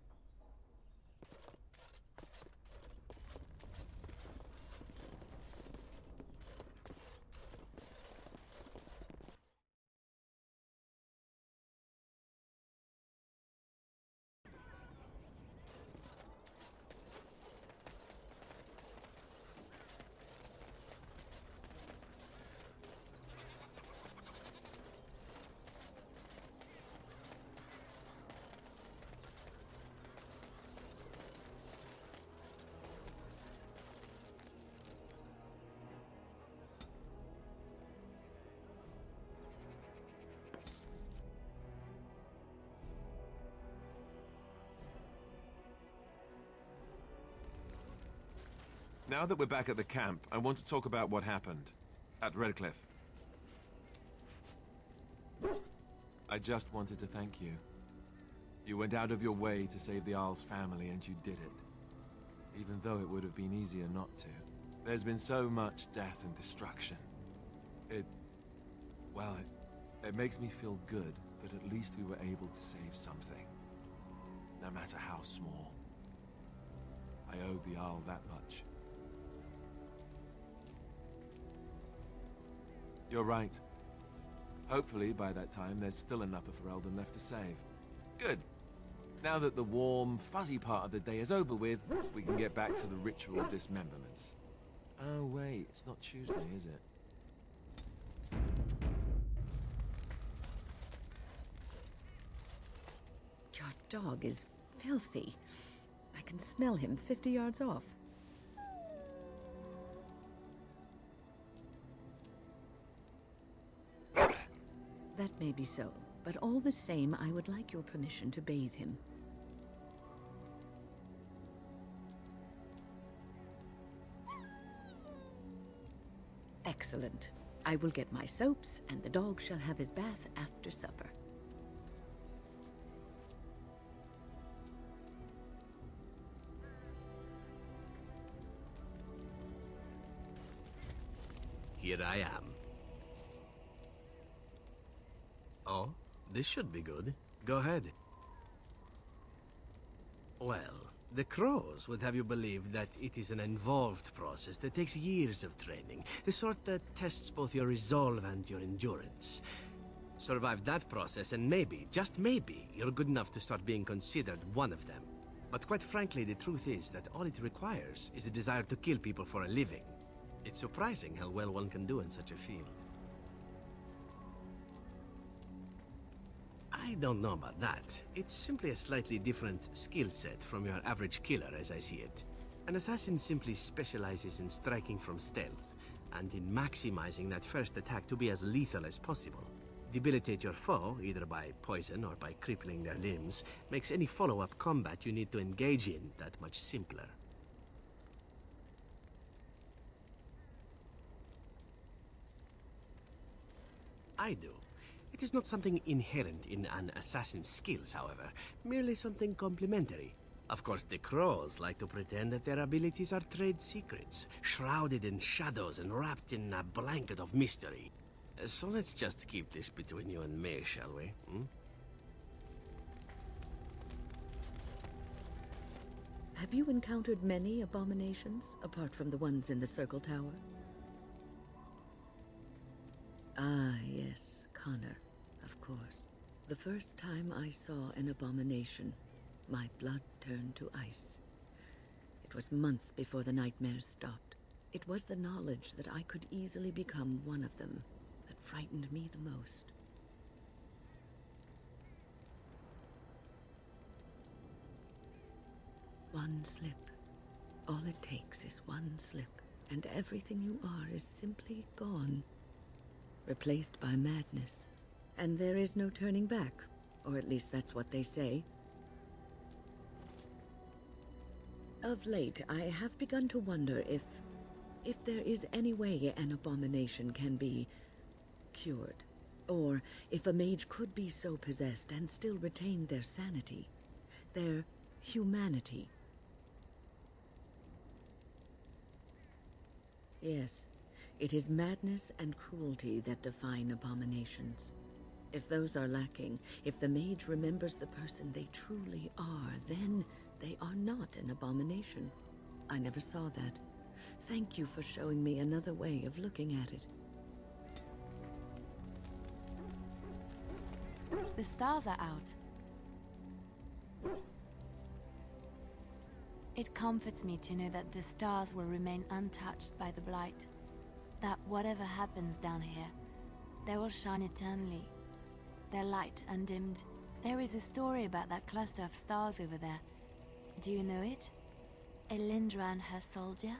Now that we're back at the camp, I want to talk about what happened at Redcliffe. I just wanted to thank you. You went out of your way to save the Arl's family, and you did it. Even though it would have been easier not to. There's been so much death and destruction. Well, it makes me feel good that at least we were able to save something. No matter how small. I owed the Arl that much. You're right. Hopefully, by that time, there's still enough of Ferelden left to save. Good. Now that the warm, fuzzy part of the day is over with, we can get back to the ritual dismemberments. Oh, wait, it's not Tuesday, is it? Your dog is filthy. I can smell him 50 yards off. That may be so, but all the same, I would like your permission to bathe him. Excellent. I will get my soaps, and the dog shall have his bath after supper. Here I am. Oh, this should be good. Go ahead. Well, the crows would have you believe that it is an involved process that takes years of training, the sort that tests both your resolve and your endurance. Survive that process and maybe, just maybe, you're good enough to start being considered one of them. But quite frankly, the truth is that all it requires is the desire to kill people for a living. It's surprising how well one can do in such a field. I don't know about that. It's simply a slightly different skill set from your average killer, as I see it. An assassin simply specializes in striking from stealth, and in maximizing that first attack to be as lethal as possible. Debilitate your foe, either by poison or by crippling their limbs, makes any follow-up combat you need to engage in that much simpler. I do. It is not something inherent in an assassin's skills, however, merely something complementary. Of course, the crows like to pretend that their abilities are trade secrets, shrouded in shadows and wrapped in a blanket of mystery. So let's just keep this between you and me, shall we? Have you encountered many abominations, apart from the ones in the Circle Tower? Ah, yes, Connor, of course. The first time I saw an abomination, my blood turned to ice. It was months before the nightmares stopped. It was the knowledge that I could easily become one of them that frightened me the most. One slip. All it takes is one slip, and everything you are is simply gone. Replaced by madness. And there is no turning back, or at least that's what they say. Of late, I have begun to wonder if there is any way an abomination can be cured. Or if a mage could be so possessed and still retain their sanity, their humanity. Yes, it is madness and cruelty that define abominations. If those are lacking, if the mage remembers the person they truly are, then they are not an abomination. I never saw that. Thank you for showing me another way of looking at it. The stars are out. It comforts me to know that the stars will remain untouched by the blight. That whatever happens down here, they will shine eternally. Their light undimmed. There is a story about that cluster of stars over there. Do you know it? Elindra and her soldier?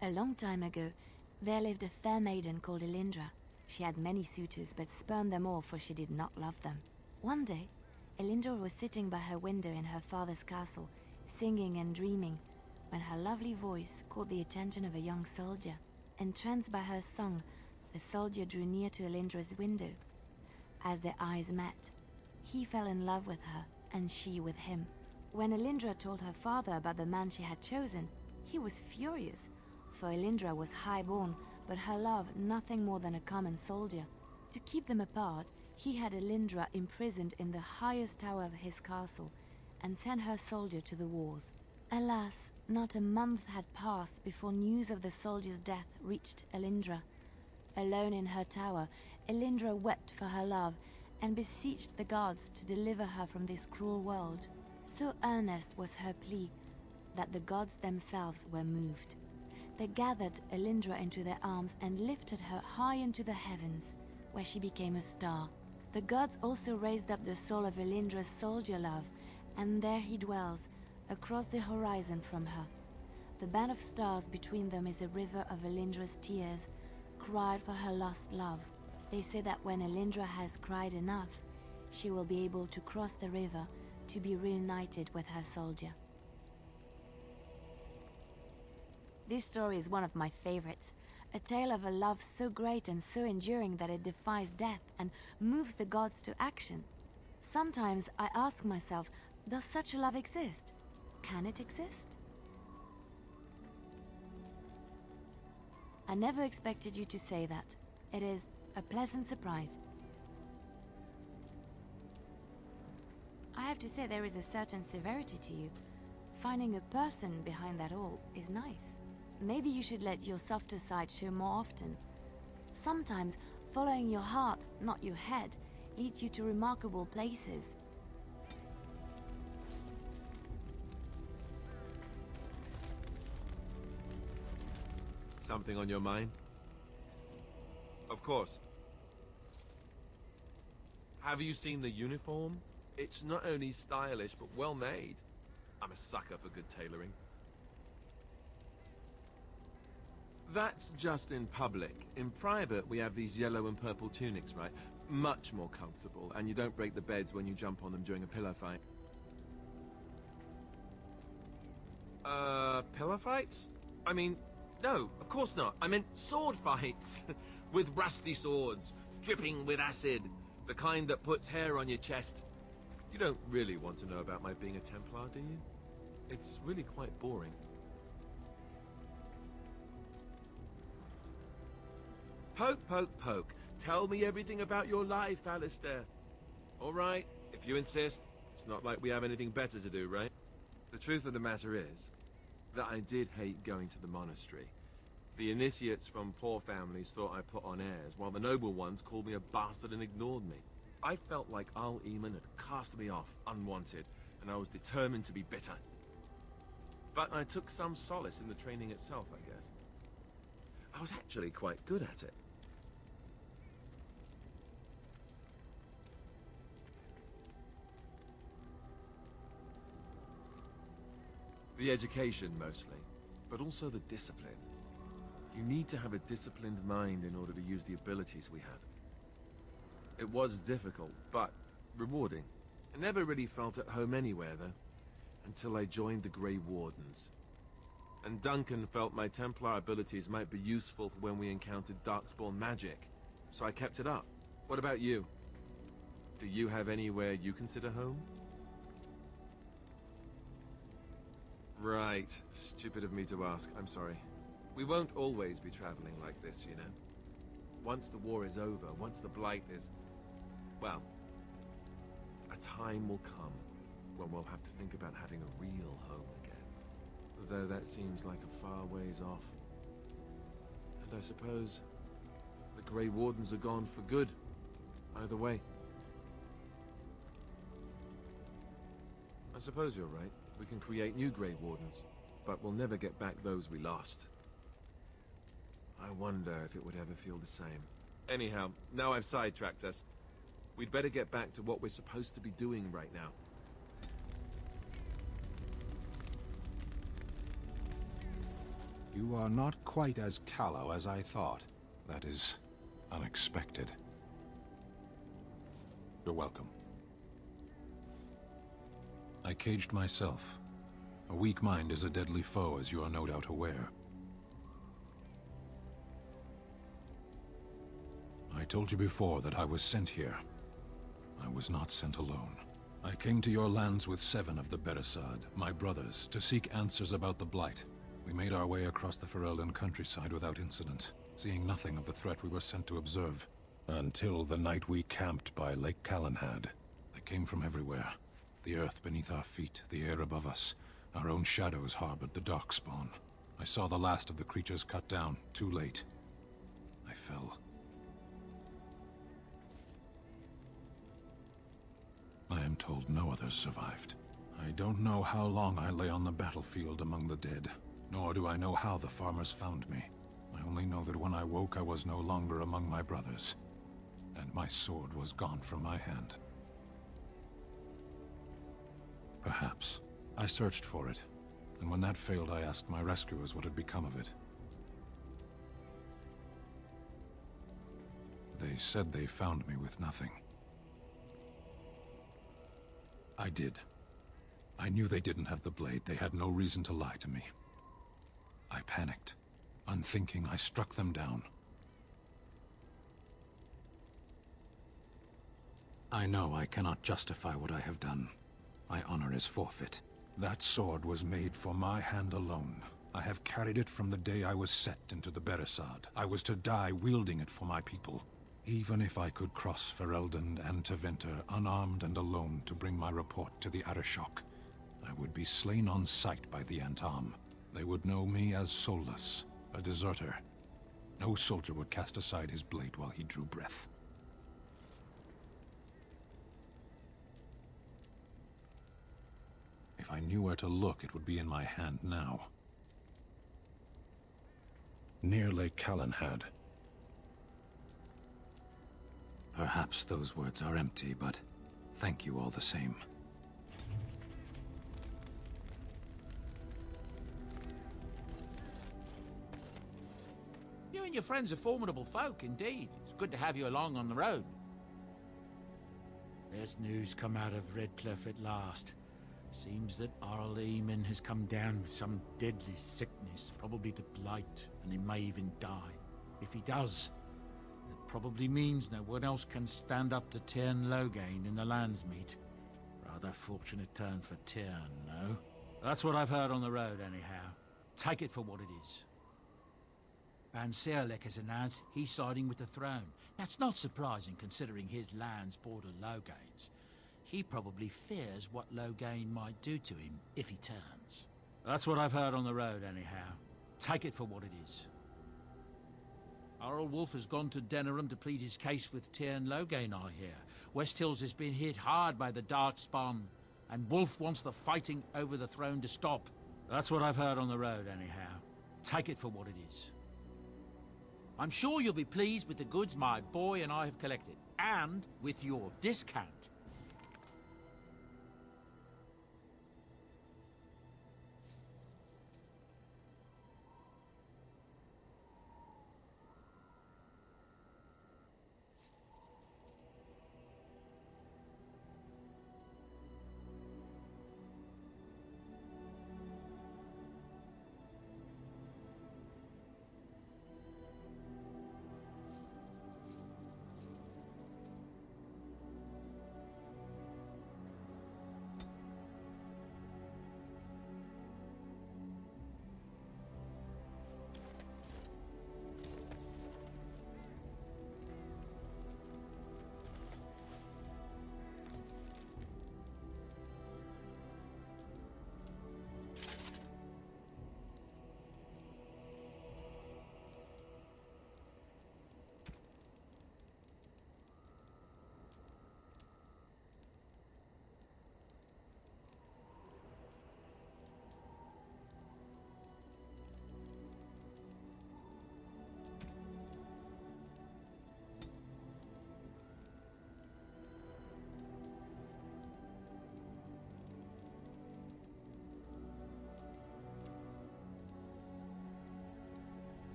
A long time ago, there lived a fair maiden called Elindra. She had many suitors, but spurned them all, for she did not love them. One day, Elindra was sitting by her window in her father's castle, singing and dreaming, when her lovely voice caught the attention of a young soldier. Entranced by her song, the soldier drew near to Elindra's window. As their eyes met, he fell in love with her, and she with him. When Elindra told her father about the man she had chosen, he was furious, for Elindra was high-born, but her love nothing more than a common soldier. To keep them apart, he had Elindra imprisoned in the highest tower of his castle, and sent her soldier to the wars. Alas, not a month had passed before news of the soldier's death reached Elindra. Alone in her tower, Elindra wept for her love, and beseeched the gods to deliver her from this cruel world. So earnest was her plea, that the gods themselves were moved. They gathered Elindra into their arms and lifted her high into the heavens, where she became a star. The gods also raised up the soul of Elindra's soldier love, and there he dwells, across the horizon from her. The band of stars between them is a river of Elindra's tears, cried for her lost love. They say that when Elindra has cried enough, she will be able to cross the river to be reunited with her soldier. This story is one of my favorites, a tale of a love so great and so enduring that it defies death and moves the gods to action. Sometimes I ask myself, does such a love exist? Can it exist? I never expected you to say that. It is a pleasant surprise. I have to say there is a certain severity to you. Finding a person behind that all is nice. Maybe you should let your softer side show more often. Sometimes following your heart, not your head, leads you to remarkable places. Something on your mind? Of course. Have you seen the uniform? It's not only stylish, but well made. I'm a sucker for good tailoring. That's just in public. In private, we have these yellow and purple tunics, right? Much more comfortable, and you don't break the beds when you jump on them during a pillow fight. Pillow fights? I mean, no, of course not. I meant sword fights. With rusty swords, dripping with acid. The kind that puts hair on your chest. You don't really want to know about my being a Templar, do you? It's really quite boring. Poke, poke, poke. Tell me everything about your life, Alistair. All right, if you insist. It's not like we have anything better to do, right? The truth of the matter is that I did hate going to the monastery. The initiates from poor families thought I put on airs, while the noble ones called me a bastard and ignored me. I felt like Arl Eamon had cast me off, unwanted, and I was determined to be bitter. But I took some solace in the training itself, I guess. I was actually quite good at it. The education, mostly, but also the discipline. You need to have a disciplined mind in order to use the abilities we have. It was difficult, but rewarding. I never really felt at home anywhere, though, until I joined the Grey Wardens. And Duncan felt my Templar abilities might be useful for when we encountered Darkspawn magic, so I kept it up. What about you? Do you have anywhere you consider home? Right. Stupid of me to ask. I'm sorry. We won't always be traveling like this, you know. Once the war is over, once the Blight is... well, a time will come when we'll have to think about having a real home again. Though that seems like a far ways off. And I suppose the Grey Wardens are gone for good. Either way. I suppose you're right. We can create new Grey Wardens, but we'll never get back those we lost. I wonder if it would ever feel the same. Anyhow, now I've sidetracked us. We'd better get back to what we're supposed to be doing right now. You are not quite as callow as I thought. That is unexpected. You're welcome. I caged myself. A weak mind is a deadly foe, as you are no doubt aware. I told you before that I was sent here. I was not sent alone. I came to your lands with 7 of the Beresad, my brothers, to seek answers about the Blight. We made our way across the Ferelden countryside without incident, seeing nothing of the threat we were sent to observe. Until the night we camped by Lake Calenhad. They came from everywhere. The earth beneath our feet, the air above us. Our own shadows harbored the Darkspawn. I saw the last of the creatures cut down, too late. I fell. I am told no others survived. I don't know how long I lay on the battlefield among the dead, nor do I know how the farmers found me. I only know that when I woke I was no longer among my brothers, and my sword was gone from my hand. Perhaps. I searched for it, and when that failed I asked my rescuers what had become of it. They said they found me with nothing. I did. I knew they didn't have the blade. They had no reason to lie to me. I panicked. Unthinking, I struck them down. I know I cannot justify what I have done. My honor is forfeit. That sword was made for my hand alone. I have carried it from the day I was set into the Beresad. I was to die wielding it for my people. Even if I could cross Ferelden and Tevinter unarmed and alone to bring my report to the Arishok, I would be slain on sight by the Antam. They would know me as soulless, a deserter. No soldier would cast aside his blade while he drew breath. If I knew where to look, it would be in my hand now. Near Lake Calenhad. Perhaps those words are empty, but thank you all the same. You and your friends are formidable folk, indeed. It's good to have you along on the road. There's news come out of Redcliffe at last. Seems that Arl Eamon has come down with some deadly sickness, probably the Blight, and he may even die. If he does, that probably means no one else can stand up to Tyrn Loghain in the Landsmeet. Rather fortunate turn for Tyrn, no? That's what I've heard on the road, anyhow. Take it for what it is. Ban Serlek has announced he's siding with the throne. That's not surprising, considering his lands border Loghain's. He probably fears what Loghain might do to him if he turns. That's what I've heard on the road, anyhow. Take it for what it is. Arl Wolf has gone to Denerim to plead his case with Tyrn Loghain, I hear. West Hills has been hit hard by the Darkspawn, and Wolf wants the fighting over the throne to stop. That's what I've heard on the road, anyhow. Take it for what it is. I'm sure you'll be pleased with the goods my boy and I have collected, and with your discount.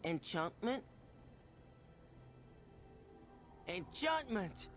Enchantment? Enchantment!